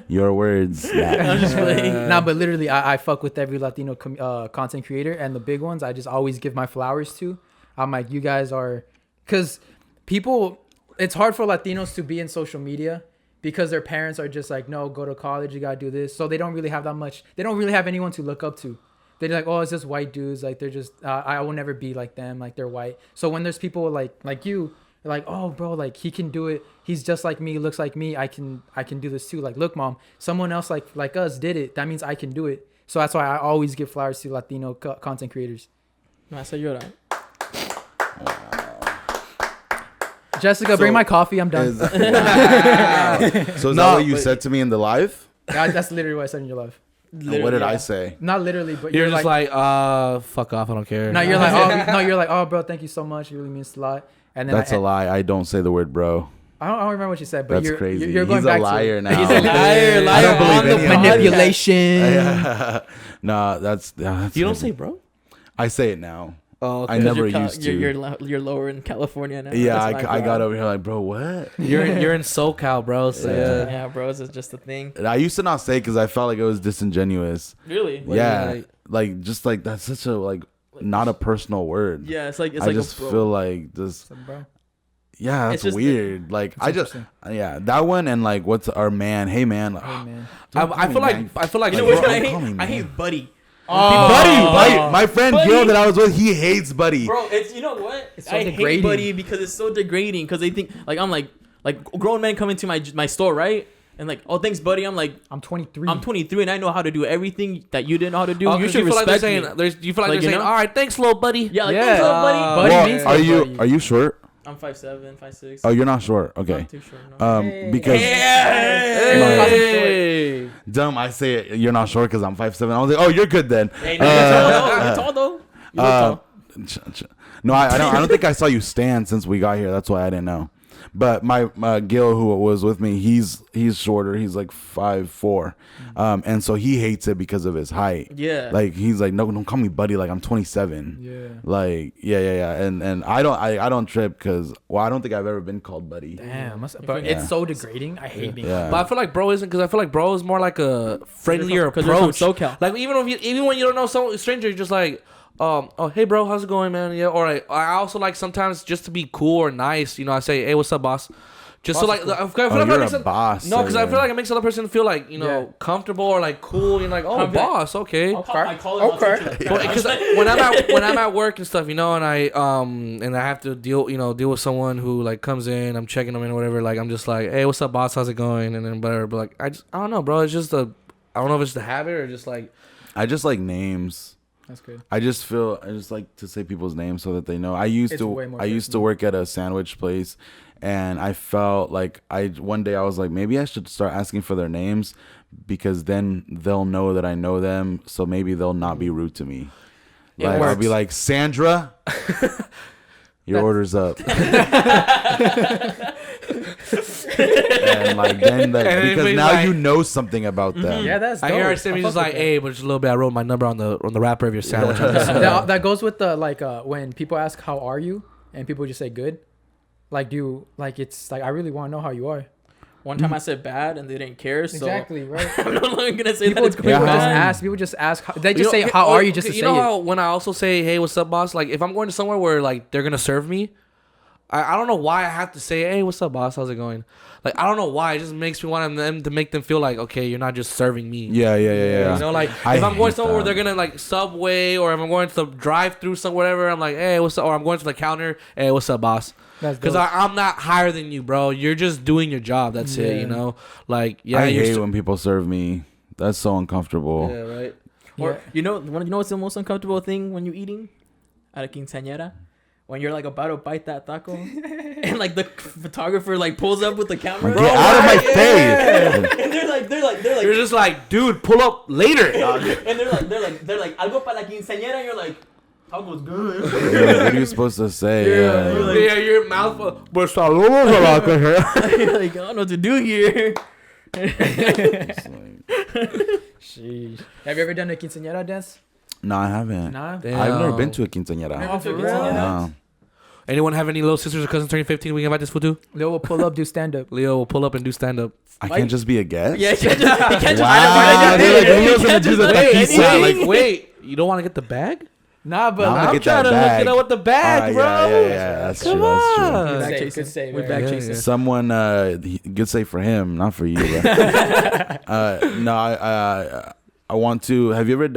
Your words. I'm just playing. Nah, but literally, I fuck with every Latino content creator, and the big ones I just always give my flowers to. I'm like, you guys are, because people, it's hard for Latinos to be in social media because their parents are just like, no, go to college, you gotta do this. So they don't really have that much. They don't really have anyone to look up to. They're like, oh, it's just white dudes. Like they're just, I will never be like them. Like they're white. So when there's people like you. Like, oh, bro, like he can do it. He's just like me, looks like me. I can do this too. Like, look, mom, someone else like us did it. That means I can do it. So that's why I always give flowers to Latino content creators. No, so you're right. Jessica, bring my coffee. I'm done. So is that what you said to me in the live? That's literally what I said in your life. And what did I say? Not literally, but You're just like, fuck off, I don't care. no, you're like, oh, bro, thank you so much. It really means a lot. And then That's a lie. I don't say the word bro. I don't remember what you said, but That's you're crazy. You're going He's back a liar to now. He's a liar. I don't believe on the any of it. manipulation. Nah, that's You don't say bro? I say it now. Oh, okay. I never used to. You're lower in California now. Yeah, That's why, I bro. got over here like, bro, what? You're in SoCal, bro. So Yeah. Yeah, bro, this is just a thing. I used to not say because I felt like it was disingenuous. Really? Yeah, like just like that's such a like not a personal word. Yeah, it's like I a just bro. feel like this. Bro. Yeah, that's It's just- weird. Like I just that one and like what's our man? Hey man. Hey, man. I feel like You know Like, which bro, one I don't call me hate? I man. hate Buddy. Buddy, my friend Buddy. Gil that I was with, he hates Buddy. Bro, it's you know what? It's so I degrading. hate Buddy because it's so degrading. Because they think like I'm like grown men come into my store, right? And like, oh, thanks, Buddy. I'm like, I'm 23. I'm 23 and I know how to do everything that you didn't know how to do. Oh, you 'cause should feel like they're respect saying, me. you feel like Like, they're you saying, know? all right, thanks, little buddy. Yeah, like, Yeah. thanks, little buddy. Buddy Well, means are like you buddy. are you short? I'm 5'7", 5'6". Oh, you're not short. Okay. Not too short, no. Because Hey. dumb, I say it, you're not short because I'm 5'7". I was like, oh, you're good then. Hey, no, you're tall though. You look tall. No, I don't think I saw you stand since we got here. That's why I didn't know. But my Gil, who was with me, he's shorter. He's like 5'4", and so he hates it because of his height. Yeah. Like he's like, no, don't call me buddy. Like I'm 27. Yeah. Like yeah. And I don't trip because I don't think I've ever been called buddy. Damn. But Yeah. it's so degrading. I hate being. Yeah. But I feel like bro isn't, because I feel like bro is more like a friendlier Because they're from approach. SoCal. Like even when you don't know some stranger, you're just like, oh hey bro, how's it going, man? Yeah. Or I also like sometimes just to be cool or nice. You know, I say, hey, what's up, boss? Just Boss so is like cool. I feel Oh, like you're it a makes it- boss. No, because I feel like it makes the other person feel like, you know, Yeah. comfortable or like cool. You're like, oh, Confident. boss, okay. I call it Okay. Because when I'm at work and stuff, you know, and I have to deal with someone who like comes in, I'm checking them in or whatever. Like I'm just like, hey, what's up, boss? How's it going? And then whatever. But like I don't know, bro. It's just I don't know if it's the habit or just like I just like names. That's good. I just like to say people's names so that they know. I used It's way more to personal. work at a sandwich place, and I felt like one day I was like, maybe I should start asking for their names, because then they'll know that I know them, so maybe they'll not be rude to me. It Like I'll be works. like, Sandra, your order's up. And like then because everybody's now like- you know something about them. Yeah, that's dope. I hear Sammy's just fuck like, with hey, but just a little bit. I wrote my number on the wrapper of your sandwich. that goes with the like when people ask how are you and people just say good. Like it's like I really want to know how you are. One time I said bad and they didn't care, so Exactly, right? I'm no longer gonna say People, that it's people going Yeah. just bad. ask. People just ask. They just say how are you just to you say know it. how when I also say, hey, what's up, boss? Like if I'm going to somewhere where like they're gonna serve me, I don't know why I have to say, hey, what's up, boss? How's it going? Like I don't know why. It just makes me want them to make them feel like, okay, you're not just serving me. Yeah. You know, like I if I'm going hate somewhere where that. they're gonna like Subway, or if I'm going to the drive-through somewhere, whatever, I'm like, hey, what's up? Or I'm going to the counter, hey, what's up, boss? That's Because dope. I'm not higher than you, bro. You're just doing your job. That's it. Yeah. You know, like yeah, I you're hate when people serve me. That's so uncomfortable. yeah, right. Or Yeah. you know what's the most uncomfortable thing when you're eating at a quinceañera? When you're like about to bite that taco, and like the photographer like pulls up with the camera, Get out of my face! and they're like You're just like, dude, pull up later. and they're like algo para la quinceañera, and you're like, taco's good. You're like, what are you supposed to say? Yeah, you're like- Yeah, your mouth. But saludos a la que- You're like, I don't know what to do here. It's like, Sheesh. Have you ever done a quinceañera dance? no, I haven't. Nah. I've never Damn. been to a quinceañera. Never for been to a real? quinceañera? No. Anyone have any little sisters or cousins turning 15? We can invite this fool to. Leo will pull up, do stand up. Leo will pull up and do stand up. I Like- can't just be a guest. Yeah, you can't just Wow, they're like, Leo's gonna do the taquiza. Like, wait, you don't want to get the bag? Nah, but Nah, I'm gonna I'm get trying that to bag. look it up with the bag, Ah, bro. Yeah, that's Come true. That's true. on. Good Back save, chasing. good save, We're yeah. back Yeah, chasing. yeah. Someone, good say for him, not for you. Bro. No, I want to. Have you ever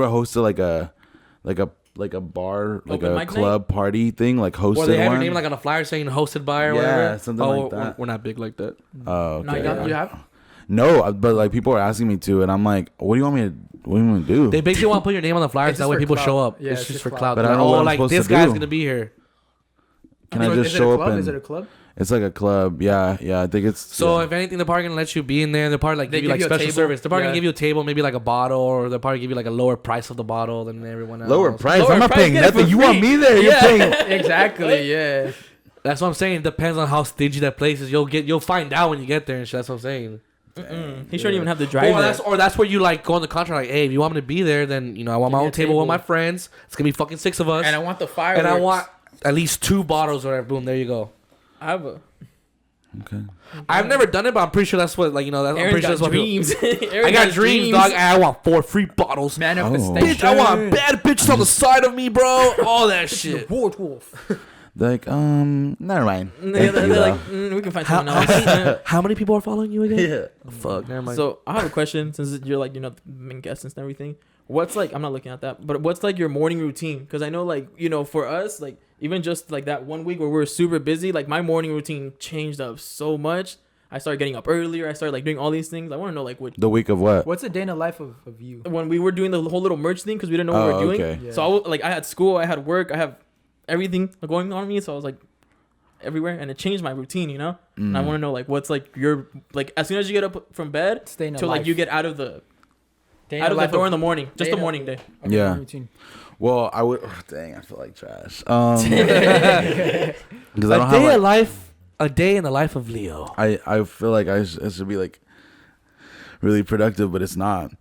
hosted like a bar, like Open a mic club party thing, like hosted Or they have one? your name like on a flyer saying hosted by or Yeah, whatever. something like that. We're not big like that. Oh, No, okay. you don't. You have? No, but like people are asking me to, and I'm like, what do you want me to do? They basically want to put your name on the flyer It's so that just way for people clout. show up. Yeah, it's it's just just for clout. clout. But I don't Like, know what I'm like supposed this to guy's do. gonna be here. Can I So just is it show a up club? and? Is it a club? It's like a club. Yeah. I think it's. So yeah. if anything, they're probably gonna let you be in there. They're probably like They give you give like you a special table? service. They're probably Yeah. gonna give you a table, maybe like a bottle, or they'll probably give you like a lower price of the bottle than everyone else. Lower price. Lower I'm not price, paying get it for nothing. You want free. me there? You're paying. Exactly. Yeah. That's what I'm saying. It depends on how stingy that place is. You'll find out when you get there and shit. That's what I'm saying. He shouldn't even have the driver. Or that's where you like go on the contract. Like, hey, if you want me to be there, then I want my Give me own a table with table. my friends. It's gonna be fucking 6 of us, And I want the fireworks. and I want at least 2 bottles or whatever. Boom, there you go. I have a Okay. I've never done it, but I'm pretty sure that's what I'm Aaron pretty sure got that's what people- dreams. I got dreams, dog. I want 4 free bottles. manifestation. Bitch, I want bad bitches on the side of me, bro. All that shit. Wolf. Like, never mind. They're Thank you, like, though. we can find How, someone how, else. many, how many people are following you again? Yeah. Fuck, never mind. So I have a question, since you're like the main guest and everything. What's like, I'm not looking at that, but what's like your morning routine? Because I know like for us, like even just like that one week where we're super busy, like my morning routine changed up so much. I started getting up earlier. I started like doing all these things. I want to know like what The week of what? What's a day in the life of you? when we were doing the whole little merch thing because we didn't know what we were doing. Okay. Yeah. So I had school, I had work, I have everything going on me. So I was like everywhere, and it changed my routine, And I want to know like what's like your like as soon as you get up from bed Stay in the till like life. you get out of the Day in out the of the life door in the morning, just day the in morning day. of Yeah. your routine. Well, I would. Oh, dang, I feel like trash. Because I don't have. Like, A day in the life of Leo. I feel like I should be like really productive, but it's not.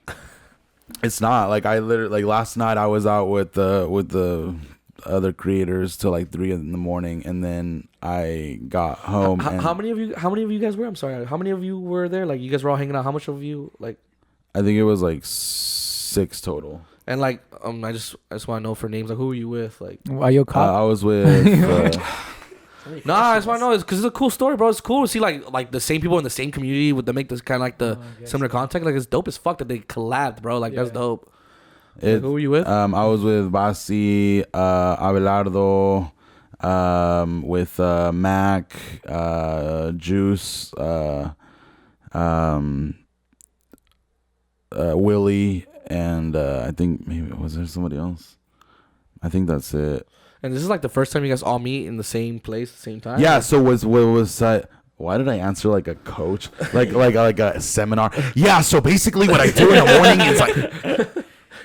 It's not. Like I literally like last night I was out with the other creators till like 3 a.m, and then I got home. and How many of you guys were? I'm sorry. How many of you were there? Like you guys were all hanging out. How much of you like? I think it was like 6 total. And like I just want to know for names. Like who were you with? Like Why you a cop? I was with. nah, I just want to know. It's because it's a cool story, bro. It's cool to see like the same people in the same community with them make this kind of like the similar content. Like it's dope as fuck that they collabed, bro. Like that's Yeah. dope. It, Like, who were you with? I was with Basi, Abelardo, with Mac, Juice, Willie, and I think maybe was there somebody else. I think that's it. And this is like the first time you guys all meet in the same place, at the same time. Yeah. So was why did I answer like a coach, like a seminar? Yeah. So basically, what I do in the morning is like.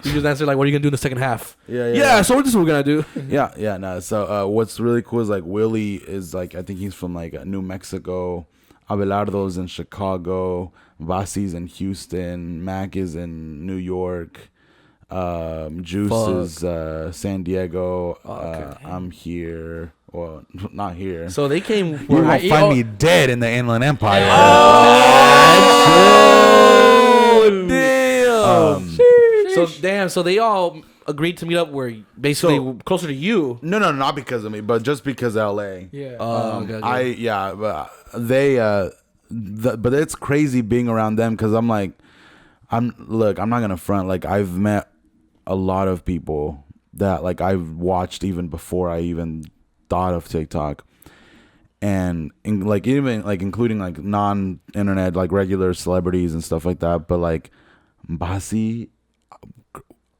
You just answer like, "What are you gonna do in the second half?" Yeah. So this is what we're gonna do. Yeah. No. So what's really cool is like Willie is like, I think he's from like New Mexico. Abelardo's in Chicago. Vasi's in Houston. Mac is in New York. Juice is San Diego. Okay. I'm here. Well, not here. So they came. You won't find me dead in the Inland Empire. Oh, damn. So they all agreed to meet up where basically closer to you. No, not because of me, but just because LA. Yeah. Okay. But they but it's crazy being around them because I'm like, I'm not gonna front. Like I've met a lot of people that like I've watched even before I even thought of TikTok, and even like including like non-internet like regular celebrities and stuff like that. But like Basi,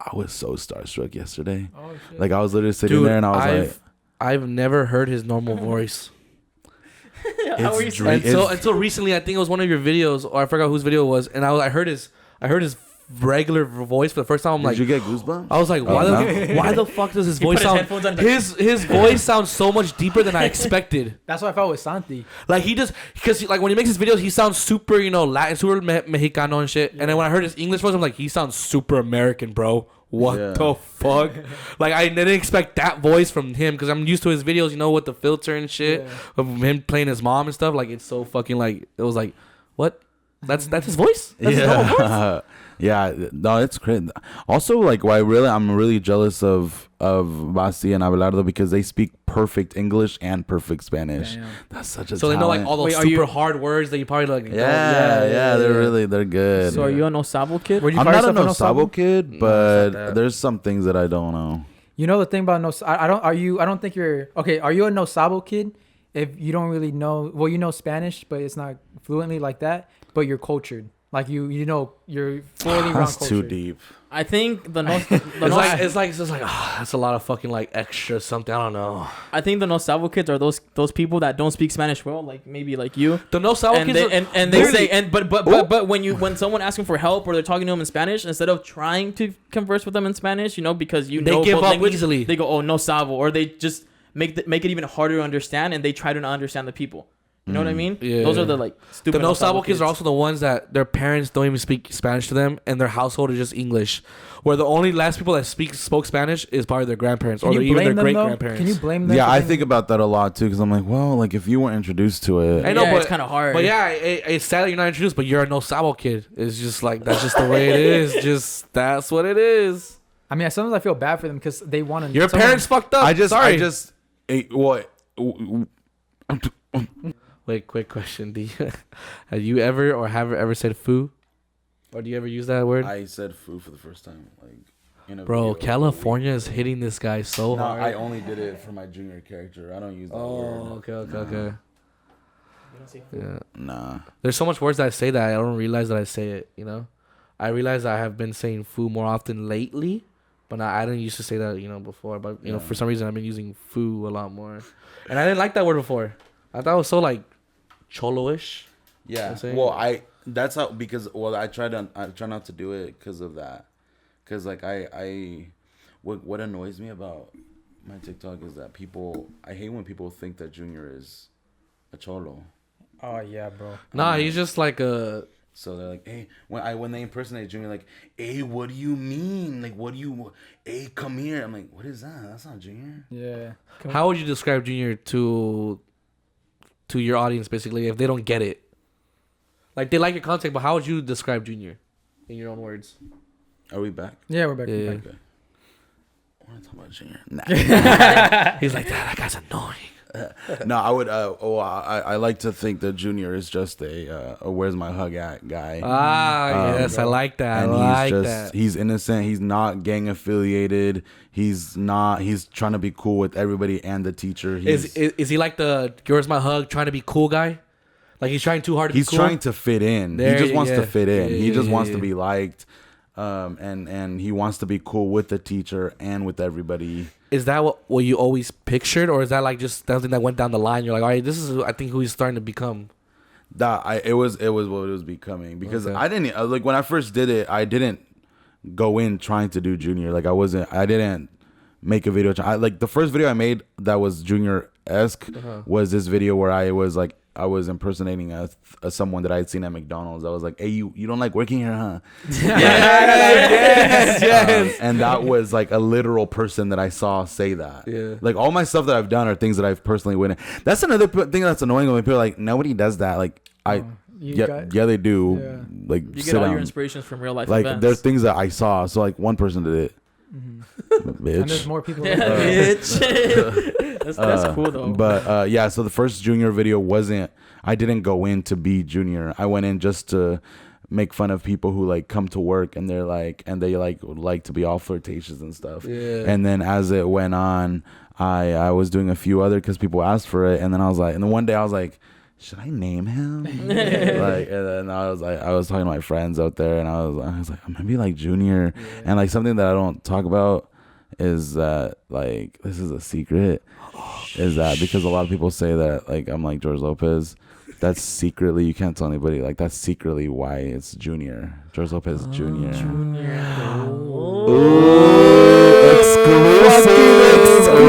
I was so starstruck yesterday. Oh, shit. Like I was literally sitting there and I was I've never heard his normal voice. Until recently, I think it was one of your videos, or I forgot whose video it was, and I heard his regular voice for the first time. I'm like, did you get goosebumps? I was like, why the fuck does his voice sound? His voice sounds so much deeper than I expected. That's what I felt with Santi. Like because like when he makes his videos, he sounds super Latin, super Mexicano and shit. Yeah. And then when I heard his English voice, I'm like, he sounds super American, bro. What the fuck? Like I didn't expect that voice from him because I'm used to his videos, with the filter and shit of him playing his mom and stuff. Like it's so fucking like it was like, what? That's his voice? That's his normal voice? Yeah, no, it's crazy. Also, like, I'm really jealous of Basti and Abelardo because they speak perfect English and perfect Spanish. Damn. That's such a so talent. They know like all those super hard words that you probably like. Yeah, they're good. So are you an Osavo kid? I'm not an Osavo kid, but there's some things that I don't know. You know the thing about I don't think you're okay. Are you a Osavo kid? If you don't really know, well, you know Spanish, but it's not fluently like that. But you're cultured. Like you're fully around That's culture. too deep. I think it's like that's a lot of fucking like extra something. I don't know. I think the No Salvo kids are those people that don't speak Spanish well, like maybe like you. The No Salvo kids they say but when someone asks them for help or they're talking to them in Spanish, instead of trying to converse with them in Spanish, because they give up language, easily. They go, oh, no salvo, or they just make it even harder to understand, and they try to not understand the people. You know what I mean? Yeah. Those are the like stupid. The No Salvo kids are also the ones that their parents don't even speak Spanish to them, and their household is just English. Where the only last people that spoke Spanish is probably their grandparents or even their great grandparents. Can you blame them? Yeah, I think about that a lot too, because I'm like, well, like if you weren't introduced to it, I know, but it's kind of hard. But yeah, it's sad that you're not introduced, but you're a No Salvo kid. It's just like that's just the way it is. Just that's what it is. I mean, sometimes I feel bad for them because they want to. Your parents fucked up. Wait, quick question. Have you ever said foo? Or do you ever use that word? I said foo for the first time. Bro, California is hitting this guy so hard. I only did it for my junior character. I don't use that word. Okay. Yeah. Nah. There's so much words that I say that I don't realize that I say it, I realize I have been saying foo more often lately. But I didn't used to say that, before. But, for some reason, I've been using foo a lot more. And I didn't like that word before. I thought it was so, like, cholo-ish. Yeah. Well, I try not to do it because of that. Because, like, what annoys me about my TikTok is that I hate when people think that Junior is a cholo. Oh, yeah, bro. Nah, he's just like a... So they're like, hey, when they impersonate Junior, like, hey, what do you mean? Like, hey, come here. I'm like, what is that? That's not Junior. Yeah. How would you describe Junior to your audience, basically, if they don't get it? Like, they like your content, but how would you describe Junior in your own words? Are we back? Yeah, we're back. Yeah. Okay. I want to talk about Junior. Nah. He's like, that guy's annoying. No, I would. I like to think that Junior is just a where's my hug at guy. Yes, I like that. And he's innocent. He's not gang affiliated. He's trying to be cool with everybody and the teacher. Is he like the where's my hug trying to be cool guy? Like he's trying too hard to be cool? He's trying to fit in. He just wants to fit in. He just wants to be liked. and he wants to be cool with the teacher and with everybody. Is that what you always pictured, or is that like just something that went down the line? You're like, all right, this is I think who he's starting to become. It was what it was becoming, because Okay. I didn't like when I first did it. I didn't go in trying to do junior. Like I didn't make a video. Like the first video I made that was junior-esque was this video where I was impersonating someone that I had seen at McDonald's. I was like, hey, you don't like working here, huh? Yes. And that was like a literal person that I saw say that. Yeah. Like all my stuff that I've done are things that I've personally witnessed. That's another thing that's annoying when people are like, nobody does that. Like yeah, they do. Yeah. Like You sit get all down. your inspirations from real life Like events. there's things that I saw. So like one person did it. Bitch. And there's more people. Yeah, like that. bitch. That's cool though. But yeah, so the first junior video I didn't go in to be junior. I went in just to make fun of people who like come to work and they would like to be all flirtatious and stuff. Yeah. And then as it went on, I was doing a few other because people asked for it, and then and then one day I was like, should I name him? Like, and then I was talking to my friends out there, and I was like, I'm gonna be like junior. Yeah. And like something that I don't talk about is that like this is a secret. Is that because a lot of people say that like I'm like George Lopez. That's secretly, you can't tell anybody, like that's secretly why it's junior. George Lopez Jr.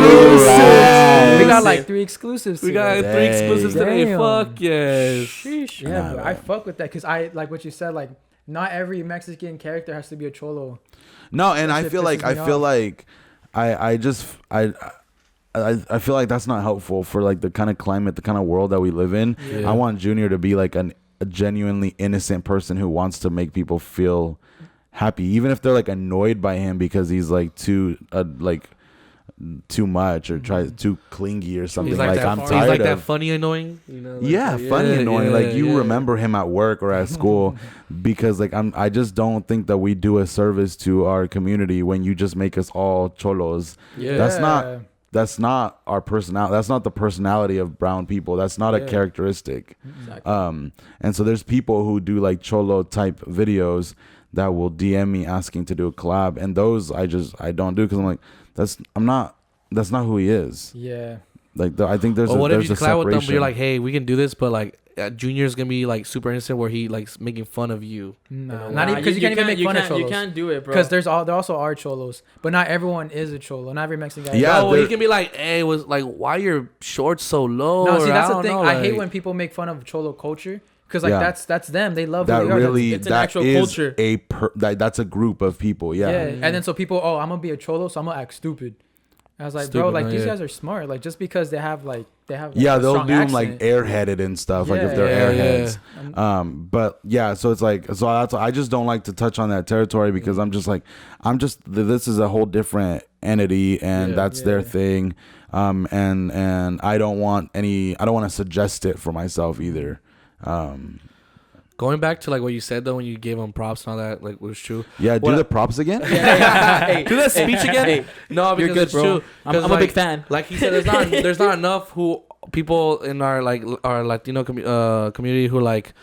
Exclusive. We got like 3 exclusives. We got today. 3 exclusives today. Damn. Fuck yes. Sheesh. Yeah, Nah, but I man. fuck with that because I like what you said. Like, not every Mexican character has to be a cholo. No, and That I shit feel like pisses me I feel like that's not helpful for like the kind of climate, the kind of world that we live in. Yeah. I want Junior to be like a genuinely innocent person who wants to make people feel happy, even if they're like annoyed by him because he's like too much or too clingy or something. He's like, Like that, I'm he's tired like that of. funny annoying, you know? Like, Yeah, funny annoying. Like you remember him at work or at school because like I just don't think that we do a service to our community when you just make us all cholos. Yeah. That's not our personality. That's not the personality of brown people. That's not a characteristic. Exactly. And so there's people who do like cholo type videos that will DM me asking to do a collab, and those I don't do because I'm like that's not who he is. Yeah. Like I think there's What if you a collab with them, but separation. you're like, hey, we can do this, but like Junior's gonna be like super innocent where he likes making fun of you. Nah, know, not even because you can't even make fun of cholos. You can't do it, bro. Because there also are cholos, but not everyone is a cholo. Not every Mexican guy. Yeah, No, they're- he can be like, hey, was like, why your shorts so low? No, see Or that's I the don't thing. know, I hate like- when people make fun of cholo culture because like Yeah. that's them. They love that who they are. really It's an that actual is culture. that's a group of people. Yeah. Yeah. And then so people, I'm gonna be a cholo, so I'm gonna act stupid. I was like, bro, Stupid, like no, these yeah. guys are smart. Like just because they have like Yeah, a they'll strong do them like accent. airheaded and stuff, like if they're Yeah, airheads. But yeah, so it's like that's I just don't like to touch on that territory because this is a whole different entity and that's their thing. And I don't want to suggest it for myself either. Going back to like what you said though, when you gave him props and all that, like was true. Yeah, do What the props again. Hey, Do that speech again? Hey, No, because you're good, it's bro. true. I'm 'Cause, a like, big fan. Like he said, there's not enough people in our Latino community who like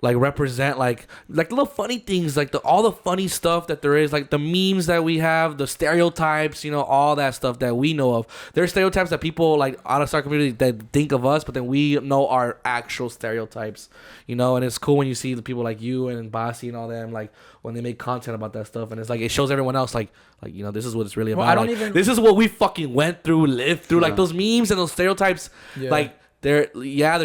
represent like little funny things, like all the funny stuff that there is, like the memes that we have, the stereotypes, all that stuff that we know of. There's stereotypes that people like out of our community that think of us, but then we know are actual stereotypes, and it's cool when you see the people like you and Basi and all them, like when they make content about that stuff, and it's like it shows everyone else like this is what it's really about. Well, I don't Like, even- this is what we fucking went through, lived through, like Yeah. those memes and those stereotypes, Yeah. like. They're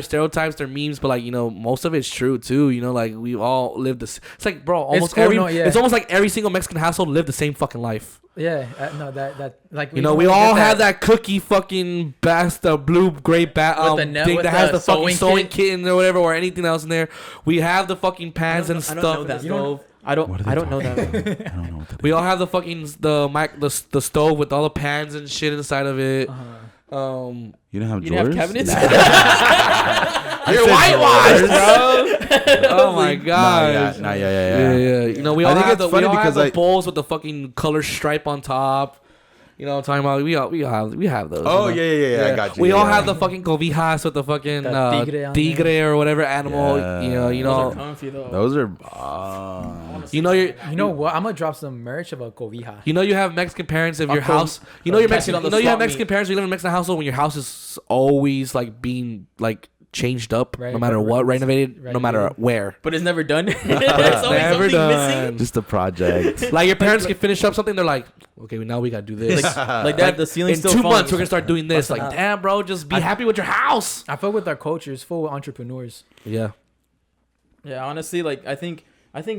stereotypes, they're memes, but like most of it's true too. Like we all live this. It's like, bro, almost cool, every. no, yeah. It's almost like every single Mexican household lived the same fucking life. Yeah, no, that like We don't all get have that cookie fucking the blue gray bat With the net- thing with that has the the fucking sewing sewing kit. kitten or whatever or anything else in there. We have the fucking pans and I stuff. don't know in that. the stove. I don't What are they know talking that. about? I don't know what that We is. all have the fucking the stove with all the pans and shit inside of it. You don't have You didn't drawers? have cabinets? You're whitewashed, bro. Oh my god. Yeah. Yeah. We I all think have it's the funny we all have because the I- bowls with the fucking color stripe on top. You know what I'm talking about? We have those. Oh you know? yeah. I got you. We Yeah, all yeah. have the fucking cobijas with the fucking The tigre on tigre or whatever animal. Yeah. You know. Those are comfy though. Those are. You know you. You know what? I'm gonna drop some merch of a cobija. You know you have Mexican parents if your I'll house. You know your catch it Mexican. on the You know you have swap Mexican meet. parents. You live in a Mexican household when your house is always like being like changed up, Right, no matter right, what, right. renovated, no matter Renovated. where. But it's never done. There's always Never something done. missing. Just a project. Like your parents can finish up something, they're like, okay, now we gotta do this. Like that, the ceiling in still 2 falling. months we're gonna start doing this. Like, damn, bro, just be happy with your house. I feel with our culture is full of entrepreneurs. Yeah. Yeah, honestly, like I think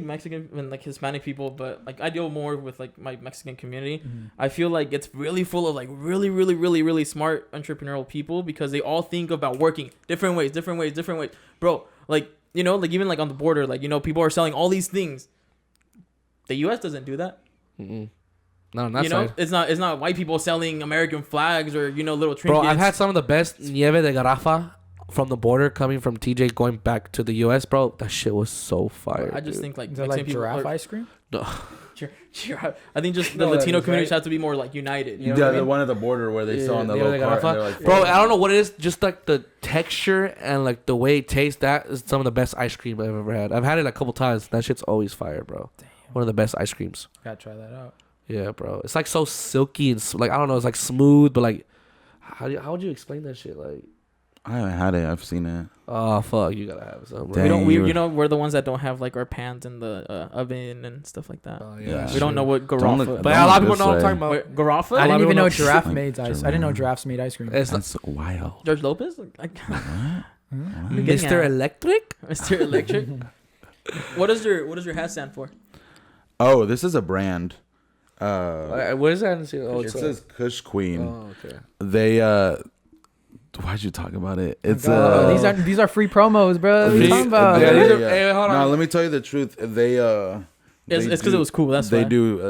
Mexican and like Hispanic people, but like I deal more with like my Mexican community. I feel like it's really full of like really smart entrepreneurial people because they all think about working different ways, bro. Like you know, like even like on the border, like you know, people are selling all these things. The U.S. doesn't do that. Mm-mm. Not on that You know, side. it's not white people selling American flags or you know little Bro, trinkets. I've had some of the best nieve de garrafa from the border coming from TJ going back to the US, bro. That shit was so fire. I just dude. think like Is that Mexican like people giraffe are- ice cream? I think just the No, that Latino is, communities right? have to be more like united. You know Yeah, what I the mean? one at the border where they sell on the nieve de little cart. garrafa. And they're like, Bro, I don't know what it is. Just like the texture and like the way it tastes. That is some of the best ice cream I've ever had. I've had it a couple times. That shit's always fire, bro. Damn. One of the best ice creams. Gotta try that out. Yeah, bro. It's like so silky and like I don't know. It's like smooth, but like how would you explain that shit? Like, I haven't had it. I've seen it. oh fuck, you gotta have some. Bro. We don't. Dang, We you were- you know we're the ones that don't have like our pans in the oven and stuff like that. Oh, Yeah. We don't know what Don't garrafa. look- But don't a lot of look people know what I'm this talking way. about. Wait, garrafa? I didn't lot of even people know know- giraffe Like made ice. I German. didn't know giraffes made ice cream. It's not That's wild. George Lopez, like, What? Mr. Electric. Mr. Electric. What does your hat stand for? Oh, this is a brand. What is that? Oh, It it's says Kush Queen. oh, okay. They why'd you talk about it? It's Oh, these are free promos, bro. What are you these- talking about? Yeah, these are- yeah. hey, hold No, on. let me tell you the truth. They It's they because do- it was cool. That's they why. do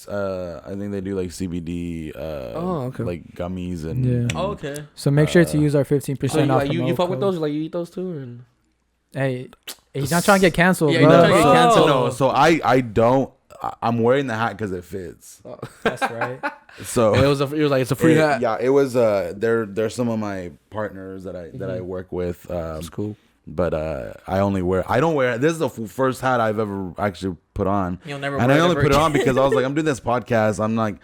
I think they do like CBD okay. like gummies and, Yeah. and Oh, okay. So make sure to use our 15% So you, off. like, you promo fuck with code. those? Like you eat those too? And Hey, he's not trying to get canceled, Yeah, bro. he's not trying to get canceled. No, so I don't I'm wearing the hat because it fits. That's right. So it was like it's a free hat. Yeah, it was they're some of my partners that I work with. That's cool. But I don't wear. This is the first hat I've ever actually put on. You'll never. And wear I it only ever put it on again. because I was like, I'm doing this podcast. I'm like,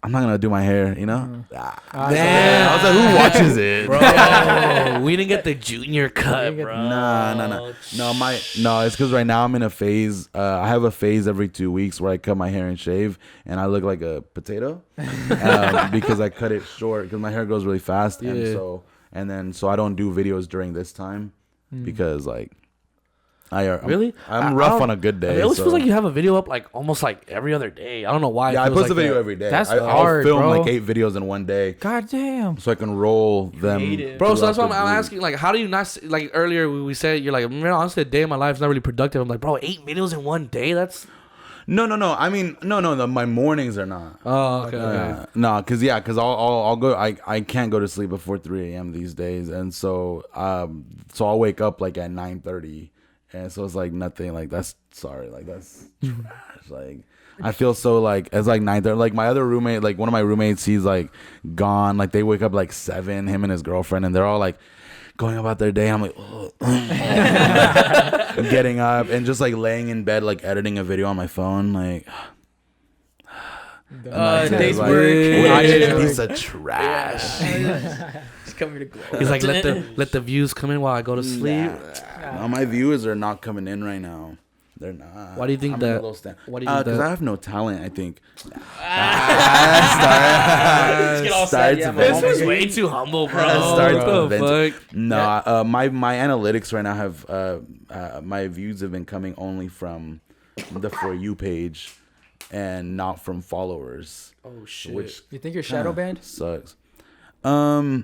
I'm not gonna do my hair, you know. Damn. I was like, who watches it? Bro, we didn't get the junior cut, bro. No. It's because right now I'm in a phase. I have a phase every 2 weeks where I cut my hair and shave, and I look like a potato because I cut it short because my hair grows really fast, Yeah. and so I don't do videos during this time because like Really? I'm I rough don't- on a good day. It always so. feels like you have a video up like almost like every other day. I don't know why. Yeah, it I feels post a like video that. every day. That's I'll hard, film bro. like 8 videos in one day God damn. so I can roll them. Creative. Bro, so that's why throughout I'm the week. asking, like, how do you not, like, earlier we said, you're like, man, honestly, a day of my life is not really productive. I'm like, bro, 8 videos in one day? That's... No. I mean, no. My mornings are not. Oh, okay. No, because I'll go. I can't go to sleep before 3 a.m. these days, and so I'll wake up like at 9:30, and so it's like nothing. Like that's that's trash. Like I feel so like it's like 9:30. Like my other roommate, like one of my roommates, he's like gone. Like they wake up like 7, him and his girlfriend, and they're all like going about their day. I'm like, getting up and just like laying in bed, like editing a video on my phone, like. Day's like, work. watching Yeah. a piece of trash. Just come here to glow. He's like, let the views come in while I go to sleep. No, my viewers are not coming in right now. They're not. Why do you think I'm in a that? little stand- Why do you think Because that? I have no talent, I think. Just get all sad, yeah, my This mom- was way too humble, bro. Starts What the to vent. fuck? No, my analytics right now have my views have been coming only from the For You page and not from followers, Oh, shit. which You think you're shadow banned? sucks. I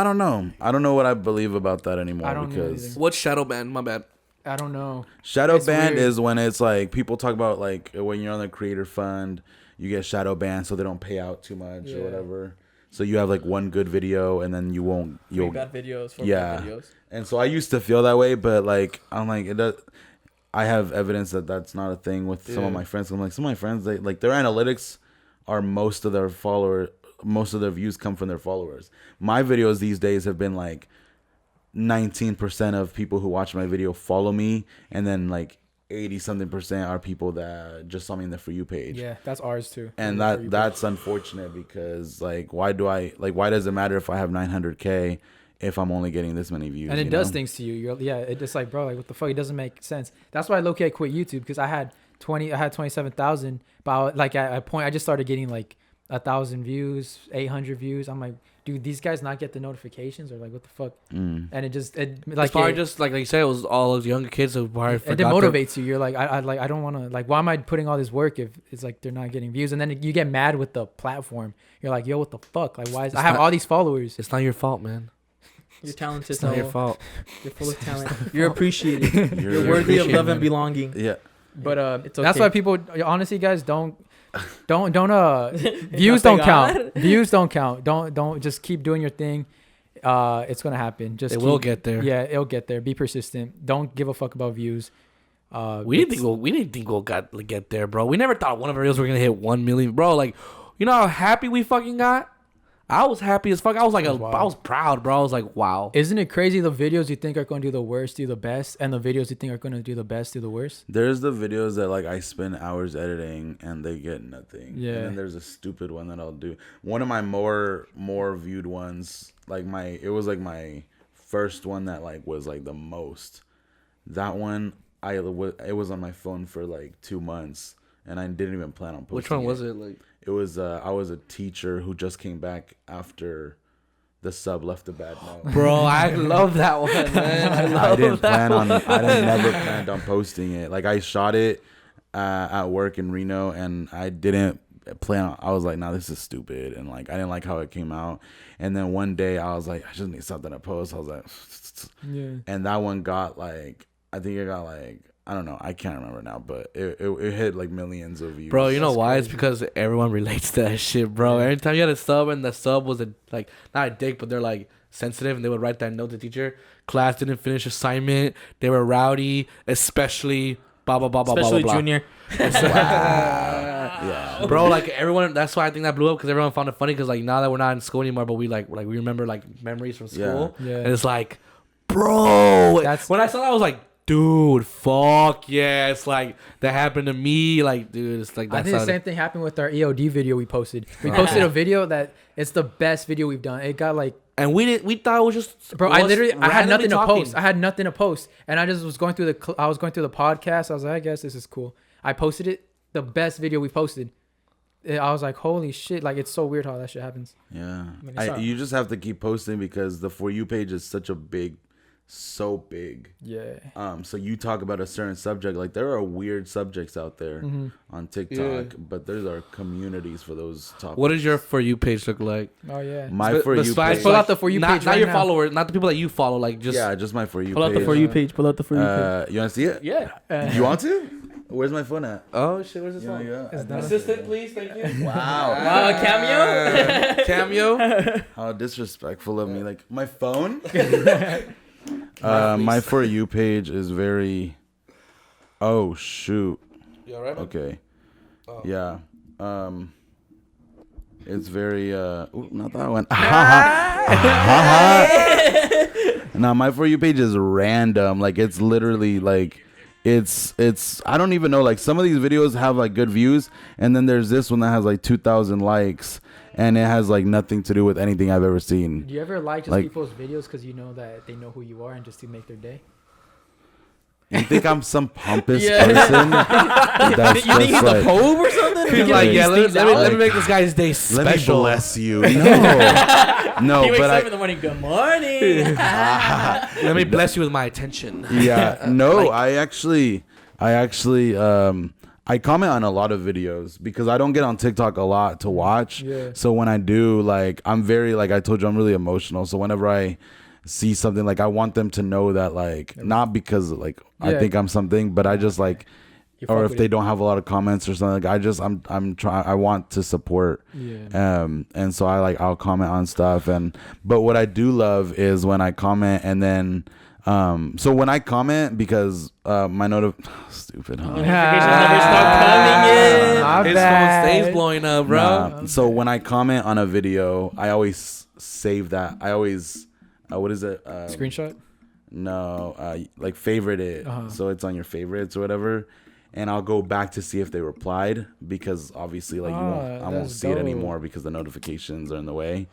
don't know. I don't know what I believe about that anymore I don't know because either. What's shadow ban? My bad. I don't know. shadow It's banned weird. is when it's like people talk about like when you're on the creator fund, you get shadow banned so they don't pay out too much or Yeah. whatever. So you have like one good video and then you'll bad videos. For yeah. bad videos. And so I used to feel that way, but like I'm like it does. I have evidence that that's not a thing with some of Yeah. my friends. I'm like some of my friends they like their analytics are most of their views come from their followers. My videos these days have been like 19% of people who watch my video follow me, and then like 80-something% are people that just saw me in the For You page. Yeah, that's ours too. And that's unfortunate, because like why does it matter if I have 900K if I'm only getting this many views? And it does things to you. It's just like, bro, like what the fuck? It doesn't make sense. That's why low-key I quit YouTube, because I had 27,000, but like at a point I just started getting like 1,000 views, 800 views. I'm like, dude, these guys not get the notifications, or like what the fuck? And it like it's probably just like you said, it was all those younger kids who probably it demotivates you. You're like, I don't want to, like, why am I putting all this work if it's like they're not getting views? And then you get mad with the platform. You're like, yo, what the fuck? Like, why is I have all these followers? It's not your fault, man. You're talented. It's not your fault. You're full of talent. You're appreciated. You're worthy of love and belonging. Yeah. But it's okay. That's why people, honestly, guys, don't views don't count. Views don't count. Don't just keep doing your thing. It's gonna happen. It will get there. Yeah, it'll get there. Be persistent. Don't give a fuck about views. We didn't think we'll get there, bro. We never thought one of our reels were gonna hit 1 million, bro. Like, you know how happy we fucking got? I was happy as fuck. I was like, I was proud, bro. I was like, wow. Isn't it crazy? The videos you think are going to do the worst do the best, and the videos you think are going to do the best do the worst. There's the videos that like I spend hours editing and they get nothing. Yeah. And then there's a stupid one that I'll do. One of my more viewed ones, like it was like my first one that like was like the most. That one it was on my phone for like 2 months, and I didn't even plan on posting. Which one was it? Like, it was I was a teacher who just came back after the sub left a bad note. Bro, I love that one, man. I never planned on posting it. Like, I shot it at work in Reno, and I didn't plan on. I was like, nah, this is stupid, and like I didn't like how it came out. And then one day I was like, I just need something to post. I was like, yeah. And that one got like, I think it got like, I don't know, I can't remember now, but it hit like millions of views. Bro, you know why? It's because everyone relates to that shit, bro. Every time you had a sub and the sub was not a dick, but they're like sensitive, and they would write that note to the teacher. Class didn't finish assignment. They were rowdy, especially blah blah blah blah blah blah. Especially junior. Yeah, bro. Like everyone, that's why I think that blew up, because everyone found it funny. Because like now that we're not in school anymore, but we we remember like memories from school. Yeah. And it's like, bro. That's when I saw that, I was like, dude, fuck yeah. It's like that happened to me. Like, dude, it's like, that's I think the same thing happened with our EOD video we posted. We posted a video that it's the best video we've done. It got like, and we thought it was just, bro, I had nothing to post. I I had nothing to post, and I just was going through the podcast. I was like, I guess this is cool. I posted it. The best video we posted. I was like, holy shit. Like, it's so weird how that shit happens. Yeah. You just have to keep posting, because the For You page is so big. Yeah. So you talk about a certain subject, like there are weird subjects out there on TikTok, but there's our communities for those topics. What does your For You page look like? Oh yeah. My For You page. Pull out the For You page. Not right your now. followers, not the people that you follow. Like, just my For You page. Pull out the For You page. Pull out the For You page. You want to see it? Yeah. You want to? Where's my phone at? Oh shit, where's this phone? Assistant, please, thank you. Wow. Cameo. Cameo. How disrespectful of me. Like, my phone? My For You page is very... Oh, shoot. You all right? Okay. Oh. Yeah. It's very... Ooh, not that one. Now, my For You page is random. Like, it's literally, like... It's I don't even know, like, some of these videos have like good views, and then there's this one that has like 2,000 likes, and it has like nothing to do with anything I've ever seen. Do you ever like people's videos because you know that they know who you are and just to make their day? You think I'm some pompous person? That's You think he's like, a Pope or something? He's like, yeah, let me make this guy's day special. let me bless you. No, He wakes but up in the morning. Good morning. Let me bless you with my attention. Yeah, no, I actually I comment on a lot of videos because I don't get on TikTok a lot to watch. Yeah. So when I do, like, I'm very, like I told you, I'm really emotional. So whenever I see something, like, I want them to know that, like, not because like I think I'm something, but I just like, or if they don't have a lot of comments or something, like, I'm trying, I want to support. Yeah. And so I'll comment on stuff, but what I do love is when I comment and then So when I comment, because my stupid, huh? Notifications never stop coming in. My His bad. phone stays blowing up, bro. Nah. So when I comment on a video, I always save that. I always, what is it? Screenshot. No, like favorite it, so it's on your favorites or whatever. And I'll go back to see if they replied, because obviously, like, I won't see it anymore because the notifications are in the way.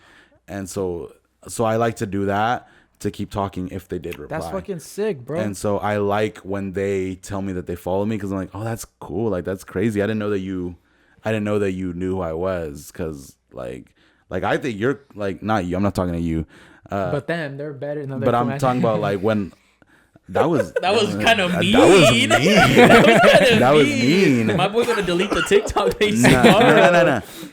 And so I like to do that to keep talking if they did reply. That's fucking sick, bro. And so I like when they tell me that they follow me, because I'm like, oh, that's cool. Like, that's crazy. I didn't know that you knew who I was, because like I think you're like, not you. I'm not talking to you. But them, they're better than. But I'm talking about like when. That was kind of mean. That was mean. That was mean. My boy's gonna delete the TikTok page.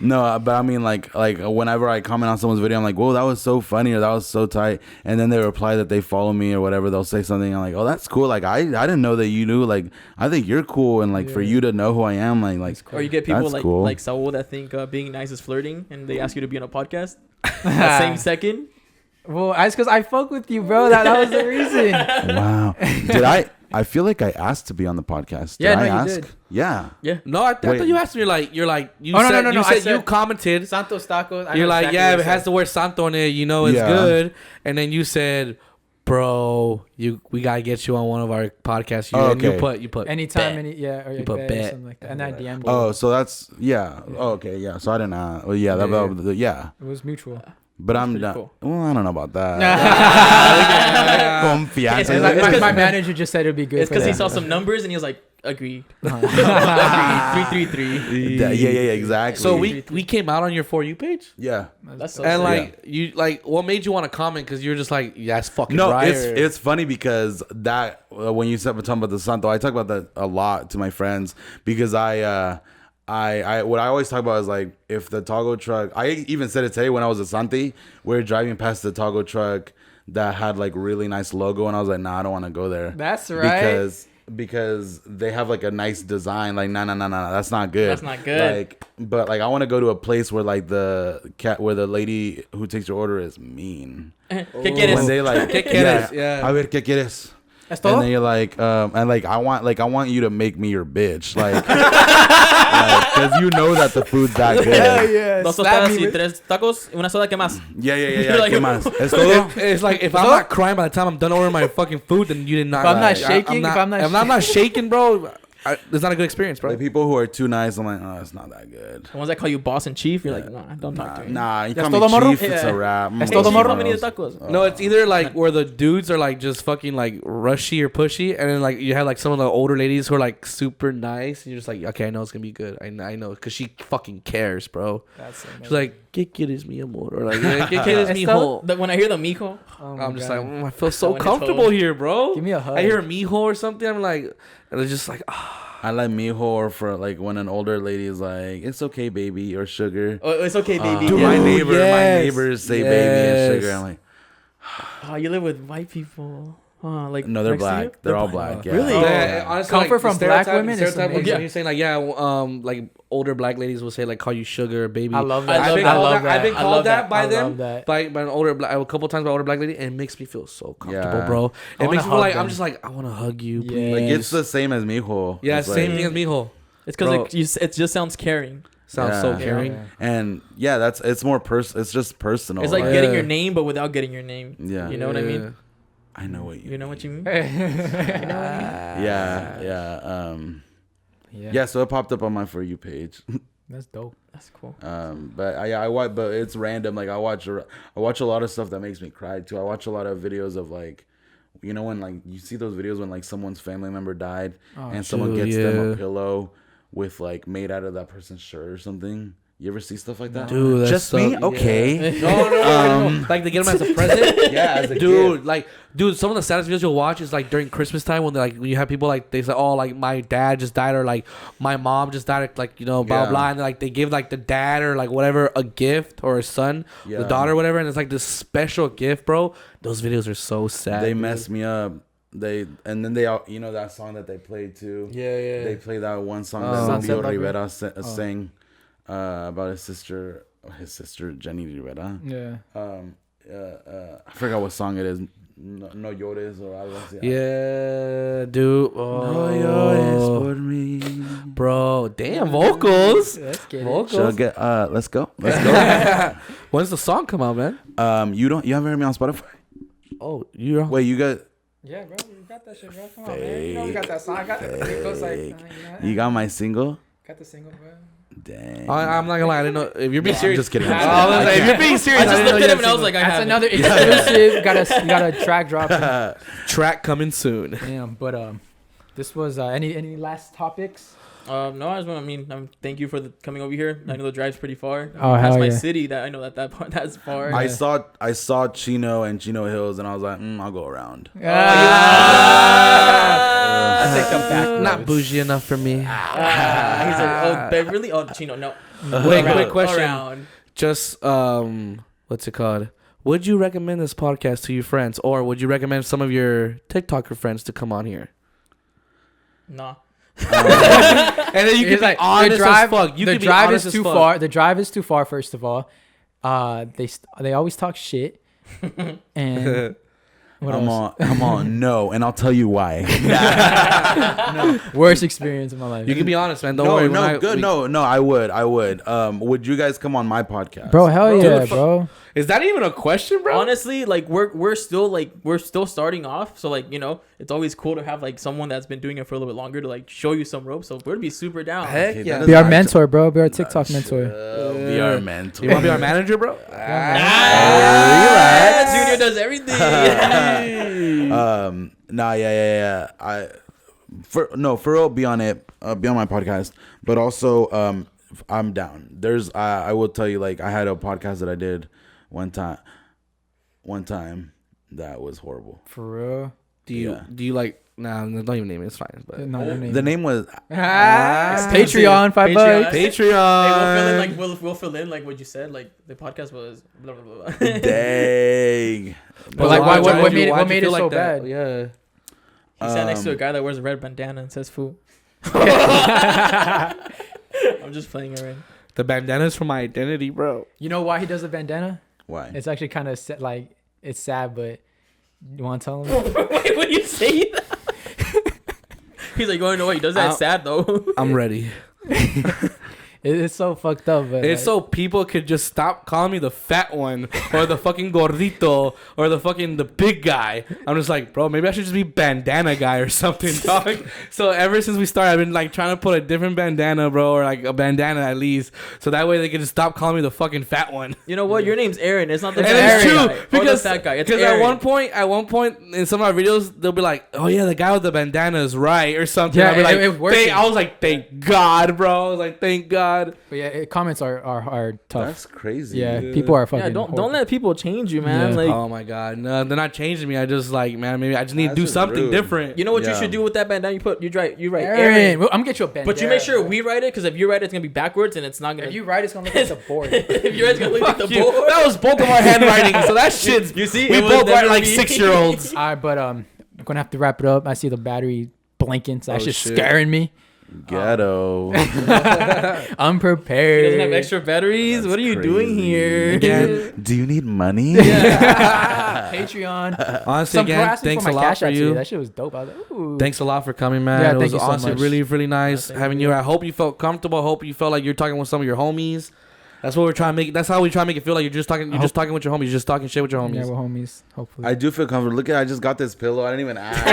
No, but I mean, like whenever I comment on someone's video, I'm like, whoa, that was so funny, or that was so tight, and then they reply that they follow me or whatever. They'll say something. I'm like, oh, that's cool. Like I didn't know that you knew. Like I think you're cool, and like for you to know who I am, like Or you get people that's cool. like Saul that think being nice is flirting, and they ask you to be on a podcast. That same second. Well, it's because I fuck with you, bro. That was the reason. Wow. Did I feel like I asked to be on the podcast. Did Yeah, I no, you ask? did. Yeah. Yeah. No, I thought you asked me. You No, said, no. You I said said you commented. Santos tacos. I You're know like, exactly yeah, what if you it has said. the word Santo in it, it's Yeah. good. And then you said, bro, we gotta get you on one of our podcasts. You put Anytime, bet. or You put bet or bet. something like that. And I DM'd you. Oh, so that's Oh, okay. Yeah. So I didn't. Well, yeah. Yeah. It was mutual. But I'm pretty not. cool. Well, I don't know about that. Confianza. It's like- My manager just said it'd be good. It's because for he that. saw some numbers and he was like, agreed. 333. Yeah, exactly. So we came out on your For You page? Yeah. That's so And sick. what made you want to comment? Because you're just like, yeah, it's fucking No, right. it's funny because that when you said talking about the Santo, I talk about that a lot to my friends, because I what I always talk about is like, if the Togo truck, I even said it today when I was at Santi, we were driving past the Togo truck that had like really nice logo, and I was like, nah, I don't want to go there. That's right. Because they have like a nice design. Like, no, that's not good. That's not good. Like, but like I want to go to a place where like where the lady who takes your order is mean. ¿Qué quieres? When they like, ¿Qué quieres? Yeah. A ver, ¿qué quieres? ¿Es todo? And then you're like, and like I want you to make me your bitch, like, because you know that the food's that good. Yeah. Dos Slap tostadas me y with- 3 tacos y una soda, ¿qué más? Yeah. Like- ¿Qué más? ¿Es todo? It's like, if I'm not crying by the time I'm done ordering my fucking food, then you did not. If I'm not like, shaking, if I'm not shaking, bro, it's not a good experience, bro. Like people who are too nice, I'm like, oh, it's not that good. The ones that call you boss and chief, you're like, nah, don't talk to me. Nah, you ¿Es call me todo, morro? chief, it's a wrap. ¿Es Hey, todo, chief, morro? how many tacos? No, it's either like where the dudes are like just fucking like rushy or pushy, and then like you have like some of the older ladies who are like super nice, and you're just like, okay, I know it's gonna be good. I know, because she fucking cares, bro. That's She's like, ¿qué quieres mi amor? Or like, ¿qué quieres mi Esto? hijo? When I hear the mijo, Oh my I'm just God. like, I feel so When it's comfortable home. here, bro. Give me a hug. I hear mijo or something. I'm like, and it's just like, I like mijo, or for like when an older lady is like, it's okay, baby, or sugar. oh, it's okay, baby. Dude, Yeah. my Dude, my yes. neighbors say baby and sugar. Yes. I'm like, Oh, you live with white people. Like no, they're next to you? black. They're all black. Yeah. Really? Oh, yeah, yeah. honestly, Comfort from the black stereotype- women is stereotype was, amazing. he's saying like, yeah, like older black ladies will say like, call you sugar, baby. I love that. I I've been love called that. that. I've been I called love that that. by I them, love that. by an older black, a couple times by older black lady, and it makes me feel so comfortable, Yeah. bro. I It wanna makes me feel hug like I'm them. just like, I want to hug you, Yeah. please. Like it's the same as mijo. Yeah, It's same like- thing as mijo. It's Bro. because it just sounds caring. Sounds so Yeah. caring. Yeah. And yeah, it's more it's just personal. It's like Yeah. getting your name, but without getting your name. Yeah. You know what I mean? I know what You know what you mean? Yeah. Yeah. So it popped up on my For You page. That's dope. That's cool. But I watch, but it's random. Like I watch a lot of stuff that makes me cry too. I watch a lot of videos of like, you know, when like you see those videos when like someone's family member died and someone dude, gets them yeah. a pillow with like made out of that person's shirt or something. You ever see stuff like that? Dude, that's just so- me? yeah. Okay. No. Like they get them as a present. Yeah, as a Dude, some of the saddest videos you'll watch is like during Christmas time when when you have people like they say, oh, like my dad just died, or like my mom just died, like, you know, blah Yeah. blah blah, and like they give like the dad or like whatever a gift, or a son, Yeah. the daughter, whatever, and it's like this special gift, bro. Those videos are so sad. They dude. mess me up. And then they all, you know, that song that they played too. Yeah. They play that one song Oh. that Sunset Leo Lover. Rivera sang about his sister Jenny Rivera. Yeah. I forgot what song it is. No llores or algo así. Yeah, dude. No llores Oh, por mí. bro. Damn, vocals. Let's get it. Vocals. Let's go. Let's go. When's the song come out, man? You haven't heard me on Spotify? Oh, you. Wait, you got Yeah, bro, you got that shit, bro. Come on, man. You know we got that song. I got that. It goes like, you got my single? got the single, bro. Dang. I'm not gonna lie. I didn't know if you're being I'm serious. just kidding. If you're being serious, I just didn't know looked you at had him and I was single. like, I That's have another exclusive. got a track dropping. Track coming soon. Damn, but this was any last topics? No, I just want. Thank you for coming over here. I know the drive's pretty far. Oh, Past hell my yeah. city. That I know that's far. I saw Chino and Chino Hills, and I was like, I'll go around. I take them back. Not bougie enough for me. He's like, oh, Beverly. Oh, Chino, no. Wait, Around, quick question. around. Just what's it called? Would you recommend this podcast to your friends, or would you recommend some of your TikToker friends to come on here? Nah. And then you can be like honest as fuck. The drive is too far. The drive is too far. First of all, they always talk shit. And what else? I'm on no, and I'll tell you why. Worst experience of my life. You can be honest, man. Don't worry. I would. Would you guys come on my podcast? Bro, hell Bro, yeah, dude, bro. Is that even a question, bro? Honestly, like we're still starting off, so like it's always cool to have like someone that's been doing it for a little bit longer to like show you some ropes. So we'd be super down. Heck Okay, yeah. that Be is our not- mentor, bro. Be our TikTok mentor. Be our mentor. You want to be our manager, bro? Junior does everything. For real, be on it. Be on my podcast. But also, I'm down. I will tell you, like, I had a podcast that I did one time that was horrible. For real. Do you like? Nah, don't even name it. It's fine. But No, no name. The name was Patreon, $5. Patreon. Patreon. Hey, we'll fill in like what you said. Like the podcast was blah blah blah. dang. But like, why'd what you- made it? why'd What you made feel it so like that? bad? Yeah. He sat next to a guy that wears a red bandana and says "foo." I'm just playing around. The bandana's for my identity, bro. You know why he does a bandana? Why? It's actually kind of like it's sad, but you want to tell him? Wait, what do you say? He's like, "Oh no, wait, he does that I'm- sad though." I'm ready. It's so fucked up, but It's like, so people could just stop calling me the fat one or the fucking gordito or the big guy. I'm just like, bro, maybe I should just be bandana guy or something, dog. So ever since we started, I've been like trying to put a different bandana, bro, or like a bandana at least, so that way they can just stop calling me the fucking fat one. You know what? Your name's Aaron. It's not the And fat it's guy. true Or the because fat guy. It's at Aaron. one point in some of our videos they'll be like, oh yeah, the guy with the bandana is right or something. Yeah, I'll be like, it working. I was like, thank God, bro. I was like, thank God. but yeah, comments are tough. That's crazy. Yeah, people are fucking. Yeah, don't horrible. let people change you, man. Yeah. Like, Oh my God, no, they're not changing me. I just like, man, maybe I just need to That's do just something rude. different. you know what you Yeah. should do with that bandana? You write Aaron, Aaron. I'm gonna get you a bandana. But you make sure we write it, because if you write it, it's gonna be backwards and it's not gonna. If you write, it's gonna look like the board. if you write, it's gonna look like the Fuck you. board. That was both of our handwriting, so that shit's. You see, we it was both write never like me. 6-year-olds. All right, but I'm gonna have to wrap it up. I see the battery blinking, so that's Oh, just shit. scaring me. Ghetto. Unprepared. He doesn't have extra batteries. That's what are you crazy. doing here? Again. Do you need money? Patreon. Honestly, Some people again, asked me thanks for a my lot cash for out today. you. That shit was dope. I was like, ooh. Thanks a lot for coming, man. Yeah, it was thank you so honestly much. really, really nice thank having you. you. I hope you felt comfortable. I hope you felt like you're talking with some of your homies. That's what we're trying to make. That's how we try to make it feel like you're just talking. You're just talking with your homies. You're just talking shit with your homies. Yeah, we're homies. Hopefully. I do feel comfortable. Look at, I just got this pillow. I didn't even ask.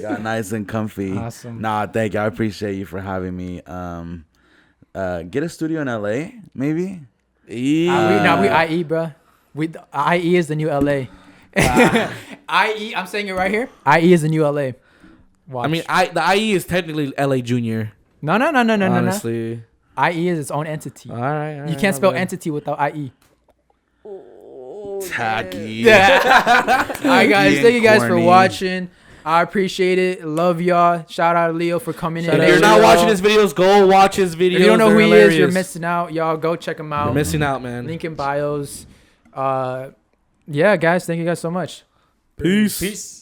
Got nice and comfy. Awesome. Nah, thank you. I appreciate you for having me. Get a studio in LA, maybe. we IE, bro. IE is the new LA. IE, I'm saying it right here. IE is the new LA. Watch. I mean, the IE is technically LA Junior. no. Honestly. IE is its own entity. All right. You can't spell entity without IE. Tacky. All right, guys. Being Thank you guys for corny. watching. I appreciate it. Love y'all. Shout out to Leo for coming in. If you're not watching his videos, go watch his videos. If you don't know who They're he is, you're hilarious. missing out. Y'all go check him out. You're missing out, man. Link in bios. Yeah, guys. Thank you guys so much. Peace. Peace.